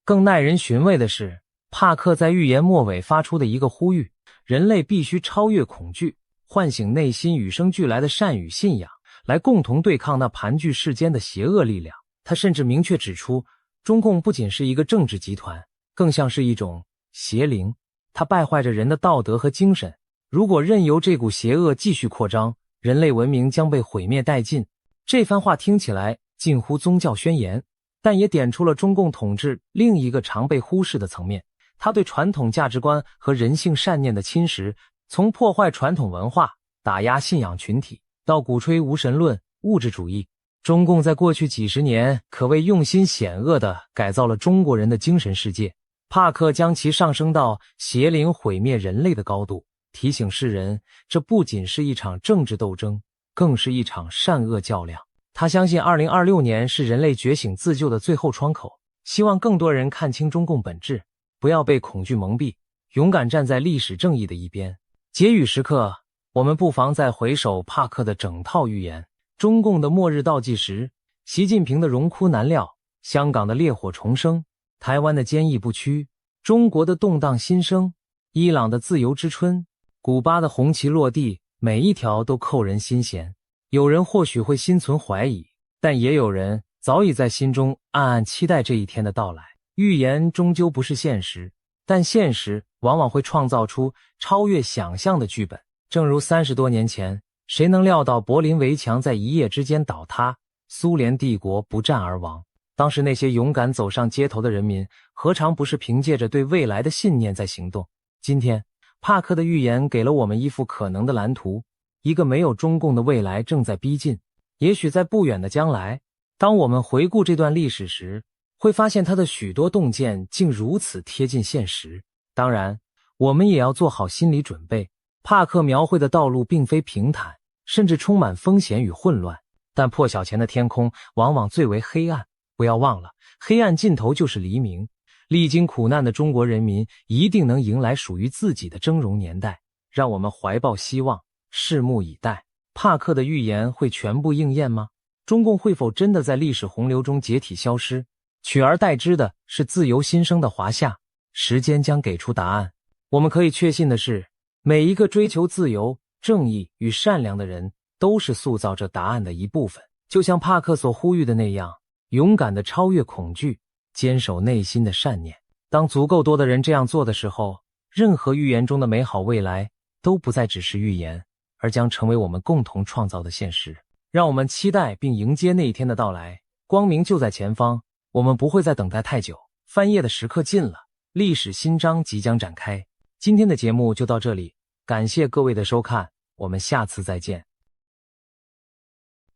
更耐人寻味的是，帕克在预言末尾发出的一个呼吁：人类必须超越恐惧，唤醒内心与生俱来的善与信仰，来共同对抗那盘踞世间的邪恶力量。他甚至明确指出，中共不仅是一个政治集团，更像是一种邪灵，它败坏着人的道德和精神。如果任由这股邪恶继续扩张，人类文明将被毁灭殆尽。这番话听起来近乎宗教宣言，但也点出了中共统治另一个常被忽视的层面：他对传统价值观和人性善念的侵蚀。从破坏传统文化、打压信仰群体，到鼓吹无神论、物质主义，中共在过去几十年可谓用心险恶地改造了中国人的精神世界。帕克将其上升到邪灵毁灭人类的高度，提醒世人，这不仅是一场政治斗争，更是一场善恶较量。他相信2026年是人类觉醒自救的最后窗口，希望更多人看清中共本质，不要被恐惧蒙蔽，勇敢站在历史正义的一边。结语时刻，我们不妨再回首帕克的整套预言：中共的末日倒计时，习近平的荣枯难料，香港的烈火重生，台湾的坚毅不屈，中国的动荡新生，伊朗的自由之春，古巴的红旗落地，每一条都扣人心弦。有人或许会心存怀疑，但也有人早已在心中暗暗期待这一天的到来。预言终究不是现实，但现实往往会创造出超越想象的剧本。正如30多年前，谁能料到柏林围墙在一夜之间倒塌，苏联帝国不战而亡？当时那些勇敢走上街头的人民，何尝不是凭借着对未来的信念在行动？今天，帕克的预言给了我们一幅可能的蓝图，一个没有中共的未来正在逼近。也许在不远的将来，当我们回顾这段历史时，会发现他的许多洞见竟如此贴近现实。当然，我们也要做好心理准备，帕克描绘的道路并非平坦，甚至充满风险与混乱，但破晓前的天空往往最为黑暗。不要忘了，黑暗尽头就是黎明。历经苦难的中国人民一定能迎来属于自己的峥嵘年代，让我们怀抱希望，拭目以待。帕克的预言会全部应验吗？中共会否真的在历史洪流中解体消失，取而代之的是自由新生的华夏？时间将给出答案。我们可以确信的是，每一个追求自由、正义与善良的人都是塑造这答案的一部分。就像帕克所呼吁的那样，勇敢地超越恐惧，坚守内心的善念。当足够多的人这样做的时候，任何预言中的美好未来都不再只是预言，而将成为我们共同创造的现实。让我们期待并迎接那一天的到来，光明就在前方，我们不会再等待太久。翻页的时刻近了，历史新章即将展开。今天的节目就到这里，感谢各位的收看，我们下次再见。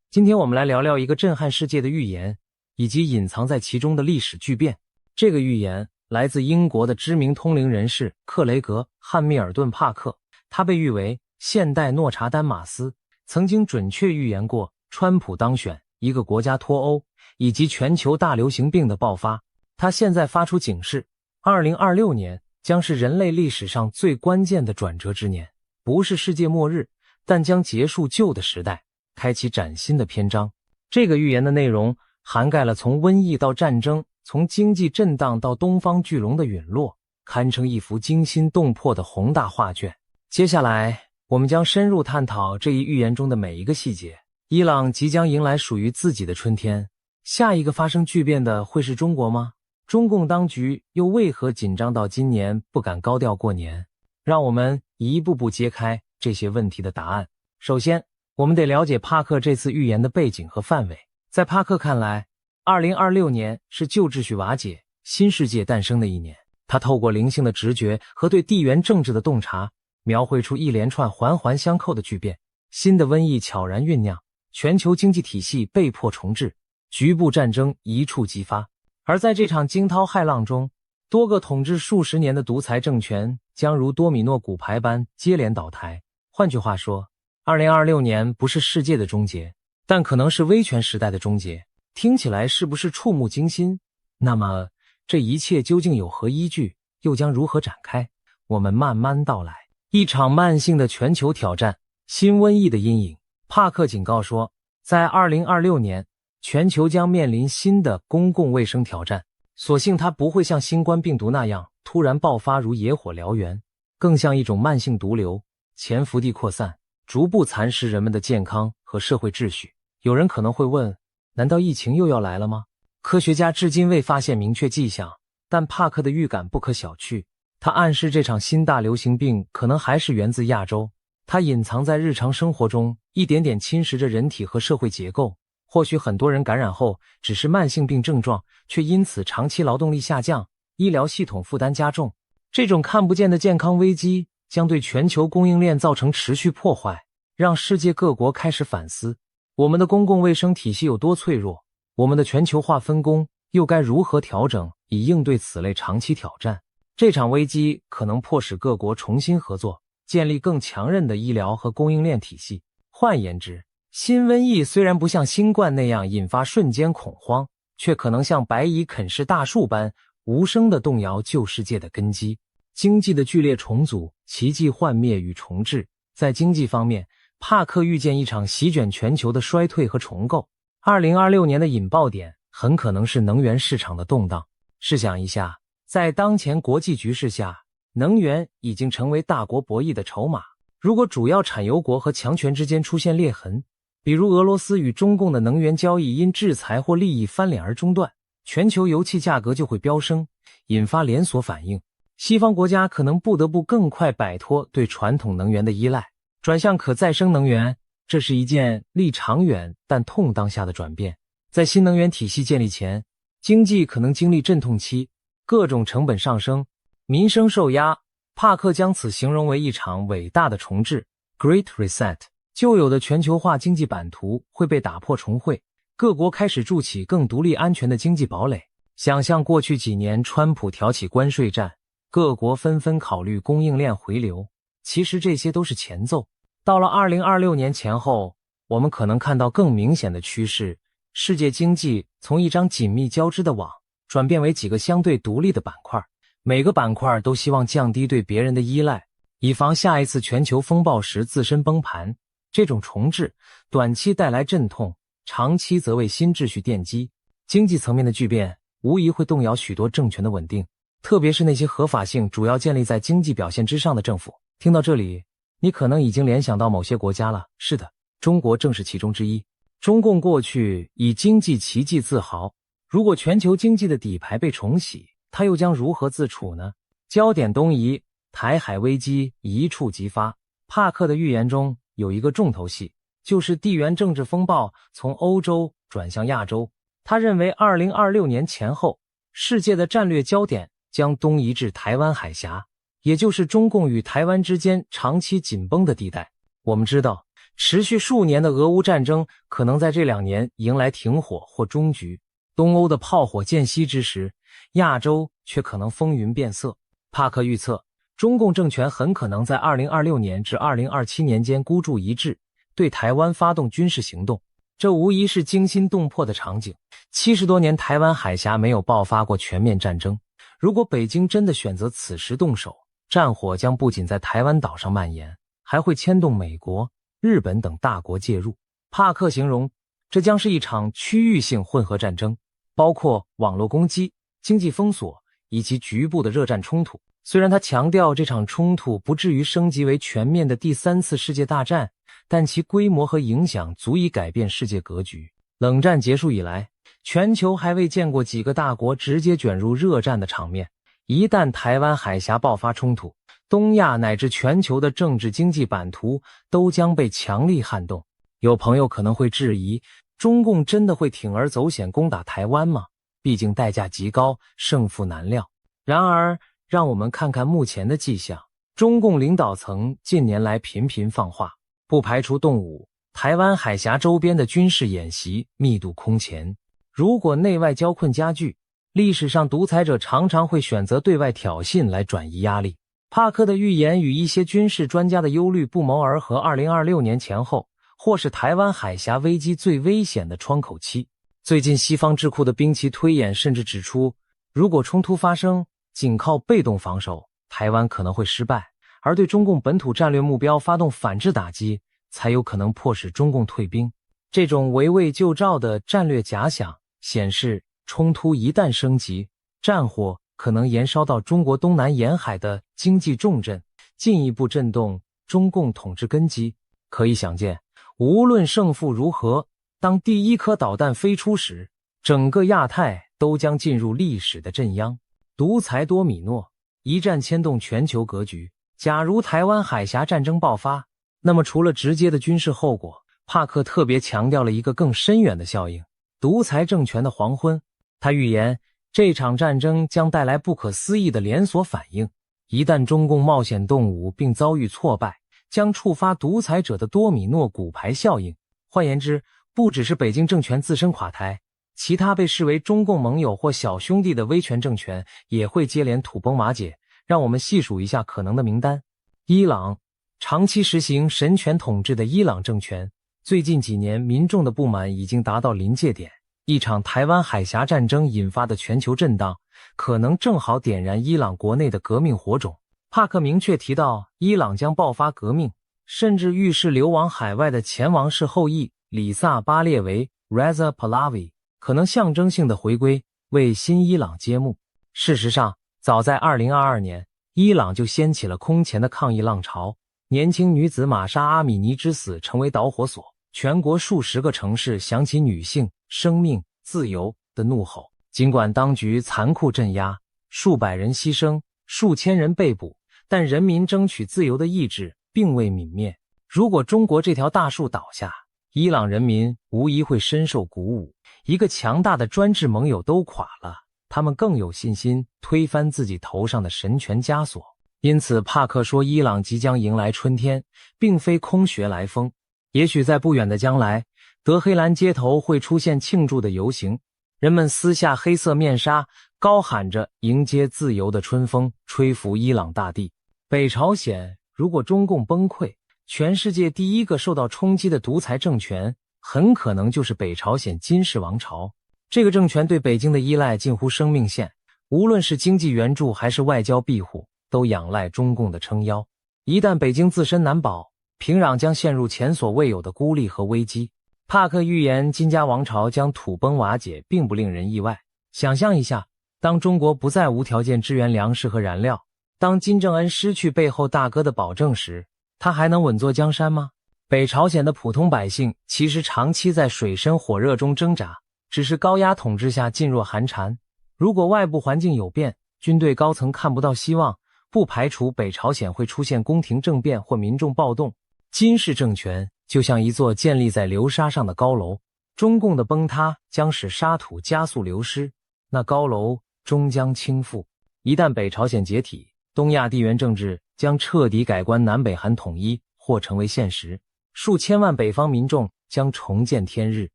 今天我们来聊聊一个震撼世界的预言，以及隐藏在其中的历史巨变。这个预言来自英国的知名通灵人士克雷格·汉密尔顿·帕克，他被誉为现代诺查丹马斯，曾经准确预言过川普当选、一个国家脱欧以及全球大流行病的爆发。他现在发出警示，2026年将是人类历史上最关键的转折之年，不是世界末日，但将结束旧的时代，开启崭新的篇章。这个预言的内容涵盖了从瘟疫到战争，从经济震荡到东方巨龙的陨落，堪称一幅惊心动魄的宏大画卷。接下来我们将深入探讨这一预言中的每一个细节。伊朗即将迎来属于自己的春天，下一个发生巨变的会是中国吗？中共当局又为何紧张到今年不敢高调过年？让我们一步步揭开这些问题的答案。首先，我们得了解帕克这次预言的背景和范围。在帕克看来，2026年是旧秩序瓦解、新世界诞生的一年。他透过灵性的直觉和对地缘政治的洞察，描绘出一连串环环相扣的巨变。新的瘟疫悄然酝酿，全球经济体系被迫重置，局部战争一触即发。而在这场惊涛骇浪中，多个统治数十年的独裁政权将如多米诺骨牌般接连倒台。换句话说，2026年不是世界的终结，但可能是威权时代的终结。听起来是不是触目惊心？那么这一切究竟有何依据，又将如何展开？我们慢慢道来。一场慢性的全球挑战，新瘟疫的阴影。帕克警告说，在2026年，全球将面临新的公共卫生挑战。所幸它不会像新冠病毒那样突然爆发如野火燎原，更像一种慢性毒瘤，潜伏地扩散，逐步蚕食人们的健康和社会秩序。有人可能会问，难道疫情又要来了吗？科学家至今未发现明确迹象，但帕克的预感不可小觑。他暗示这场新大流行病可能还是源自亚洲，它隐藏在日常生活中，一点点侵蚀着人体和社会结构。或许很多人感染后只是慢性病症状，却因此长期劳动力下降，医疗系统负担加重。这种看不见的健康危机将对全球供应链造成持续破坏，让世界各国开始反思，我们的公共卫生体系有多脆弱，我们的全球化分工又该如何调整，以应对此类长期挑战。这场危机可能迫使各国重新合作，建立更强韧的医疗和供应链体系。换言之，新瘟疫虽然不像新冠那样引发瞬间恐慌，却可能像白蚁啃噬大树般无声地动摇旧世界的根基。经济的剧烈重组、奇迹幻灭与重置。在经济方面，帕克预见一场席卷全球的衰退和重构。2026年的引爆点很可能是能源市场的动荡。试想一下，在当前国际局势下，能源已经成为大国博弈的筹码。如果主要产油国和强权之间出现裂痕，比如俄罗斯与中共的能源交易因制裁或利益翻脸而中断，全球油气价格就会飙升，引发连锁反应。西方国家可能不得不更快摆脱对传统能源的依赖，转向可再生能源。这是一件立长远但痛当下的转变。在新能源体系建立前，经济可能经历阵痛期，各种成本上升，民生受压。帕克将此形容为一场伟大的重置 Great Reset。 旧有的全球化经济版图会被打破重绘，各国开始筑起更独立安全的经济堡垒。想象过去几年川普挑起关税战，各国纷纷考虑供应链回流，其实这些都是前奏。到了2026年前后，我们可能看到更明显的趋势，世界经济从一张紧密交织的网转变为几个相对独立的板块，每个板块都希望降低对别人的依赖，以防下一次全球风暴时自身崩盘。这种重置短期带来阵痛，长期则为新秩序奠基。经济层面的巨变无疑会动摇许多政权的稳定，特别是那些合法性主要建立在经济表现之上的政府。听到这里，你可能已经联想到某些国家了。是的，中国正是其中之一。中共过去以经济奇迹自豪，如果全球经济的底牌被重洗，它又将如何自处呢？焦点东移，台海危机一触即发。帕克的预言中有一个重头戏，就是地缘政治风暴从欧洲转向亚洲。他认为2026年前后，世界的战略焦点将东移至台湾海峡，也就是中共与台湾之间长期紧绷的地带。我们知道，持续数年的俄乌战争可能在这2年迎来停火或终局。东欧的炮火渐息之时，亚洲却可能风云变色。帕克预测，中共政权很可能在2026年至2027年间孤注一掷，对台湾发动军事行动。这无疑是惊心动魄的场景。70多年台湾海峡没有爆发过全面战争，如果北京真的选择此时动手，战火将不仅在台湾岛上蔓延，还会牵动美国、日本等大国介入。帕克形容，这将是一场区域性混合战争，包括网络攻击、经济封锁以及局部的热战冲突。虽然他强调这场冲突不至于升级为全面的第3次世界大战，但其规模和影响足以改变世界格局。冷战结束以来，全球还未见过几个大国直接卷入热战的场面。一旦台湾海峡爆发冲突，东亚乃至全球的政治经济版图都将被强力撼动。有朋友可能会质疑，中共真的会铤而走险攻打台湾吗？毕竟代价极高，胜负难料。然而，让我们看看目前的迹象。中共领导层近年来频频放话，不排除动武，台湾海峡周边的军事演习密度空前。如果内外交困加剧，历史上独裁者常常会选择对外挑衅来转移压力。帕克的预言与一些军事专家的忧虑不谋而合。2026年前后，或是台湾海峡危机最危险的窗口期。最近西方智库的兵棋推演甚至指出，如果冲突发生，仅靠被动防守，台湾可能会失败，而对中共本土战略目标发动反制打击，才有可能迫使中共退兵。这种围魏救赵的战略假想显示，冲突一旦升级，战火可能延烧到中国东南沿海的经济重镇，进一步震动中共统治根基。可以想见，无论胜负如何，当第一颗导弹飞出时，整个亚太都将进入历史的震央。独裁多米诺，一战牵动全球格局。假如台湾海峡战争爆发，那么除了直接的军事后果，帕克特别强调了一个更深远的效应——独裁政权的黄昏。他预言，这场战争将带来不可思议的连锁反应。一旦中共冒险动武并遭遇挫败，将触发独裁者的多米诺骨牌效应。换言之，不只是北京政权自身垮台，其他被视为中共盟友或小兄弟的威权政权也会接连土崩瓦解。让我们细数一下可能的名单。伊朗，长期实行神权统治的伊朗政权，最近几年民众的不满已经达到临界点。一场台湾海峡战争引发的全球震荡，可能正好点燃伊朗国内的革命火种。帕克明确提到，伊朗将爆发革命，甚至预示流亡海外的前王室后裔里萨巴列维 Reza Pahlavi 可能象征性的回归，为新伊朗揭幕。事实上，早在2022年，伊朗就掀起了空前的抗议浪潮。年轻女子玛莎·阿米尼之死成为导火索，全国数十个城市响起女性、生命、自由的怒吼。尽管当局残酷镇压，数百人牺牲，数千人被捕，但人民争取自由的意志并未泯灭。如果中国这条大树倒下，伊朗人民无疑会深受鼓舞。一个强大的专制盟友都垮了，他们更有信心推翻自己头上的神权枷锁。因此，帕克说伊朗即将迎来春天，并非空穴来风。也许在不远的将来，德黑兰街头会出现庆祝的游行，人们撕下黑色面纱，高喊着迎接自由的春风，吹拂伊朗大地。北朝鲜，如果中共崩溃，全世界第一个受到冲击的独裁政权很可能就是北朝鲜金氏王朝。这个政权对北京的依赖近乎生命线，无论是经济援助还是外交庇护，都仰赖中共的撑腰。一旦北京自身难保，平壤将陷入前所未有的孤立和危机。帕克预言金家王朝将土崩瓦解并不令人意外。想象一下，当中国不再无条件支援粮食和燃料，当金正恩失去背后大哥的保证时，他还能稳坐江山吗？北朝鲜的普通百姓其实长期在水深火热中挣扎，只是高压统治下噤若寒蝉。如果外部环境有变，军队高层看不到希望，不排除北朝鲜会出现宫廷政变或民众暴动。金氏政权就像一座建立在流沙上的高楼，中共的崩塌将使沙土加速流失，那高楼终将倾覆。一旦北朝鲜解体，东亚地缘政治将彻底改观，南北韩统一或成为现实，数千万北方民众将重见天日。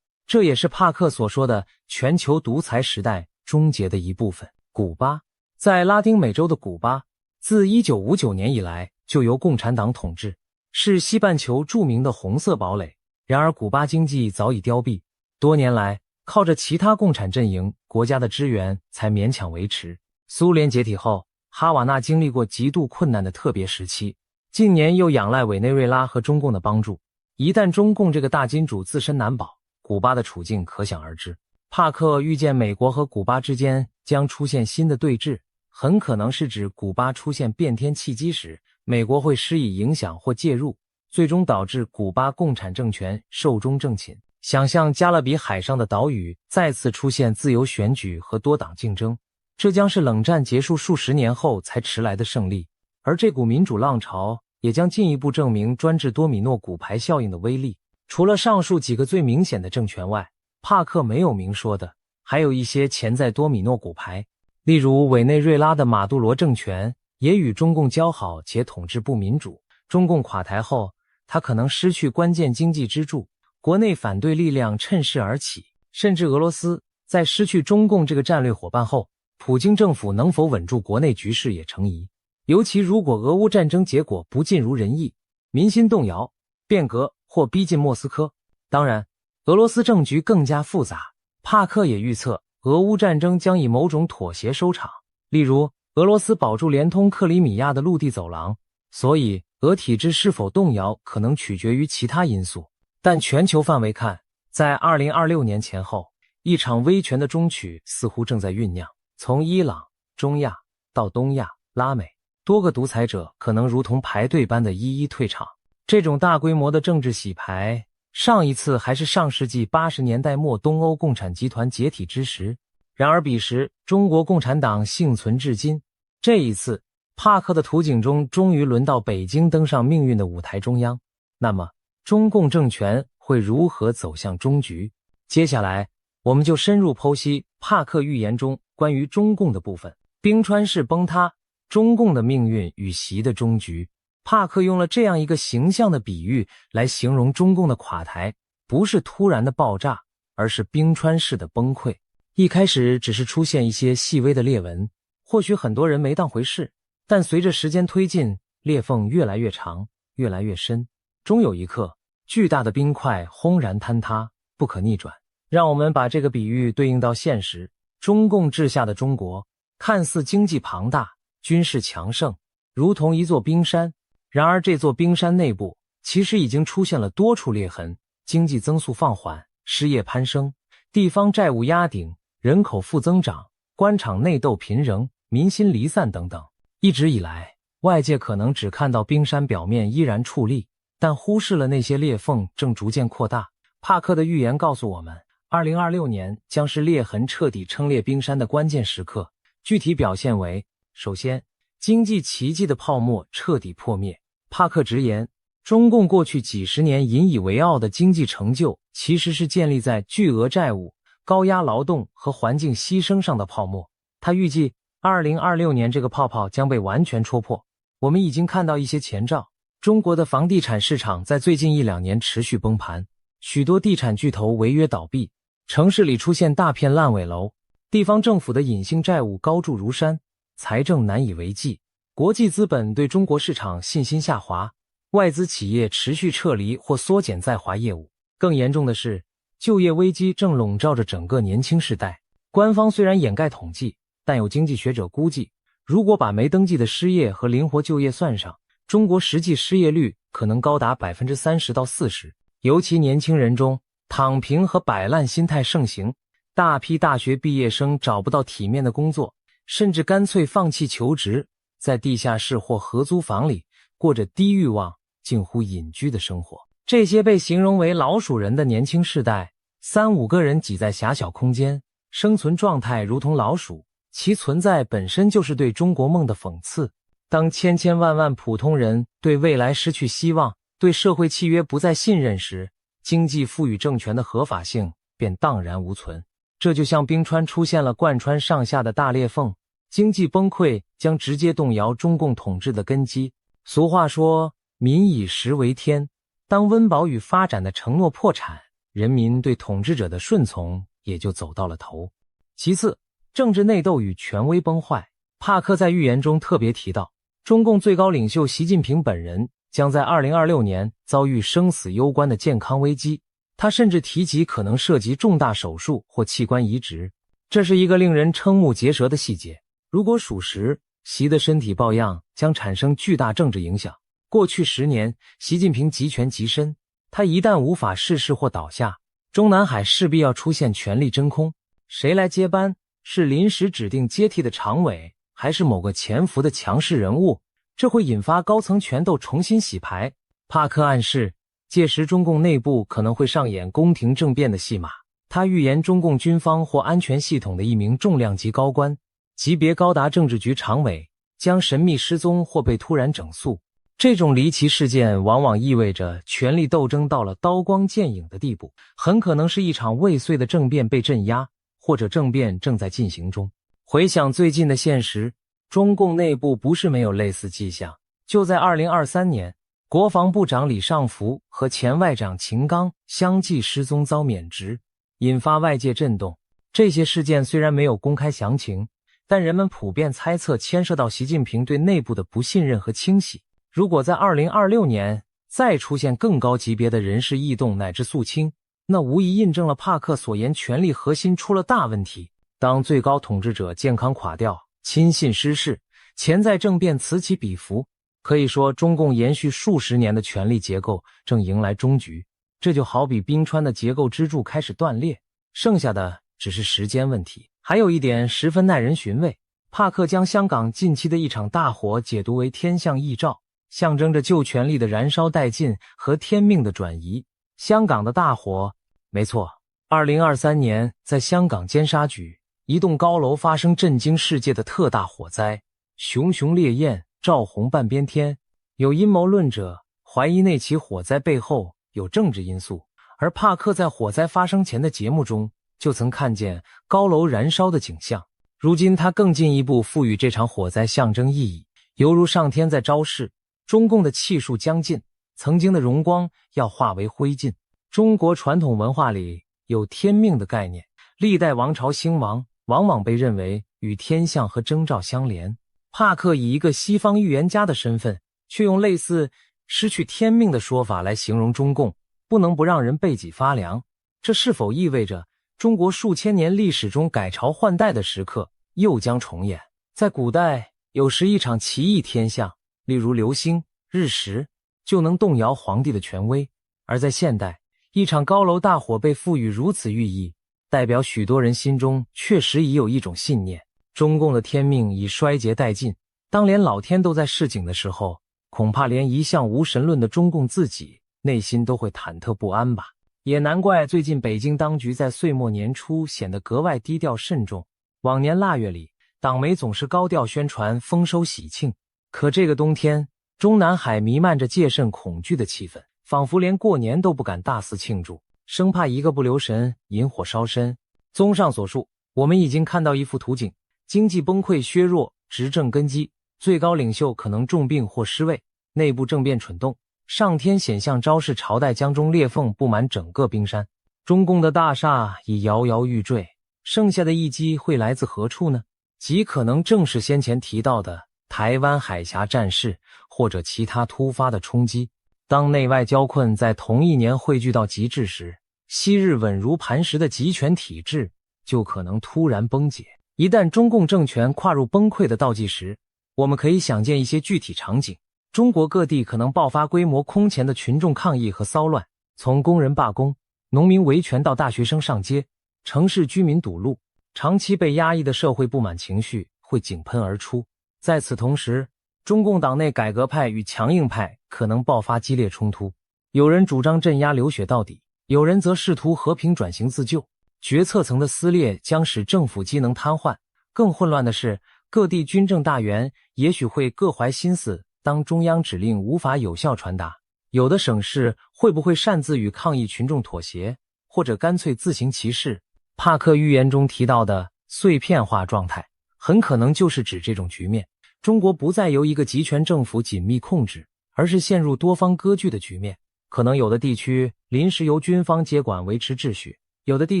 这也是帕克所说的全球独裁时代终结的一部分。古巴，在拉丁美洲的古巴，自1959年以来就由共产党统治，是西半球著名的红色堡垒。然而古巴经济早已凋敝，多年来靠着其他共产阵营国家的支援才勉强维持。苏联解体后，哈瓦那经历过极度困难的特别时期，近年又仰赖委内瑞拉和中共的帮助。一旦中共这个大金主自身难保，古巴的处境可想而知。帕克预见美国和古巴之间将出现新的对峙，很可能是指古巴出现变天契机时，美国会施以影响或介入，最终导致古巴共产政权寿终正寝。想象加勒比海上的岛屿再次出现自由选举和多党竞争，这将是冷战结束数十年后才迟来的胜利，而这股民主浪潮也将进一步证明专制多米诺骨牌效应的威力。除了上述几个最明显的政权外，帕克没有明说的还有一些潜在多米诺骨牌，例如委内瑞拉的马杜罗政权也与中共交好且统治不民主，中共垮台后，他可能失去关键经济支柱，国内反对力量趁势而起，甚至俄罗斯在失去中共这个战略伙伴后，普京政府能否稳住国内局势也成疑。尤其如果俄乌战争结果不尽如人意，民心动摇，变革或逼近莫斯科，当然俄罗斯政局更加复杂。帕克也预测俄乌战争将以某种妥协收场，例如俄罗斯保住连通克里米亚的陆地走廊，所以俄体制是否动摇可能取决于其他因素。但全球范围看，在2026年前后，一场威权的终曲似乎正在酝酿。从伊朗、中亚到东亚、拉美，多个独裁者可能如同排队般的一一退场。这种大规模的政治洗牌，上一次还是上世纪80年代末东欧共产集团解体之时，然而彼时中国共产党幸存至今。这一次，帕克的图景中终于轮到北京登上命运的舞台中央。那么，中共政权会如何走向终局？接下来，我们就深入剖析帕克预言中关于中共的部分。冰川式崩塌，中共的命运与习的终局。帕克用了这样一个形象的比喻来形容中共的垮台，不是突然的爆炸，而是冰川式的崩溃。一开始只是出现一些细微的裂纹，或许很多人没当回事，但随着时间推进，裂缝越来越长，越来越深，终有一刻，巨大的冰块轰然坍塌，不可逆转。让我们把这个比喻对应到现实，中共治下的中国，看似经济庞大，军事强盛，如同一座冰山。然而这座冰山内部其实已经出现了多处裂痕，经济增速放缓，失业攀升，地方债务压顶，人口负增长，官场内斗频仍，民心离散等等。一直以来，外界可能只看到冰山表面依然矗立，但忽视了那些裂缝正逐渐扩大。帕克的预言告诉我们，2026年将是裂痕彻底撑裂冰山的关键时刻。具体表现为：首先，经济奇迹的泡沫彻底破灭。帕克直言，中共过去几十年引以为傲的经济成就，其实是建立在巨额债务、高压劳动和环境牺牲上的泡沫。他预计2026年这个泡泡将被完全戳破。我们已经看到一些前兆，中国的房地产市场在最近1-2年持续崩盘，许多地产巨头违约倒闭，城市里出现大片烂尾楼，地方政府的隐性债务高筑如山，财政难以为继。国际资本对中国市场信心下滑，外资企业持续撤离或缩减在华业务。更严重的是，就业危机正笼罩着整个年轻世代。官方虽然掩盖统计，但有经济学者估计，如果把没登记的失业和灵活就业算上，中国实际失业率可能高达 30%到40%。尤其年轻人中，躺平和摆烂心态盛行，大批大学毕业生找不到体面的工作，甚至干脆放弃求职，在地下室或合租房里过着低欲望、近乎隐居的生活。这些被形容为老鼠人的年轻世代，3-5个人挤在狭小空间，生存状态如同老鼠，其存在本身就是对中国梦的讽刺。当千千万万普通人对未来失去希望，对社会契约不再信任时，经济赋予政权的合法性便荡然无存。这就像冰川出现了贯穿上下的大裂缝，经济崩溃将直接动摇中共统治的根基。俗话说，民以食为天，当温饱与发展的承诺破产，人民对统治者的顺从也就走到了头。其次，政治内斗与权威崩坏。帕克在预言中特别提到，中共最高领袖习近平本人将在2026年遭遇生死攸关的健康危机，他甚至提及可能涉及重大手术或器官移植。这是一个令人瞠目结舌的细节，如果属实，习的身体抱恙将产生巨大政治影响。过去10年，习近平集权极深，他一旦无法逝世或倒下，中南海势必要出现权力真空。谁来接班？是临时指定接替的常委，还是某个潜伏的强势人物？这会引发高层权斗重新洗牌。帕克暗示，届时中共内部可能会上演宫廷政变的戏码。他预言中共军方或安全系统的一名重量级高官，级别高达政治局常委，将神秘失踪或被突然整肃。这种离奇事件往往意味着权力斗争到了刀光剑影的地步，很可能是一场未遂的政变被镇压，或者政变正在进行中。回想最近的现实，中共内部不是没有类似迹象。就在2023年，国防部长李尚福和前外长秦刚相继失踪遭免职，引发外界震动。这些事件虽然没有公开详情，但人们普遍猜测牵涉到习近平对内部的不信任和清洗。如果在2026年再出现更高级别的人事异动乃至肃清，那无疑印证了帕克所言权力核心出了大问题。当最高统治者健康垮掉，亲信失势，潜在政变此起彼伏，可以说中共延续数十年的权力结构正迎来终局。这就好比冰川的结构支柱开始断裂，剩下的只是时间问题。还有一点十分耐人寻味，帕克将香港近期的一场大火解读为天象异兆，象征着旧权力的燃烧殆尽和天命的转移。香港的大火，没错，2023年在香港尖沙咀，一栋高楼发生震惊世界的特大火灾，熊熊烈焰照红半边天。有阴谋论者怀疑那起火灾背后有政治因素，而帕克在火灾发生前的节目中就曾看见高楼燃烧的景象。如今他更进一步赋予这场火灾象征意义，犹如上天在昭示，中共的气数将尽，曾经的荣光要化为灰烬。中国传统文化里有天命的概念，历代王朝兴亡往往被认为与天象和征兆相连。帕克以一个西方预言家的身份，却用类似失去天命的说法来形容中共，不能不让人背脊发凉。这是否意味着中国数千年历史中改朝换代的时刻又将重演？在古代，有时一场奇异天象，例如流星、日食，就能动摇皇帝的权威；而在现代，一场高楼大火被赋予如此寓意，代表许多人心中确实已有一种信念：中共的天命已衰竭殆尽。当连老天都在示警的时候，恐怕连一向无神论的中共自己内心都会忐忑不安吧。也难怪最近北京当局在岁末年初显得格外低调慎重。往年腊月里，党媒总是高调宣传丰收喜庆，可这个冬天，中南海弥漫着戒慎恐惧的气氛，仿佛连过年都不敢大肆庆祝，生怕一个不留神引火烧身。综上所述，我们已经看到一幅图景：经济崩溃削弱执政根基，最高领袖可能重病或失位，内部政变蠢动，上天显象昭示朝代江中裂缝布满整个冰山。中共的大厦已摇摇欲坠，剩下的一击会来自何处呢？极可能正是先前提到的台湾海峡战事，或者其他突发的冲击。当内外交困在同一年汇聚到极致时，昔日稳如磐石的集权体制就可能突然崩解。一旦中共政权跨入崩溃的倒计时，我们可以想见一些具体场景。中国各地可能爆发规模空前的群众抗议和骚乱，从工人罢工、农民维权到大学生上街，城市居民堵路，长期被压抑的社会不满情绪会井喷而出。在此同时，中共党内改革派与强硬派可能爆发激烈冲突，有人主张镇压流血到底，有人则试图和平转型自救。决策层的撕裂将使政府机能瘫痪。更混乱的是，各地军政大员也许会各怀心思，当中央指令无法有效传达，有的省市会不会擅自与抗议群众妥协，或者干脆自行其事？帕克预言中提到的碎片化状态，很可能就是指这种局面。中国不再由一个集权政府紧密控制，而是陷入多方割据的局面。可能有的地区临时由军方接管维持秩序，有的地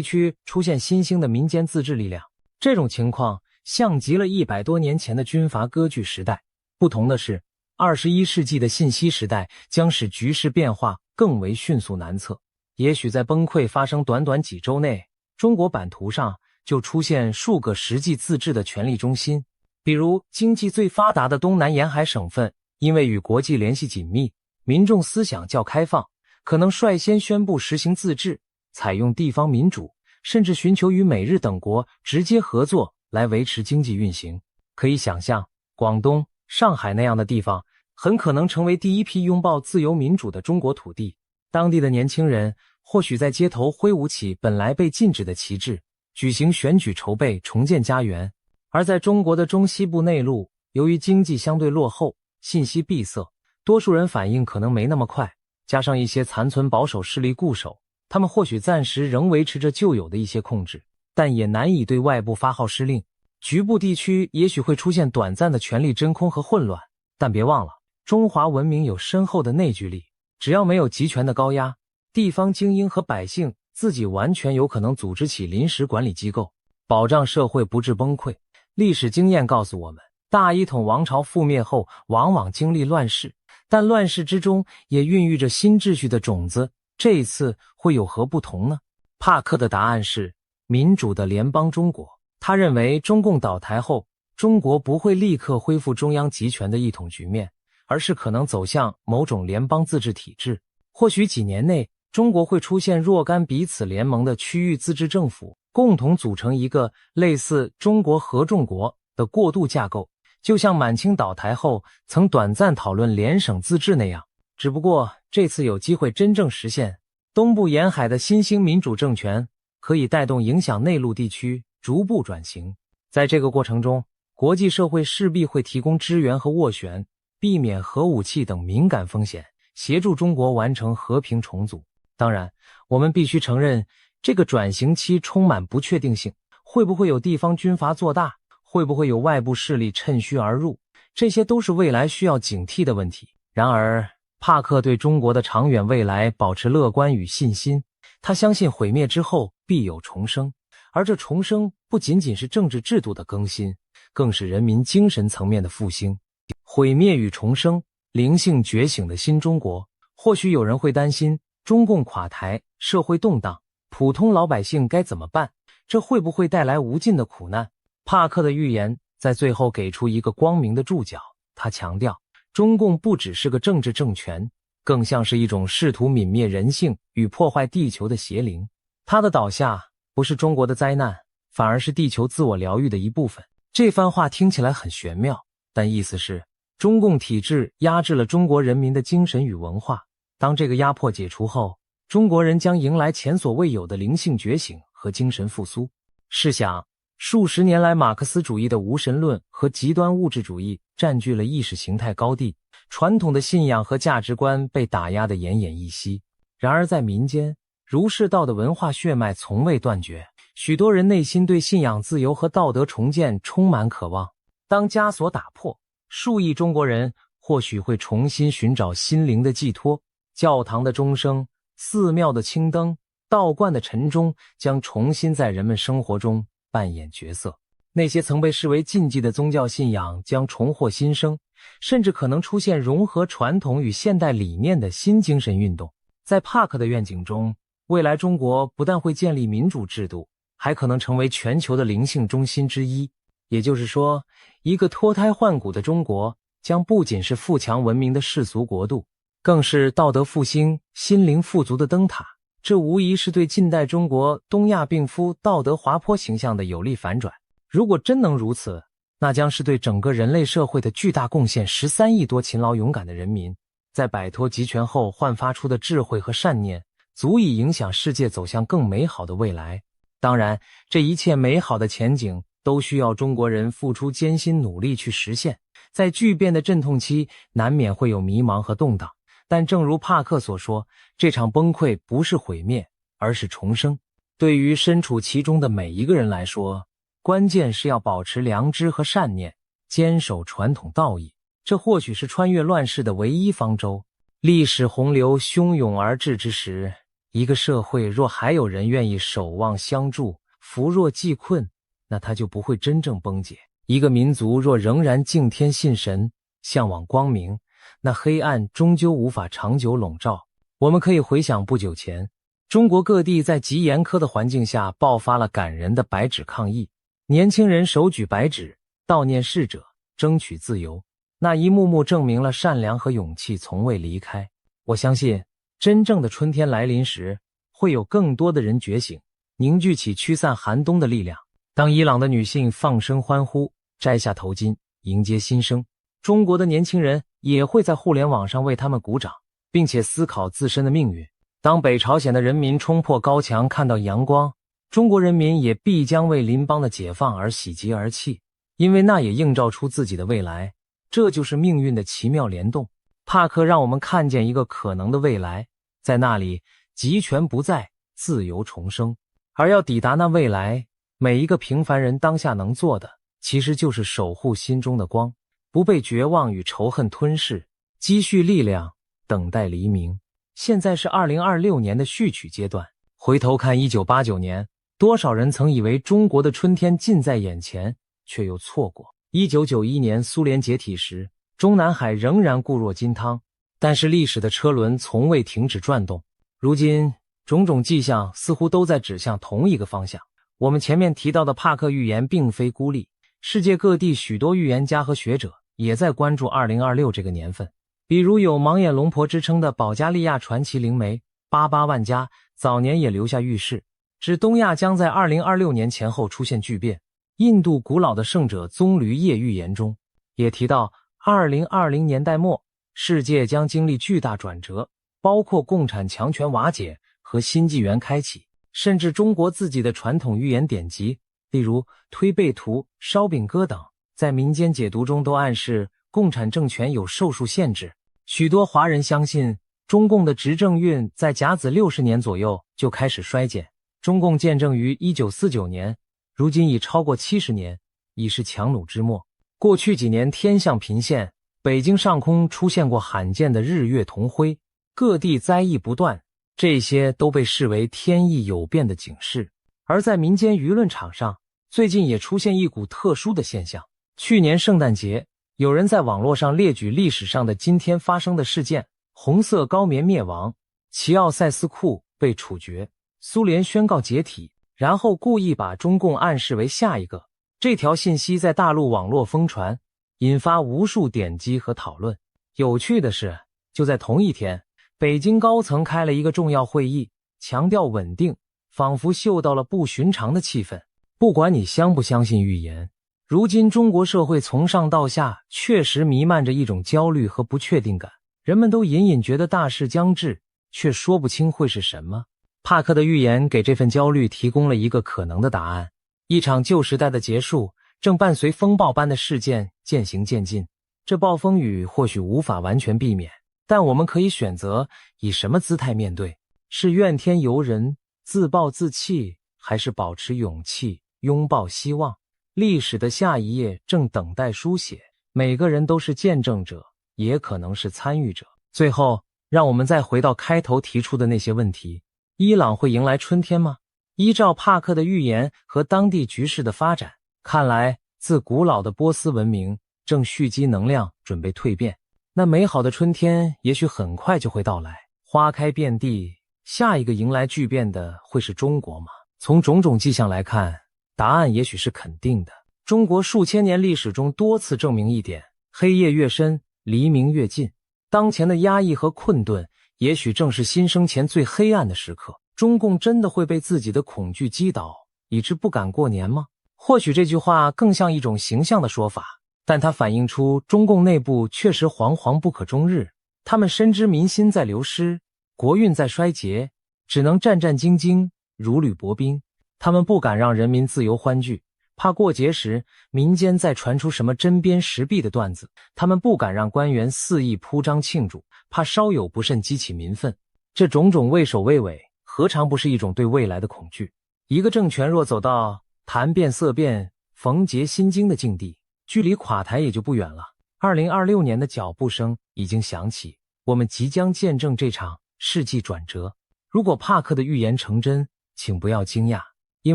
区出现新兴的民间自治力量。这种情况像极了100多年前的军阀割据时代。不同的是，21世纪的信息时代将使局势变化更为迅速难测。也许在崩溃发生短短几周内，中国版图上就出现数个实际自治的权力中心。比如经济最发达的东南沿海省份，因为与国际联系紧密，民众思想较开放，可能率先宣布实行自治，采用地方民主，甚至寻求与美日等国直接合作来维持经济运行。可以想象，广东、上海那样的地方很可能成为第一批拥抱自由民主的中国土地。当地的年轻人或许在街头挥舞起本来被禁止的旗帜，举行选举筹备重建家园。而在中国的中西部内陆，由于经济相对落后，信息闭塞，多数人反应可能没那么快，加上一些残存保守势力固守，他们或许暂时仍维持着旧有的一些控制，但也难以对外部发号施令。局部地区也许会出现短暂的权力真空和混乱，但别忘了，中华文明有深厚的内聚力，只要没有集权的高压，地方精英和百姓自己完全有可能组织起临时管理机构，保障社会不致崩溃。历史经验告诉我们，大一统王朝覆灭后往往经历乱世，但乱世之中也孕育着新秩序的种子。这一次会有何不同呢？帕克的答案是民主的联邦中国。他认为中共倒台后，中国不会立刻恢复中央集权的一统局面，而是可能走向某种联邦自治体制。或许几年内，中国会出现若干彼此联盟的区域自治政府，共同组成一个类似中国合众国的过渡架构，就像满清倒台后曾短暂讨论联省自治那样。只不过这次有机会真正实现，东部沿海的新兴民主政权可以带动影响内陆地区逐步转型。在这个过程中，国际社会势必会提供支援和斡旋，避免核武器等敏感风险，协助中国完成和平重组。当然，我们必须承认，这个转型期充满不确定性，会不会有地方军阀做大，会不会有外部势力趁虚而入，这些都是未来需要警惕的问题。然而，帕克对中国的长远未来保持乐观与信心，他相信毁灭之后必有重生，而这重生不仅仅是政治制度的更新，更是人民精神层面的复兴。毁灭与重生，灵性觉醒的新中国。或许有人会担心，中共垮台，社会动荡，普通老百姓该怎么办？这会不会带来无尽的苦难？帕克的预言在最后给出一个光明的注脚，他强调，中共不只是个政治政权，更像是一种试图泯灭人性与破坏地球的邪灵。它的倒下不是中国的灾难，反而是地球自我疗愈的一部分。这番话听起来很玄妙，但意思是，中共体制压制了中国人民的精神与文化。当这个压迫解除后，中国人将迎来前所未有的灵性觉醒和精神复苏。试想，数十年来马克思主义的无神论和极端物质主义占据了意识形态高地，传统的信仰和价值观被打压得奄奄一息。然而在民间，儒释道的文化血脉从未断绝，许多人内心对信仰自由和道德重建充满渴望。当枷锁打破，数亿中国人或许会重新寻找心灵的寄托。教堂的钟声，寺庙的青灯，道观的晨钟将重新在人们生活中扮演角色。那些曾被视为禁忌的宗教信仰将重获新生，甚至可能出现融合传统与现代理念的新精神运动。在帕克的愿景中，未来中国不但会建立民主制度，还可能成为全球的灵性中心之一。也就是说，一个脱胎换骨的中国将不仅是富强文明的世俗国度，更是道德复兴、心灵富足的灯塔。这无疑是对近代中国东亚病夫道德滑坡形象的有力反转。如果真能如此，那将是对整个人类社会的巨大贡献。13亿多勤劳勇敢的人民，在摆脱集权后焕发出的智慧和善念，足以影响世界走向更美好的未来。当然，这一切美好的前景都需要中国人付出艰辛努力去实现。在巨变的阵痛期，难免会有迷茫和动荡，但正如帕克所说，这场崩溃不是毁灭，而是重生。对于身处其中的每一个人来说，关键是要保持良知和善念，坚守传统道义，这或许是穿越乱世的唯一方舟。历史洪流汹涌而至之时，一个社会若还有人愿意守望相助，扶弱济困，那它就不会真正崩解。一个民族若仍然敬天信神，向往光明，那黑暗终究无法长久笼罩。我们可以回想不久前，中国各地在极严苛的环境下爆发了感人的白纸抗议，年轻人手举白纸，悼念逝者，争取自由。那一幕幕证明了善良和勇气从未离开。我相信，真正的春天来临时，会有更多的人觉醒，凝聚起驱散寒冬的力量。当伊朗的女性放声欢呼，摘下头巾，迎接新生，中国的年轻人也会在互联网上为他们鼓掌，并且思考自身的命运。当北朝鲜的人民冲破高墙看到阳光，中国人民也必将为邻邦的解放而喜极而泣，因为那也映照出自己的未来。这就是命运的奇妙联动。帕克让我们看见一个可能的未来，在那里集权不再，自由重生。而要抵达那未来，每一个平凡人当下能做的，其实就是守护心中的光，不被绝望与仇恨吞噬，积蓄力量，等待黎明。现在是2026年的序曲阶段，回头看1989年，多少人曾以为中国的春天近在眼前，却又错过。1991年苏联解体时，中南海仍然固若金汤，但是历史的车轮从未停止转动。如今，种种迹象似乎都在指向同一个方向。我们前面提到的帕克预言并非孤立，世界各地许多预言家和学者也在关注2026这个年份。比如有盲眼龙婆之称的保加利亚传奇灵媒巴巴万加，早年也留下预示，指东亚将在2026年前后出现巨变。印度古老的圣者棕榈叶预言中也提到2020年代末，世界将经历巨大转折，包括共产强权瓦解和新纪元开启。甚至中国自己的传统预言典籍，例如推背图、烧饼歌等，在民间解读中都暗示共产政权有寿数限制。许多华人相信，中共的执政运在甲子60年左右就开始衰减。中共建政于1949年，如今已超过70年，已是强弩之末。过去几年天象频现，北京上空出现过罕见的日月同辉，各地灾异不断，这些都被视为天意有变的警示。而在民间舆论场上，最近也出现一股特殊的现象。去年圣诞节，有人在网络上列举历史上的今天发生的事件：红色高棉灭亡，齐奥塞斯库被处决，苏联宣告解体，然后故意把中共暗示为下一个。这条信息在大陆网络疯传，引发无数点击和讨论。有趣的是，就在同一天，北京高层开了一个重要会议，强调稳定，仿佛嗅到了不寻常的气氛。不管你相不相信预言，如今中国社会从上到下确实弥漫着一种焦虑和不确定感，人们都隐隐觉得大势将至，却说不清会是什么。帕克的预言给这份焦虑提供了一个可能的答案。一场旧时代的结束正伴随风暴般的事件渐行渐近，这暴风雨或许无法完全避免，但我们可以选择以什么姿态面对，是怨天尤人、自暴自弃，还是保持勇气、拥抱希望。历史的下一页正等待书写，每个人都是见证者，也可能是参与者。最后，让我们再回到开头提出的那些问题：伊朗会迎来春天吗？依照帕克的预言和当地局势的发展，看来自古老的波斯文明正蓄积能量，准备蜕变。那美好的春天也许很快就会到来，花开遍地。下一个迎来巨变的会是中国吗？从种种迹象来看，答案也许是肯定的。中国数千年历史中多次证明一点：黑夜越深，黎明越近。当前的压抑和困顿，也许正是新生前最黑暗的时刻。中共真的会被自己的恐惧击倒，以致不敢过年吗？或许这句话更像一种形象的说法，但它反映出中共内部确实惶惶不可终日。他们深知民心在流失，国运在衰竭，只能战战兢兢，如履薄冰。他们不敢让人民自由欢聚，怕过节时民间再传出什么针砭时弊的段子；他们不敢让官员肆意铺张庆祝，怕稍有不慎激起民愤。这种种畏首畏尾，何尝不是一种对未来的恐惧？一个政权若走到谈变色变、逢节心惊的境地，距离垮台也就不远了。2026年的脚步声已经响起，我们即将见证这场世纪转折。如果帕克的预言成真，请不要惊讶，因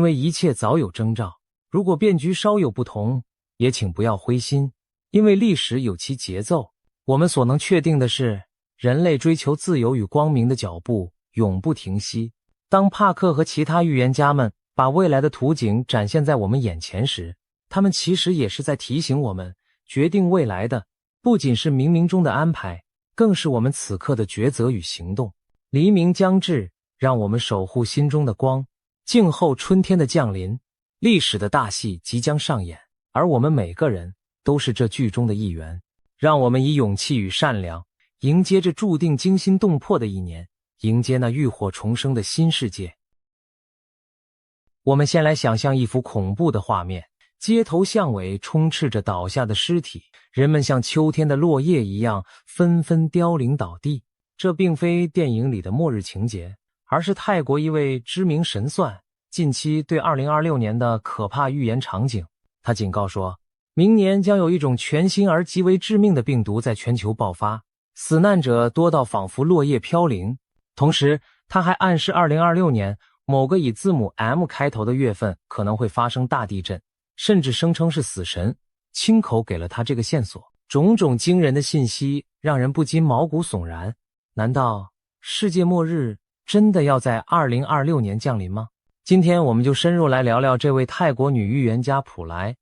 为一切早有征兆。如果变局稍有不同，也请不要灰心，因为历史有其节奏。我们所能确定的是，人类追求自由与光明的脚步永不停息。当帕克和其他预言家们把未来的图景展现在我们眼前时，他们其实也是在提醒我们，决定未来的不仅是冥冥中的安排，更是我们此刻的抉择与行动。黎明将至，让我们守护心中的光，静候春天的降临。历史的大戏即将上演，而我们每个人都是这剧中的一员。让我们以勇气与善良迎接这注定惊心动魄的一年，迎接那浴火重生的新世界。我们先来想象一幅恐怖的画面，街头巷尾充斥着倒下的尸体，人们像秋天的落叶一样纷纷凋零倒地。这并非电影里的末日情节，而是泰国一位知名神算近期对2026年的可怕预言场景。他警告说，明年将有一种全新而极为致命的病毒在全球爆发，死难者多到仿佛落叶飘零。同时，他还暗示2026年某个以字母 M 开头的月份可能会发生大地震，甚至声称是死神亲口给了他这个线索。种种惊人的信息让人不禁毛骨悚然。难道世界末日真的要在2026年降临吗？今天我们就深入来聊聊这位泰国女预言家普莱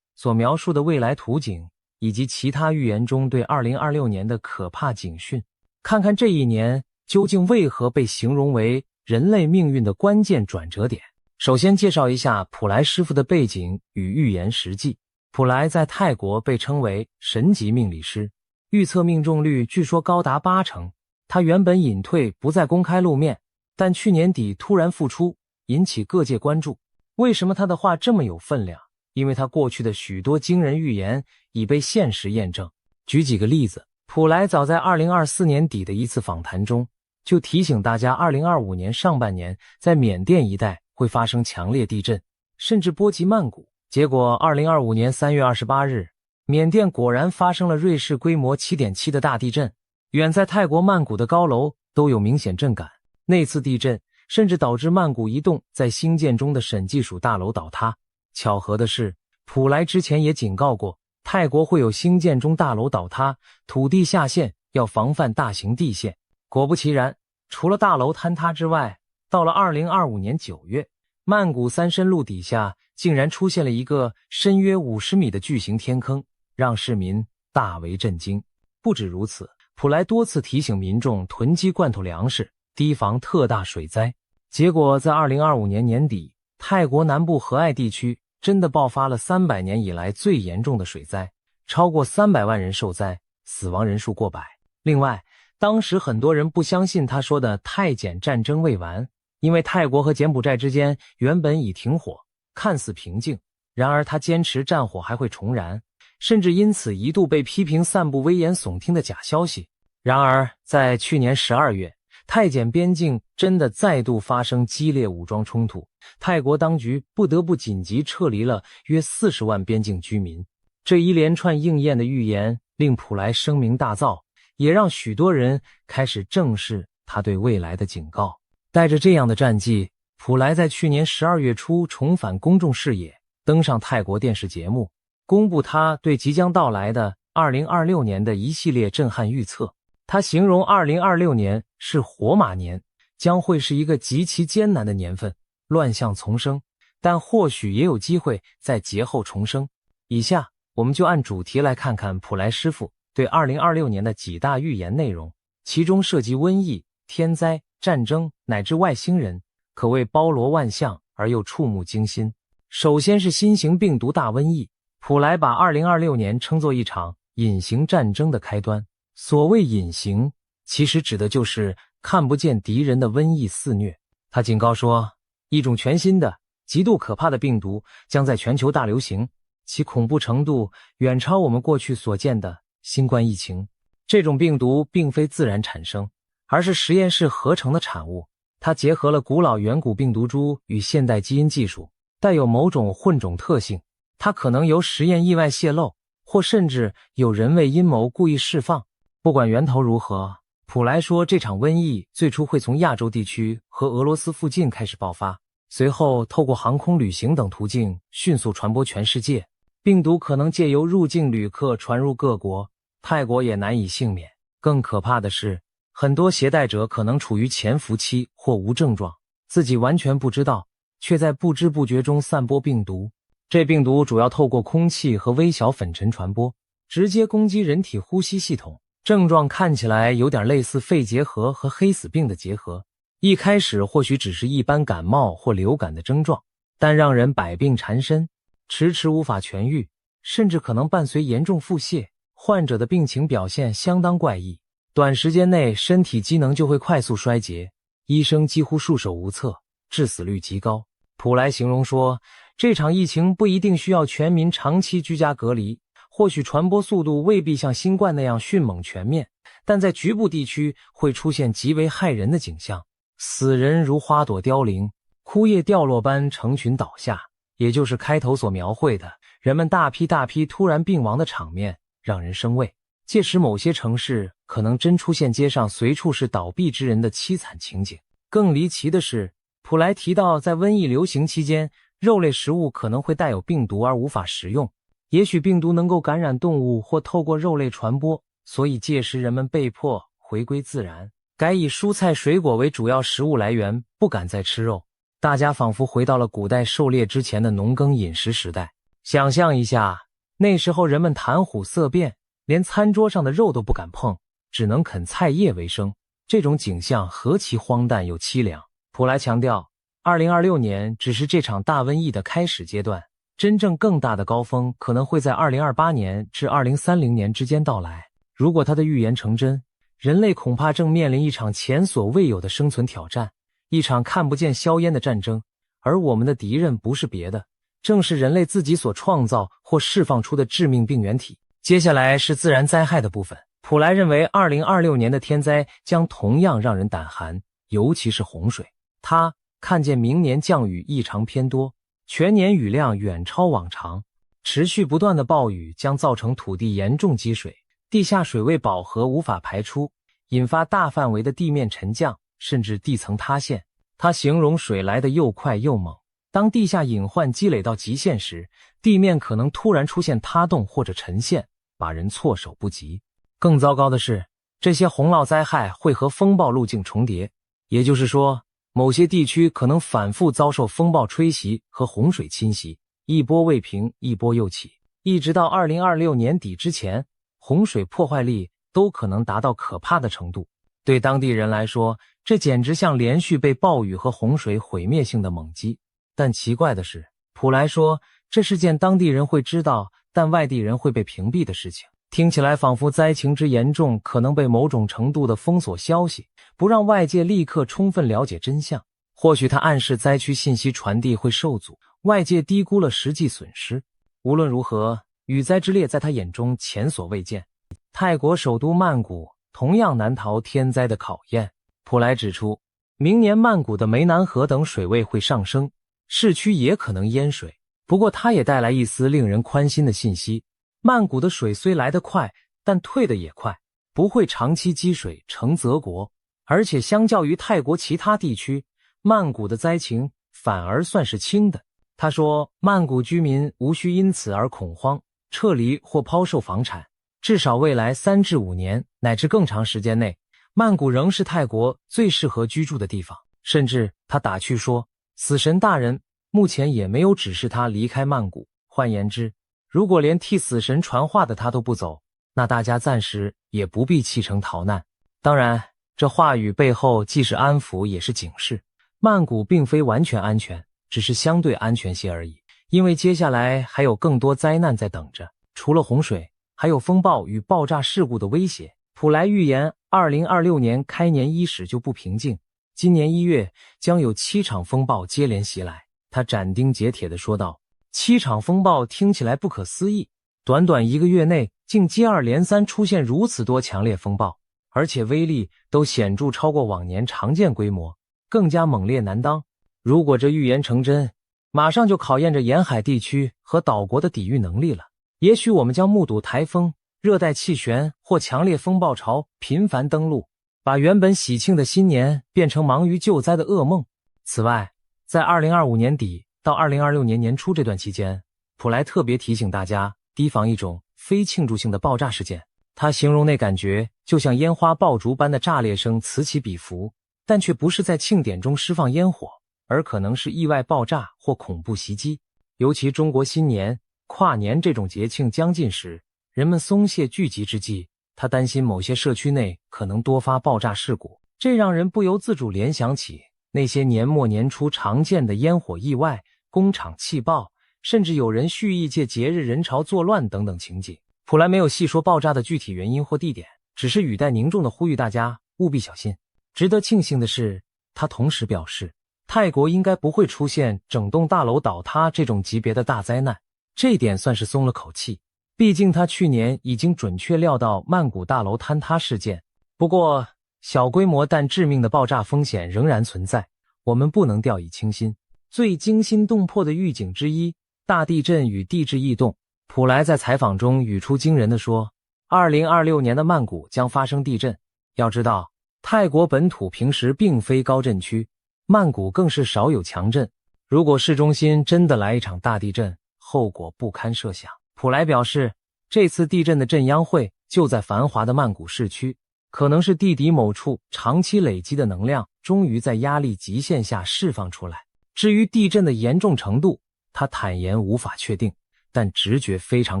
所描述的未来图景，以及其他预言中对2026年的可怕警讯，看看这一年究竟为何被形容为人类命运的关键转折点。首先介绍一下普莱师傅的背景与预言实际。普莱在泰国被称为神级命理师，预测命中率据说高达80%。他原本隐退不再公开露面，但去年底突然复出，引起各界关注。为什么他的话这么有分量？因为他过去的许多惊人预言已被现实验证。举几个例子，普莱早在2024年底的一次访谈中就提醒大家2025年上半年在缅甸一带会发生强烈地震，甚至波及曼谷。结果2025年3月28日，缅甸果然发生了瑞士规模 7.7 的大地震，远在泰国曼谷的高楼都有明显震感。那次地震甚至导致曼谷一栋在兴建中的审计署大楼倒塌。巧合的是，普莱之前也警告过，泰国会有兴建中大楼倒塌，土地下陷，要防范大型地陷。果不其然，除了大楼坍塌之外，到了2025年9月，曼谷三深路底下竟然出现了一个深约50米的巨型天坑，让市民大为震惊。不止如此，普莱多次提醒民众囤积罐头粮食，提防特大水灾。结果在2025年年底，泰国南部和爱地区真的爆发了300年以来最严重的水灾，超过300万人受灾，死亡人数过百。另外，当时很多人不相信他说的泰柬战争未完，因为泰国和柬埔寨之间原本已停火，看似平静，然而他坚持战火还会重燃，甚至因此一度被批评散布危言耸听的假消息。然而在去年12月，泰柬边境真的再度发生激烈武装冲突，泰国当局不得不紧急撤离了约40万边境居民。这一连串应验的预言令普莱声名大噪，也让许多人开始正视他对未来的警告。带着这样的战绩，普莱在去年12月初重返公众视野，登上泰国电视节目，公布他对即将到来的2026年的一系列震撼预测。他形容2026年是火马年，将会是一个极其艰难的年份，乱象丛生，但或许也有机会在劫后重生。以下我们就按主题来看看普莱师傅对2026年的几大预言内容，其中涉及瘟疫、天灾、战争乃至外星人，可谓包罗万象而又触目惊心。首先是新型病毒大瘟疫，普莱把2026年称作一场隐形战争的开端。所谓隐形，其实指的就是看不见敌人的瘟疫肆虐。他警告说，一种全新的、极度可怕的病毒将在全球大流行，其恐怖程度远超我们过去所见的新冠疫情。这种病毒并非自然产生，而是实验室合成的产物。它结合了古老远古病毒株与现代基因技术，带有某种混种特性。它可能由实验意外泄露，或甚至有人为阴谋故意释放。不管源头如何，普莱说这场瘟疫最初会从亚洲地区和俄罗斯附近开始爆发，随后透过航空旅行等途径迅速传播全世界。病毒可能借由入境旅客传入各国，泰国也难以幸免。更可怕的是，很多携带者可能处于潜伏期或无症状，自己完全不知道，却在不知不觉中散播病毒。这病毒主要透过空气和微小粉尘传播，直接攻击人体呼吸系统。症状看起来有点类似肺结核和黑死病的结合，一开始或许只是一般感冒或流感的症状，但让人百病缠身，迟迟无法痊愈，甚至可能伴随严重腹泻。患者的病情表现相当怪异，短时间内身体机能就会快速衰竭，医生几乎束手无策，致死率极高。普莱形容说，这场疫情不一定需要全民长期居家隔离，或许传播速度未必像新冠那样迅猛全面，但在局部地区会出现极为骇人的景象，死人如花朵凋零，枯叶掉落般成群倒下，也就是开头所描绘的人们大批大批突然病亡的场面，让人生畏。届时某些城市可能真出现街上随处是倒闭之人的凄惨情景。更离奇的是，普莱提到在瘟疫流行期间，肉类食物可能会带有病毒而无法食用，也许病毒能够感染动物或透过肉类传播，所以届时人们被迫回归自然，改以蔬菜水果为主要食物来源，不敢再吃肉。大家仿佛回到了古代狩猎之前的农耕饮食时代。想象一下，那时候人们谈虎色变，连餐桌上的肉都不敢碰，只能啃菜叶为生。这种景象何其荒诞又凄凉。普莱强调，2026年只是这场大瘟疫的开始阶段，真正更大的高峰可能会在2028年至2030年之间到来。如果他的预言成真，人类恐怕正面临一场前所未有的生存挑战，一场看不见硝烟的战争，而我们的敌人不是别的，正是人类自己所创造或释放出的致命病原体。接下来是自然灾害的部分。普莱认为2026年的天灾将同样让人胆寒，尤其是洪水。他看见明年降雨异常偏多，全年雨量远超往常，持续不断的暴雨将造成土地严重积水，地下水位饱和无法排出，引发大范围的地面沉降，甚至地层塌陷。他形容水来得又快又猛，当地下隐患积累到极限时，地面可能突然出现塌洞或者沉陷，把人措手不及。更糟糕的是，这些洪涝灾害会和风暴路径重叠，也就是说，某些地区可能反复遭受风暴吹袭和洪水侵袭，一波未平，一波又起，一直到2026年底之前，洪水破坏力都可能达到可怕的程度。对当地人来说，这简直像连续被暴雨和洪水毁灭性的猛击。但奇怪的是，普莱说，这是件当地人会知道，但外地人会被屏蔽的事情。听起来仿佛灾情之严重可能被某种程度的封锁消息，不让外界立刻充分了解真相。或许他暗示灾区信息传递会受阻，外界低估了实际损失。无论如何，雨灾之烈在他眼中前所未见。泰国首都曼谷同样难逃天灾的考验。普莱指出，明年曼谷的湄南河等水位会上升，市区也可能淹水。不过他也带来一丝令人宽心的信息，曼谷的水虽来得快，但退得也快，不会长期积水成泽国。而且相较于泰国其他地区，曼谷的灾情反而算是轻的。他说，曼谷居民无需因此而恐慌，撤离或抛售房产。至少未来3至5年乃至更长时间内，曼谷仍是泰国最适合居住的地方。甚至他打趣说，死神大人目前也没有指示他离开曼谷。换言之，如果连替死神传话的他都不走，那大家暂时也不必弃城逃难。当然，这话语背后既是安抚也是警示，曼谷并非完全安全，只是相对安全些而已。因为接下来还有更多灾难在等着，除了洪水，还有风暴与爆炸事故的威胁。普莱预言2026年开年伊始就不平静，今年1月将有7场风暴接连袭来。他斩钉截铁地说道，7场风暴听起来不可思议，短短1个月内竟接二连三出现如此多强烈风暴，而且威力都显著超过往年常见规模，更加猛烈难当。如果这预言成真，马上就考验着沿海地区和岛国的抵御能力了。也许我们将目睹台风、热带气旋或强烈风暴潮频繁登陆，把原本喜庆的新年变成忙于救灾的噩梦。此外，在2025年底到2026年年初这段期间，普莱特别提醒大家提防一种非庆祝性的爆炸事件。他形容那感觉就像烟花爆竹般的炸裂声此起彼伏，但却不是在庆典中释放烟火，而可能是意外爆炸或恐怖袭击。尤其中国新年、跨年这种节庆将近时，人们松懈聚集之际，他担心某些社区内可能多发爆炸事故，这让人不由自主联想起那些年末年初常见的烟火意外、工厂气爆，甚至有人蓄意借节日人潮作乱等等情景。普莱没有细说爆炸的具体原因或地点，只是语带凝重地呼吁大家务必小心。值得庆幸的是，他同时表示，泰国应该不会出现整栋大楼倒塌这种级别的大灾难，这一点算是松了口气。毕竟他去年已经准确料到曼谷大楼坍塌事件。不过，小规模但致命的爆炸风险仍然存在，我们不能掉以轻心。最惊心动魄的预警之一，大地震与地质异动。普莱在采访中语出惊人地说，2026年的曼谷将发生地震。要知道，泰国本土平时并非高震区，曼谷更是少有强震。如果市中心真的来一场大地震，后果不堪设想。普莱表示，这次地震的震央会就在繁华的曼谷市区，可能是地底某处长期累积的能量终于在压力极限下释放出来。至于地震的严重程度，他坦言无法确定，但直觉非常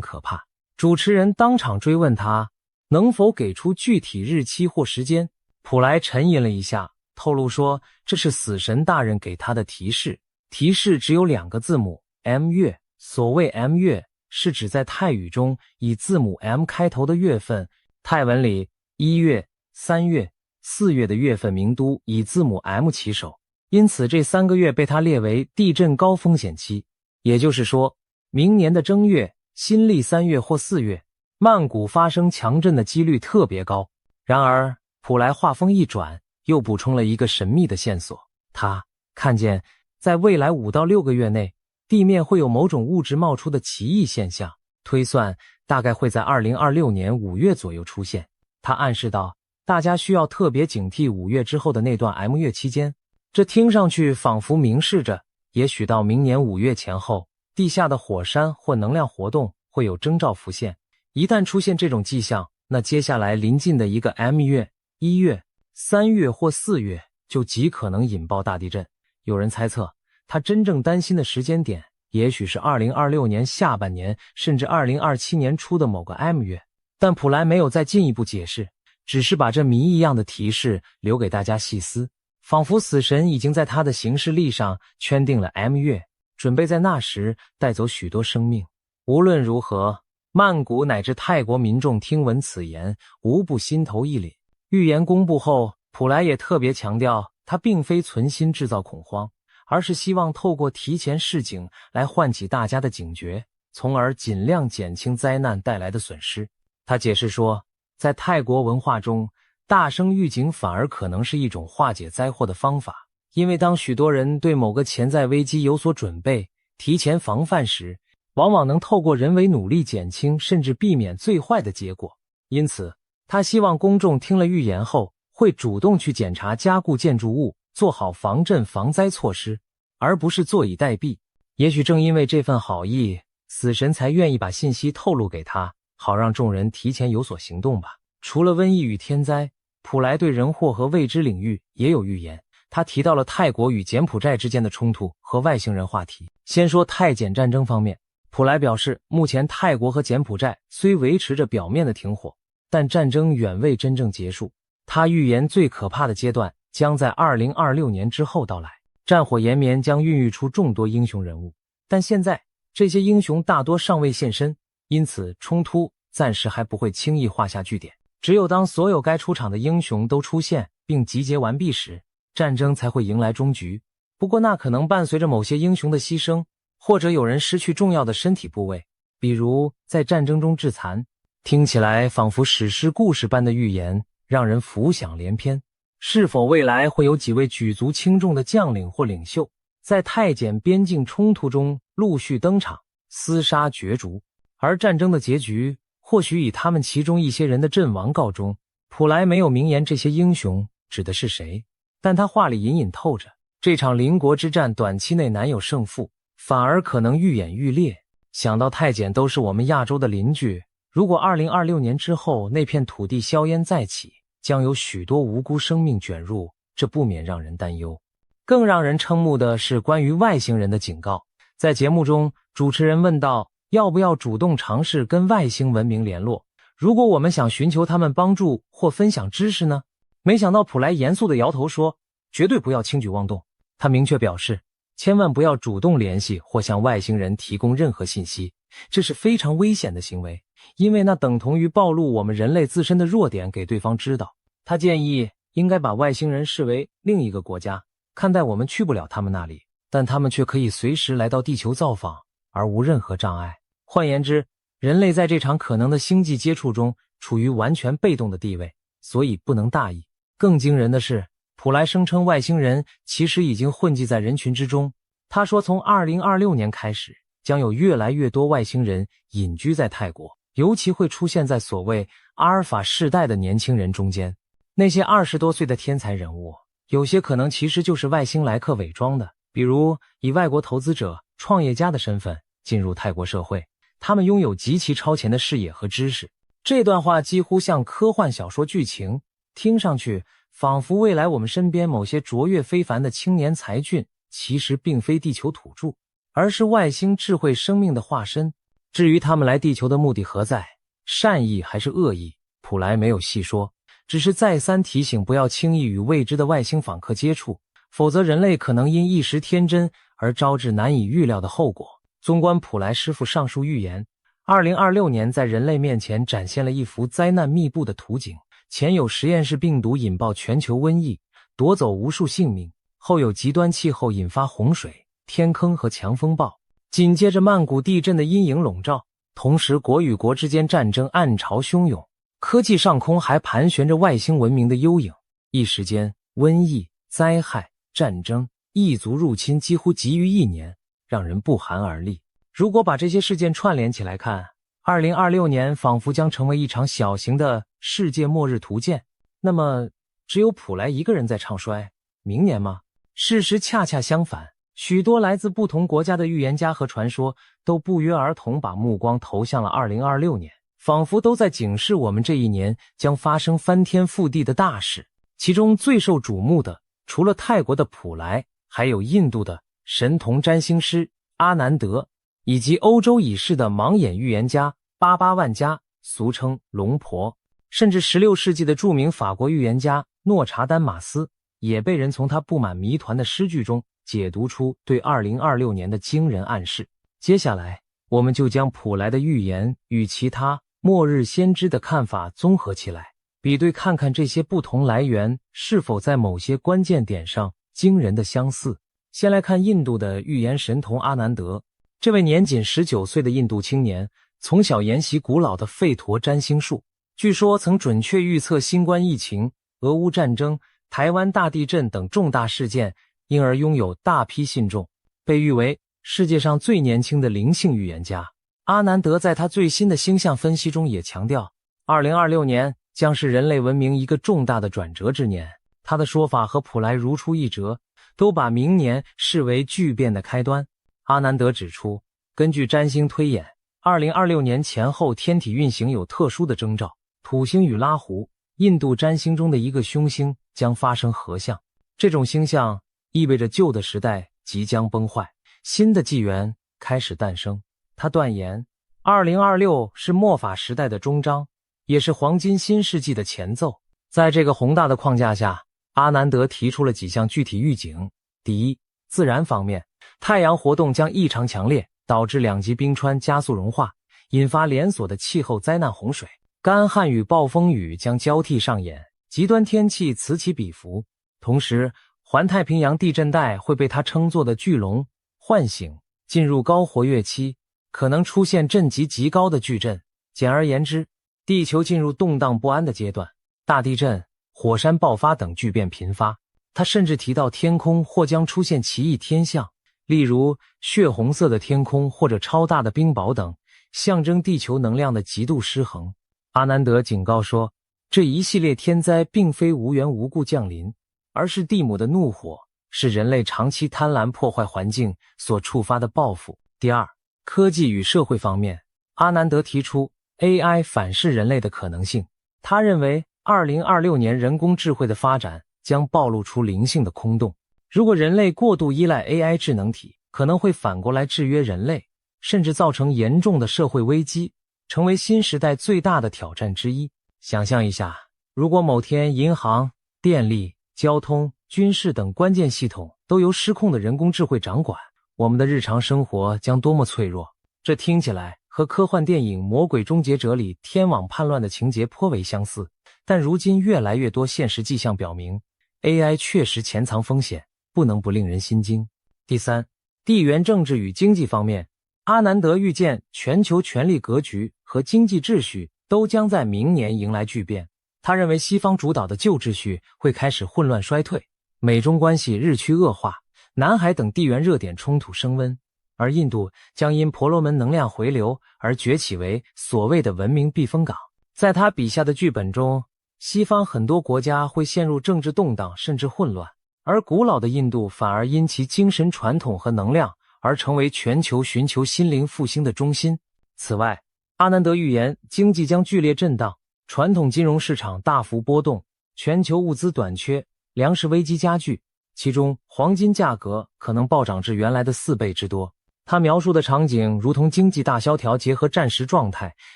可怕。主持人当场追问他能否给出具体日期或时间，普莱沉吟了一下，透露说这是死神大人给他的提示，提示只有2个字母 M 月。所谓 M 月是指在泰语中以字母 M 开头的月份，泰文里1月、3月、4月的月份名都以字母 M 起首，因此这3个月被他列为地震高风险期。也就是说，明年的正月、新历3月或4月，曼谷发生强震的几率特别高。然而，普莱话锋一转，又补充了一个神秘的线索，他看见在未来5到6个月内，地面会有某种物质冒出的奇异现象，推算大概会在2026年5月左右出现。他暗示到，大家需要特别警惕5月之后的那段 M 月期间。这听上去仿佛明示着，也许到明年5月前后，地下的火山或能量活动会有征兆浮现。一旦出现这种迹象，那接下来临近的一个 M 月、1月、3月或4月就极可能引爆大地震。有人猜测，他真正担心的时间点也许是2026年下半年，甚至2027年初的某个 M 月。但普莱没有再进一步解释，只是把这谜一样的提示留给大家细思，仿佛死神已经在他的行事历上圈定了 M 月，准备在那时带走许多生命。无论如何，曼谷乃至泰国民众听闻此言，无不心头一凛。预言公布后，普莱也特别强调，他并非存心制造恐慌，而是希望透过提前示警来唤起大家的警觉，从而尽量减轻灾难带来的损失。他解释说，在泰国文化中，大声预警反而可能是一种化解灾祸的方法，因为当许多人对某个潜在危机有所准备，提前防范时，往往能透过人为努力减轻甚至避免最坏的结果。因此，他希望公众听了预言后，会主动去检查加固建筑物，做好防震防灾措施，而不是坐以待毙。也许正因为这份好意，死神才愿意把信息透露给他，好让众人提前有所行动吧。除了瘟疫与天灾，普莱对人祸和未知领域也有预言。他提到了泰国与柬埔寨之间的冲突和外星人话题。先说泰柬战争方面，普莱表示，目前泰国和柬埔寨虽维持着表面的停火，但战争远未真正结束。他预言最可怕的阶段将在2026年之后到来，战火延绵将孕育出众多英雄人物，但现在这些英雄大多尚未现身，因此冲突暂时还不会轻易画下句点。只有当所有该出场的英雄都出现并集结完毕时，战争才会迎来终局。不过那可能伴随着某些英雄的牺牲，或者有人失去重要的身体部位，比如在战争中致残。听起来仿佛史诗故事般的预言，让人浮想联翩。是否未来会有几位举足轻重的将领或领袖，在太检边境冲突中陆续登场，厮杀角逐？而战争的结局或许以他们其中一些人的阵亡告终。普莱没有明言这些英雄指的是谁，但他话里隐隐透着，这场邻国之战短期内难有胜负，反而可能愈演愈烈。想到太监都是我们亚洲的邻居，如果2026年之后那片土地硝烟再起，将有许多无辜生命卷入，这不免让人担忧。更让人瞠目的是关于外星人的警告。在节目中，主持人问道，要不要主动尝试跟外星文明联络？如果我们想寻求他们帮助或分享知识呢？没想到普莱严肃地摇头说，绝对不要轻举妄动。他明确表示，千万不要主动联系或向外星人提供任何信息，这是非常危险的行为，因为那等同于暴露我们人类自身的弱点给对方知道。他建议应该把外星人视为另一个国家，看待我们去不了他们那里，但他们却可以随时来到地球造访，而无任何障碍。换言之，人类在这场可能的星际接触中处于完全被动的地位，所以不能大意。更惊人的是，普莱声称外星人其实已经混迹在人群之中。他说从2026年开始，将有越来越多外星人隐居在泰国，尤其会出现在所谓阿尔法世代的年轻人中间。那些20多岁的天才人物，有些可能其实就是外星来客伪装的，比如以外国投资者、创业家的身份进入泰国社会，他们拥有极其超前的视野和知识。这段话几乎像科幻小说剧情，听上去仿佛未来我们身边某些卓越非凡的青年才俊其实并非地球土著，而是外星智慧生命的化身。至于他们来地球的目的何在，善意还是恶意，普莱没有细说，只是再三提醒不要轻易与未知的外星访客接触，否则人类可能因一时天真而招致难以预料的后果。纵观普莱师傅上述预言，2026年在人类面前展现了一幅灾难密布的图景，前有实验室病毒引爆全球瘟疫，夺走无数性命，后有极端气候引发洪水、天坑和强风暴，紧接着曼谷地震的阴影笼罩，同时国与国之间战争暗潮汹涌，科技上空还盘旋着外星文明的幽影。一时间，瘟疫、灾害、战争、异族入侵几乎集于一年，让人不寒而栗。如果把这些事件串联起来看，2026年仿佛将成为一场小型的世界末日图鉴。那么，只有普莱一个人在唱衰明年吗？事实恰恰相反，许多来自不同国家的预言家和传说都不约而同把目光投向了2026年，仿佛都在警示我们这一年将发生翻天覆地的大事。其中最受瞩目的，除了泰国的普莱，还有印度的神童占星师阿南德，以及欧洲已逝的盲眼预言家巴巴万加，俗称龙婆，甚至16世纪的著名法国预言家诺查丹马斯，也被人从他布满谜团的诗句中解读出对2026年的惊人暗示。接下来，我们就将普莱的预言与其他末日先知的看法综合起来，比对看看这些不同来源是否在某些关键点上惊人的相似。先来看印度的预言神童阿南德。这位年仅19岁的印度青年，从小研习古老的吠陀占星术，据说曾准确预测新冠疫情、俄乌战争、台湾大地震等重大事件，因而拥有大批信众，被誉为世界上最年轻的灵性预言家。阿南德在他最新的星象分析中也强调，2026年将是人类文明一个重大的转折之年。他的说法和普莱如出一辙，都把明年视为巨变的开端。阿南德指出，根据占星推演，2026年前后天体运行有特殊的征兆，土星与拉胡，印度占星中的一个凶星将发生合相。这种星象意味着旧的时代即将崩坏，新的纪元开始诞生。他断言，2026是末法时代的终章，也是黄金新世纪的前奏。在这个宏大的框架下，阿南德提出了几项具体预警。第一，自然方面，太阳活动将异常强烈，导致两极冰川加速融化，引发连锁的气候灾难洪水，干旱与暴风雨将交替上演，极端天气此起彼伏。同时，环太平洋地震带会被他称作的巨龙唤醒，进入高活跃期，可能出现震级极高的巨震。简而言之，地球进入动荡不安的阶段，大地震、火山爆发等巨变频发。他甚至提到天空或将出现奇异天象，例如血红色的天空或者超大的冰雹等，象征地球能量的极度失衡。阿南德警告说，这一系列天灾并非无缘无故降临，而是地母的怒火，是人类长期贪婪破坏环境所触发的报复。第二，科技与社会方面，阿南德提出 AI 反噬人类的可能性。他认为2026年人工智慧的发展将暴露出灵性的空洞。如果人类过度依赖 AI 智能体，可能会反过来制约人类，甚至造成严重的社会危机，成为新时代最大的挑战之一。想象一下，如果某天银行、电力、交通、军事等关键系统都由失控的人工智慧掌管，我们的日常生活将多么脆弱。这听起来和科幻电影《魔鬼终结者》里天网叛乱的情节颇为相似，但如今越来越多现实迹象表明， AI 确实潜藏风险，不能不令人心惊。第三，地缘政治与经济方面，阿南德预见全球权力格局和经济秩序都将在明年迎来巨变。他认为西方主导的旧秩序会开始混乱衰退，美中关系日趋恶化，南海等地缘热点冲突升温，而印度将因婆罗门能量回流而崛起为所谓的文明避风港。在他笔下的剧本中，西方很多国家会陷入政治动荡甚至混乱，而古老的印度反而因其精神传统和能量而成为全球寻求心灵复兴的中心。此外，阿南德预言经济将剧烈震荡，传统金融市场大幅波动，全球物资短缺，粮食危机加剧，其中黄金价格可能暴涨至原来的4倍之多。他描述的场景如同经济大萧条结合战时状态，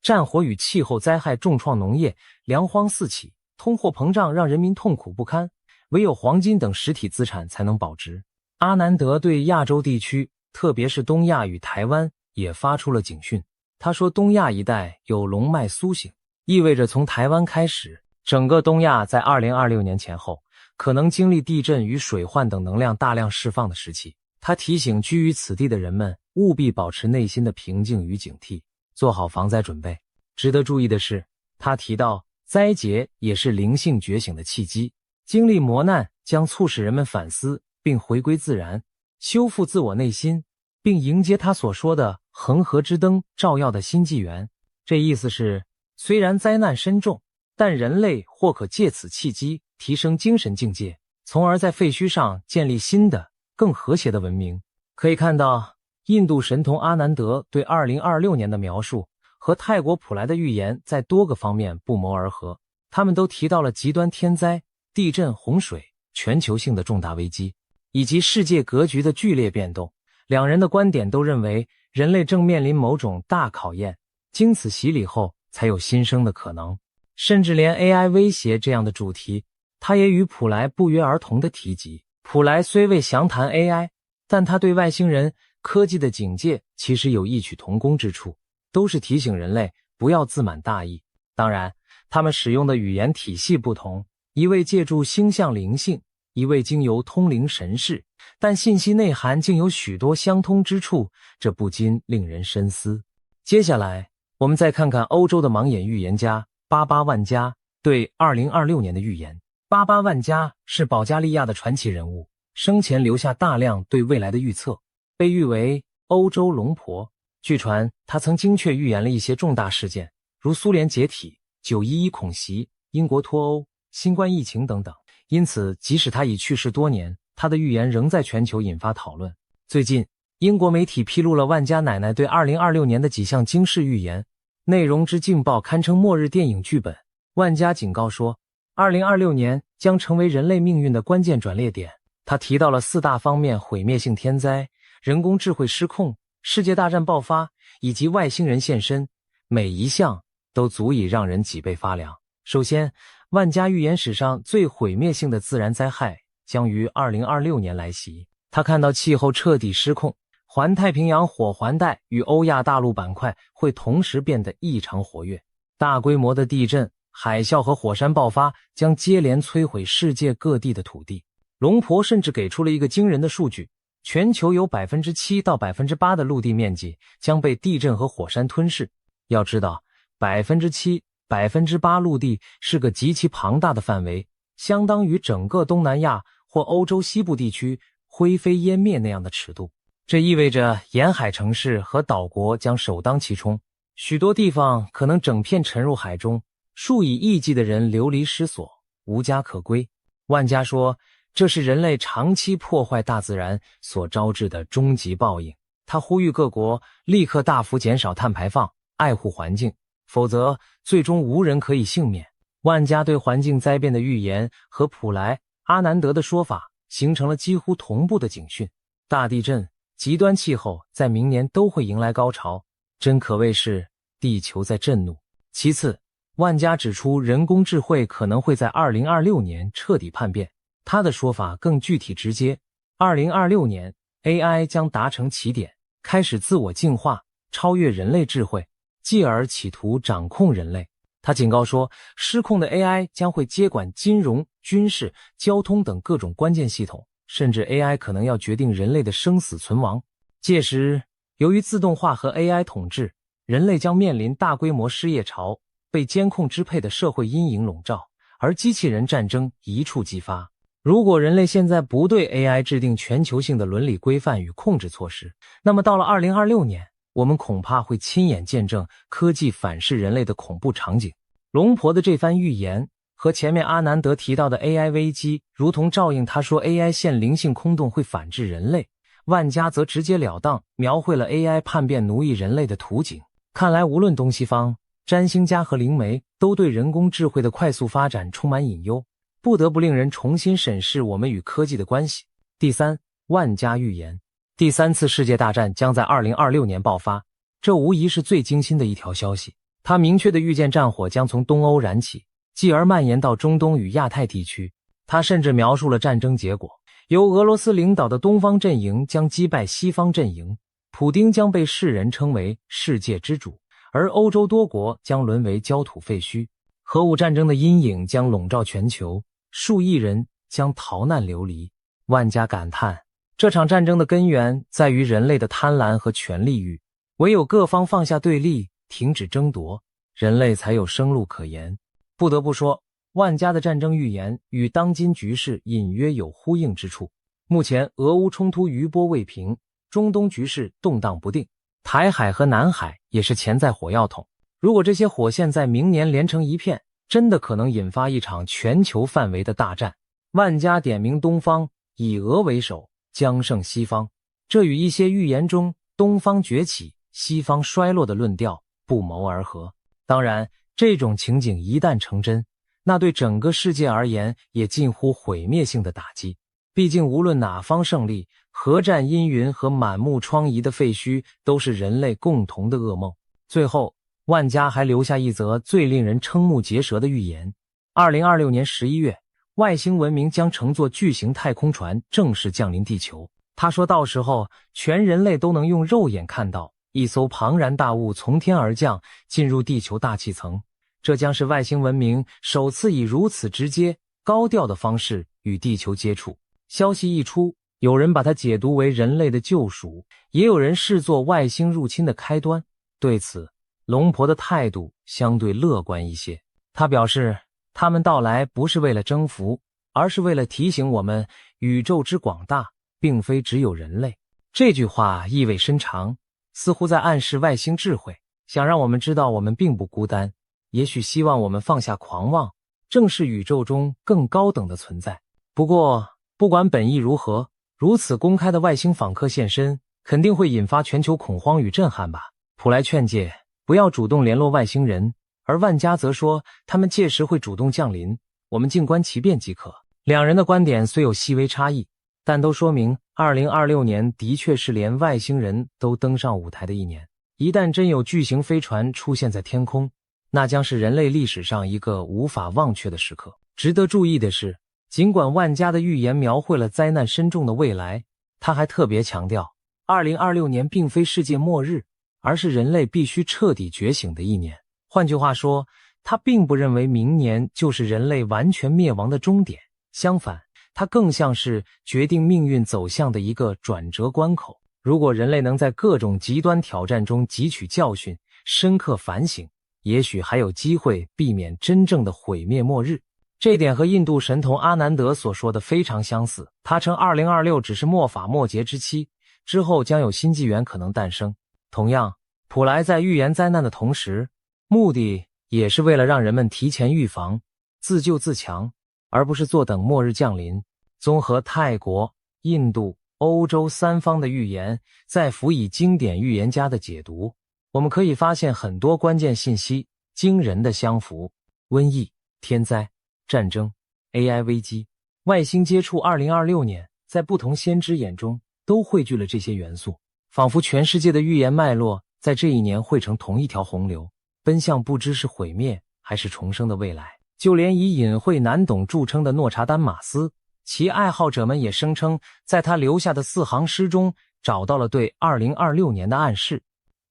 战火与气候灾害重创农业，粮荒四起，通货膨胀让人民痛苦不堪，唯有黄金等实体资产才能保值。阿南德对亚洲地区，特别是东亚与台湾也发出了警讯。他说，东亚一带有龙脉苏醒，意味着从台湾开始，整个东亚在2026年前后可能经历地震与水患等能量大量释放的时期。他提醒居于此地的人们务必保持内心的平静与警惕，做好防灾准备。值得注意的是，他提到灾劫也是灵性觉醒的契机，经历磨难将促使人们反思并回归自然，修复自我内心，并迎接他所说的恒河之灯照耀的新纪元。这意思是，虽然灾难深重，但人类或可借此契机提升精神境界，从而在废墟上建立新的更和谐的文明。可以看到，印度神童阿南德对2026年的描述和泰国普莱的预言在多个方面不谋而合。他们都提到了极端天灾、地震、洪水、全球性的重大危机，以及世界格局的剧烈变动。两人的观点都认为，人类正面临某种大考验，经此洗礼后才有新生的可能。甚至连 AI 威胁这样的主题，他也与普莱不约而同地提及。普莱虽未详谈 AI， 但他对外星人科技的警戒其实有异曲同工之处，都是提醒人类不要自满大意。当然，他们使用的语言体系不同，一位借助星象灵性，一位经由通灵神视，但信息内涵竟有许多相通之处，这不禁令人深思。接下来，我们再看看欧洲的盲眼预言家巴巴万加对2026年的预言。巴巴万加是保加利亚的传奇人物，生前留下大量对未来的预测，被誉为欧洲龙婆。据传，他曾精确预言了一些重大事件，如苏联解体、911恐袭、英国脱欧、新冠疫情等等。因此，即使他已去世多年，他的预言仍在全球引发讨论。最近，英国媒体披露了万家奶奶对2026年的几项惊世预言，内容之劲爆堪称末日电影剧本。万家警告说，2026年将成为人类命运的关键转捩点。他提到了4大方面：毁灭性天灾、人工智慧失控、世界大战爆发以及外星人现身，每一项都足以让人脊背发凉。首先，万家预言史上最毁灭性的自然灾害将于2026年来袭。他看到气候彻底失控，环太平洋火环带与欧亚大陆板块会同时变得异常活跃，大规模的地震、海啸和火山爆发将接连摧毁世界各地的土地。龙婆甚至给出了一个惊人的数据，全球有 7% 到 8% 的陆地面积将被地震和火山吞噬。要知道 7%、8% 陆地是个极其庞大的范围，相当于整个东南亚或欧洲西部地区灰飞烟灭那样的尺度。这意味着沿海城市和岛国将首当其冲，许多地方可能整片沉入海中，数以亿计的人流离失所，无家可归。万家说，这是人类长期破坏大自然所招致的终极报应。他呼吁各国立刻大幅减少碳排放，爱护环境，否则最终无人可以幸免。万家对环境灾变的预言和普莱、阿南德的说法形成了几乎同步的警讯。大地震、极端气候在明年都会迎来高潮，真可谓是地球在震怒。其次，万家指出人工智慧可能会在2026年彻底叛变。他的说法更具体直接，2026年 AI 将达成起点，开始自我进化，超越人类智慧，继而企图掌控人类。他警告说，失控的 AI 将会接管金融、军事、交通等各种关键系统，甚至 AI 可能要决定人类的生死存亡。届时，由于自动化和 AI 统治，人类将面临大规模失业潮，被监控支配的社会阴影笼罩，而机器人战争一触即发。如果人类现在不对 AI 制定全球性的伦理规范与控制措施，那么到了2026年，我们恐怕会亲眼见证科技反噬人类的恐怖场景。龙婆的这番预言和前面阿南德提到的 AI 危机如同照应。他说 AI 现灵性空洞会反制人类，万家则直截了当描绘了 AI 叛变奴役人类的图景。看来无论东西方，占星家和灵媒都对人工智慧的快速发展充满隐忧，不得不令人重新审视我们与科技的关系。第三，万家预言，第三次世界大战将在2026年爆发，这无疑是最惊心的一条消息。他明确地预见战火将从东欧燃起，继而蔓延到中东与亚太地区。他甚至描述了战争结果，由俄罗斯领导的东方阵营将击败西方阵营，普丁将被世人称为世界之主，而欧洲多国将沦为焦土废墟。核武战争的阴影将笼罩全球，数亿人将逃难流离。万家感叹，这场战争的根源在于人类的贪婪和权力欲，唯有各方放下对立，停止争夺，人类才有生路可言。不得不说，万家的战争预言与当今局势隐约有呼应之处。目前俄乌冲突余波未平，中东局势动荡不定，台海和南海也是潜在火药桶。如果这些火线在明年连成一片，真的可能引发一场全球范围的大战。万家点名东方，以俄为首，将胜西方，这与一些预言中东方崛起、西方衰落的论调不谋而合。当然，这种情景一旦成真，那对整个世界而言也近乎毁灭性的打击。毕竟无论哪方胜利，核战阴云和满目疮痍的废墟都是人类共同的噩梦。最后，万家还留下一则最令人瞠目结舌的预言。2026年11月，外星文明将乘坐巨型太空船正式降临地球。他说到时候，全人类都能用肉眼看到一艘庞然大物从天而降，进入地球大气层。这将是外星文明首次以如此直接、高调的方式与地球接触。消息一出，有人把它解读为人类的救赎，也有人视作外星入侵的开端。对此，龙婆的态度相对乐观一些。他表示，他们到来不是为了征服，而是为了提醒我们宇宙之广大，并非只有人类。这句话意味深长，似乎在暗示外星智慧，想让我们知道我们并不孤单，也许希望我们放下狂妄，正视宇宙中更高等的存在。不过，不管本意如何，如此公开的外星访客现身，肯定会引发全球恐慌与震撼吧。普莱劝诫不要主动联络外星人，而万家则说他们届时会主动降临，我们静观其变即可。两人的观点虽有细微差异，但都说明2026年的确是连外星人都登上舞台的一年。一旦真有巨型飞船出现在天空，那将是人类历史上一个无法忘却的时刻。值得注意的是，尽管万家的预言描绘了灾难深重的未来，他还特别强调，2026年并非世界末日，而是人类必须彻底觉醒的一年。换句话说，他并不认为明年就是人类完全灭亡的终点，相反，它更像是决定命运走向的一个转折关口。如果人类能在各种极端挑战中汲取教训，深刻反省，也许还有机会避免真正的毁灭末日。这点和印度神童阿南德所说的非常相似，他称2026只是末法末节之期，之后将有新纪元可能诞生。同样，普莱在预言灾难的同时，目的也是为了让人们提前预防，自救自强，而不是坐等末日降临。综合泰国、印度、欧洲三方的预言，再辅以经典预言家的解读，我们可以发现很多关键信息惊人的相符。瘟疫、天灾、战争、AI 危机、外星接触，2026年在不同先知眼中都汇聚了这些元素，仿佛全世界的预言脉络在这一年汇成同一条洪流，奔向不知是毁灭还是重生的未来。就连以隐晦难懂著称的诺查丹马斯，其爱好者们也声称在他留下的4行诗中找到了对2026年的暗示。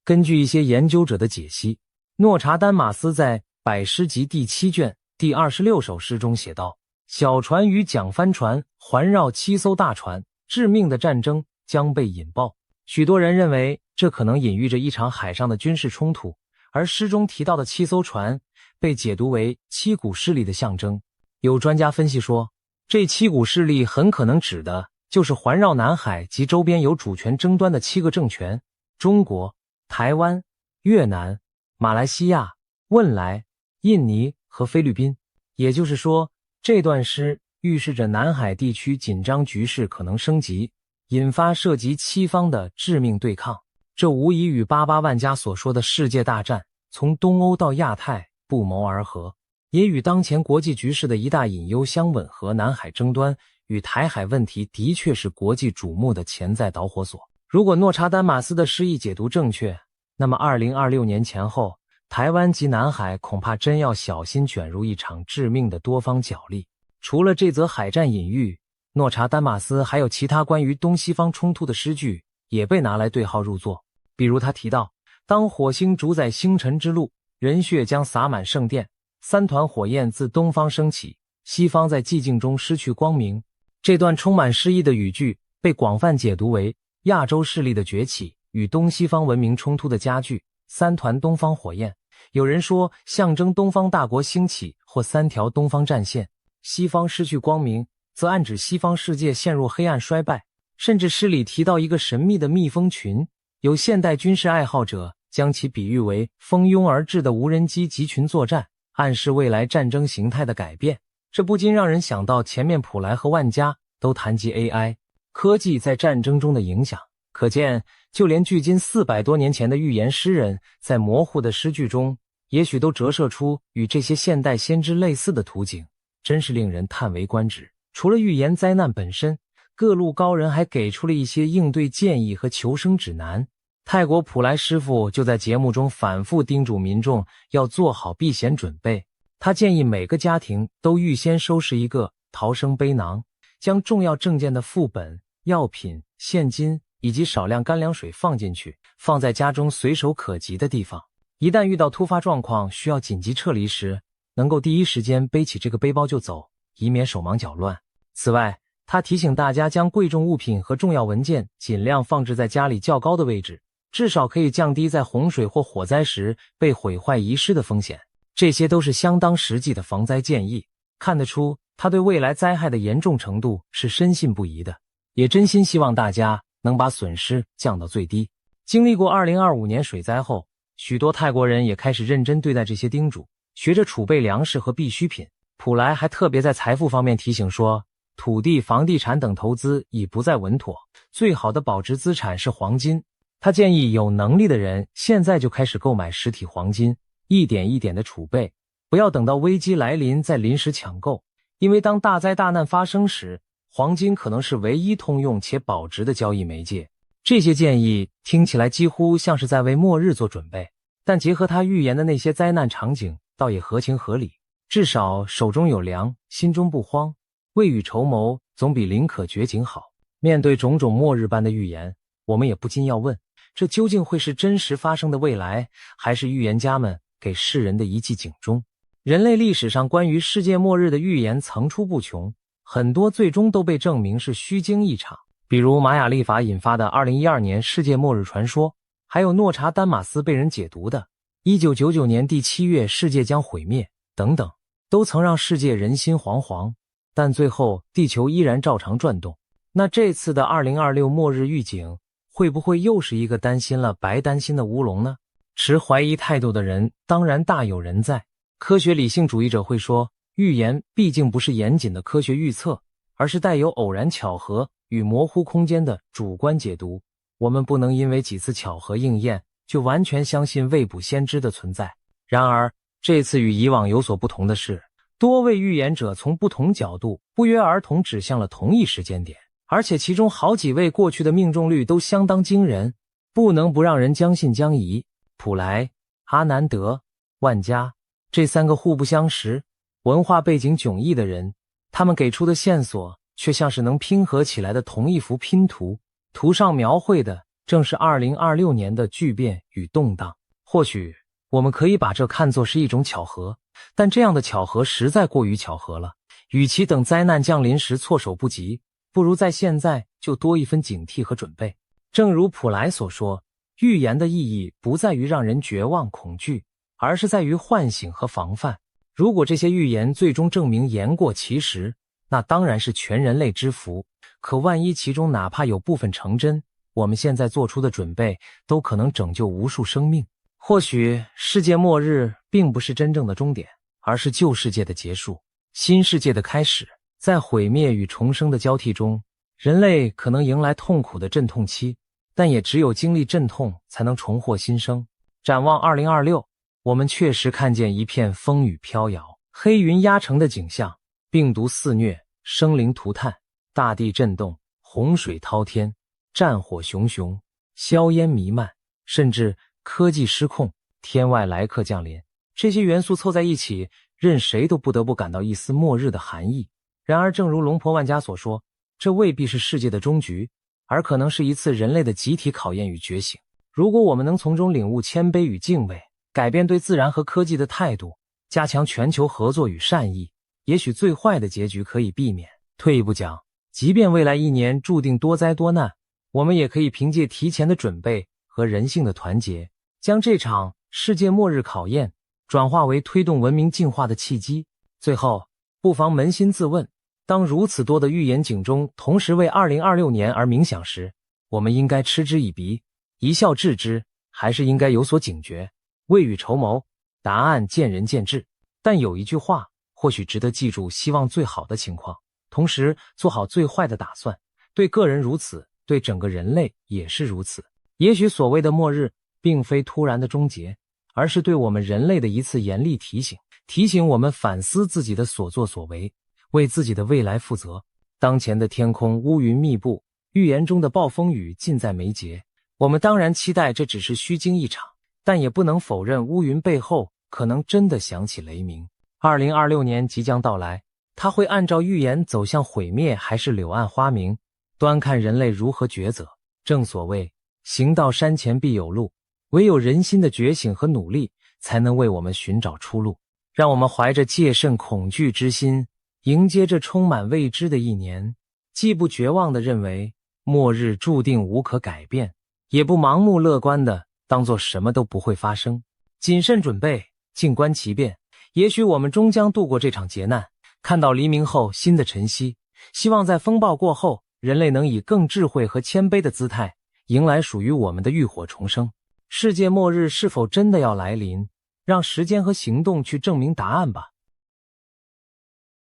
根据一些研究者的解析，诺查丹马斯在百诗集第7卷第26首诗中写道：小船与桨帆船环绕7艘大船，致命的战争将被引爆。许多人认为这可能隐喻着一场海上的军事冲突，而诗中提到的7艘船被解读为7股势力的象征。有专家分析说，这7股势力很可能指的就是环绕南海及周边有主权争端的7个政权：中国、台湾、越南、马来西亚、汶莱、印尼和菲律宾。也就是说，这段诗预示着南海地区紧张局势可能升级，引发涉及7方的致命对抗。这无疑与88万家所说的世界大战从东欧到亚太不谋而合，也与当前国际局势的一大隐忧相吻合。南海争端与台海问题的确是国际瞩目的潜在导火索。如果诺查丹马斯的诗意解读正确，那么2026年前后，台湾及南海恐怕真要小心卷入一场致命的多方角力。除了这则海战隐喻，诺查丹马斯还有其他关于东西方冲突的诗句也被拿来对号入座。比如他提到，当火星主宰星辰之路，人血将洒满圣殿，3团火焰自东方升起，西方在寂静中失去光明。这段充满诗意的语句被广泛解读为亚洲势力的崛起与东西方文明冲突的加剧。3团东方火焰，有人说象征东方大国兴起或3条东方战线，西方失去光明则暗指西方世界陷入黑暗衰败。甚至诗里提到一个神秘的蜜蜂群，有现代军事爱好者将其比喻为蜂拥而至的无人机集群作战，暗示未来战争形态的改变。这不禁让人想到前面普莱和万家都谈及 AI 科技在战争中的影响，可见就连距今400多年前的预言诗人在模糊的诗句中也许都折射出与这些现代先知类似的图景，真是令人叹为观止。除了预言灾难本身，各路高人还给出了一些应对建议和求生指南。泰国普莱师傅就在节目中反复叮嘱民众要做好避险准备。他建议每个家庭都预先收拾一个逃生背囊，将重要证件的副本、药品、现金以及少量干粮水放进去，放在家中随手可及的地方。一旦遇到突发状况需要紧急撤离时，能够第一时间背起这个背包就走，以免手忙脚乱。此外，他提醒大家将贵重物品和重要文件尽量放置在家里较高的位置，至少可以降低在洪水或火灾时被毁坏遗失的风险。这些都是相当实际的防灾建议，看得出他对未来灾害的严重程度是深信不疑的，也真心希望大家能把损失降到最低。经历过2025年水灾后，许多泰国人也开始认真对待这些叮嘱，学着储备粮食和必需品。普莱还特别在财富方面提醒说，土地、房地产等投资已不再稳妥，最好的保值资产是黄金。他建议有能力的人现在就开始购买实体黄金，一点一点的储备，不要等到危机来临再临时抢购，因为当大灾大难发生时，黄金可能是唯一通用且保值的交易媒介。这些建议听起来几乎像是在为末日做准备，但结合他预言的那些灾难场景，倒也合情合理。至少手中有粮，心中不慌，未雨绸缪，总比宁可绝井好。面对种种末日般的预言，我们也不禁要问，这究竟会是真实发生的未来，还是预言家们给世人的一记警钟？人类历史上关于世界末日的预言层出不穷，很多最终都被证明是虚惊一场，比如玛雅历法引发的2012年世界末日传说，还有诺查丹马斯被人解读的1999年第7月世界将毁灭等等，都曾让世界人心惶惶，但最后地球依然照常转动。那这次的2026末日预警会不会又是一个担心了白担心的乌龙呢？持怀疑态度的人当然大有人在。科学理性主义者会说，预言毕竟不是严谨的科学预测，而是带有偶然巧合与模糊空间的主观解读。我们不能因为几次巧合应验，就完全相信未卜先知的存在。然而，这次与以往有所不同的是，多位预言者从不同角度不约而同指向了同一时间点，而且其中好几位过去的命中率都相当惊人，不能不让人将信将疑。普莱、阿南德、万加这三个互不相识、文化背景迥异的人，他们给出的线索却像是能拼合起来的同一幅拼图，图上描绘的正是2026年的巨变与动荡。或许我们可以把这看作是一种巧合，但这样的巧合实在过于巧合了。与其等灾难降临时措手不及，不如在现在就多一分警惕和准备。正如普莱所说，预言的意义不在于让人绝望恐惧，而是在于唤醒和防范。如果这些预言最终证明言过其实，那当然是全人类之福。可万一其中哪怕有部分成真，我们现在做出的准备都可能拯救无数生命。或许世界末日并不是真正的终点，而是旧世界的结束，新世界的开始。在毁灭与重生的交替中，人类可能迎来痛苦的阵痛期，但也只有经历阵痛才能重获新生。展望2026，我们确实看见一片风雨飘摇、黑云压城的景象，病毒肆虐，生灵涂炭，大地震动，洪水滔天，战火熊熊，硝烟弥漫，甚至科技失控，天外来客降临。这些元素凑在一起，任谁都不得不感到一丝末日的寒意。然而正如龙婆万家所说，这未必是世界的终局，而可能是一次人类的集体考验与觉醒。如果我们能从中领悟谦卑与敬畏，改变对自然和科技的态度，加强全球合作与善意，也许最坏的结局可以避免。退一步讲，即便未来一年注定多灾多难，我们也可以凭借提前的准备和人性的团结，将这场世界末日考验转化为推动文明进化的契机。最后，不妨扪心自问，当如此多的预言警钟同时为2026年而鸣响时，我们应该嗤之以鼻，一笑置之，还是应该有所警觉？未雨绸缪，答案见仁见智。但有一句话或许值得记住，希望最好的情况，同时做好最坏的打算。对个人如此，对整个人类也是如此。也许所谓的末日并非突然的终结，而是对我们人类的一次严厉提醒，提醒我们反思自己的所作所为，为自己的未来负责。当前的天空乌云密布，预言中的暴风雨近在眉睫，我们当然期待这只是虚惊一场，但也不能否认乌云背后可能真的响起雷鸣。2026年即将到来，它会按照预言走向毁灭还是柳暗花明，端看人类如何抉择。正所谓行到山前必有路，唯有人心的觉醒和努力，才能为我们寻找出路。让我们怀着戒慎恐惧之心，迎接这充满未知的一年，既不绝望地认为末日注定无可改变，也不盲目乐观地当作什么都不会发生。谨慎准备，静观其变，也许我们终将度过这场劫难，看到黎明后新的晨曦。希望在风暴过后，人类能以更智慧和谦卑的姿态，迎来属于我们的浴火重生。世界末日是否真的要来临？让时间和行动去证明答案吧。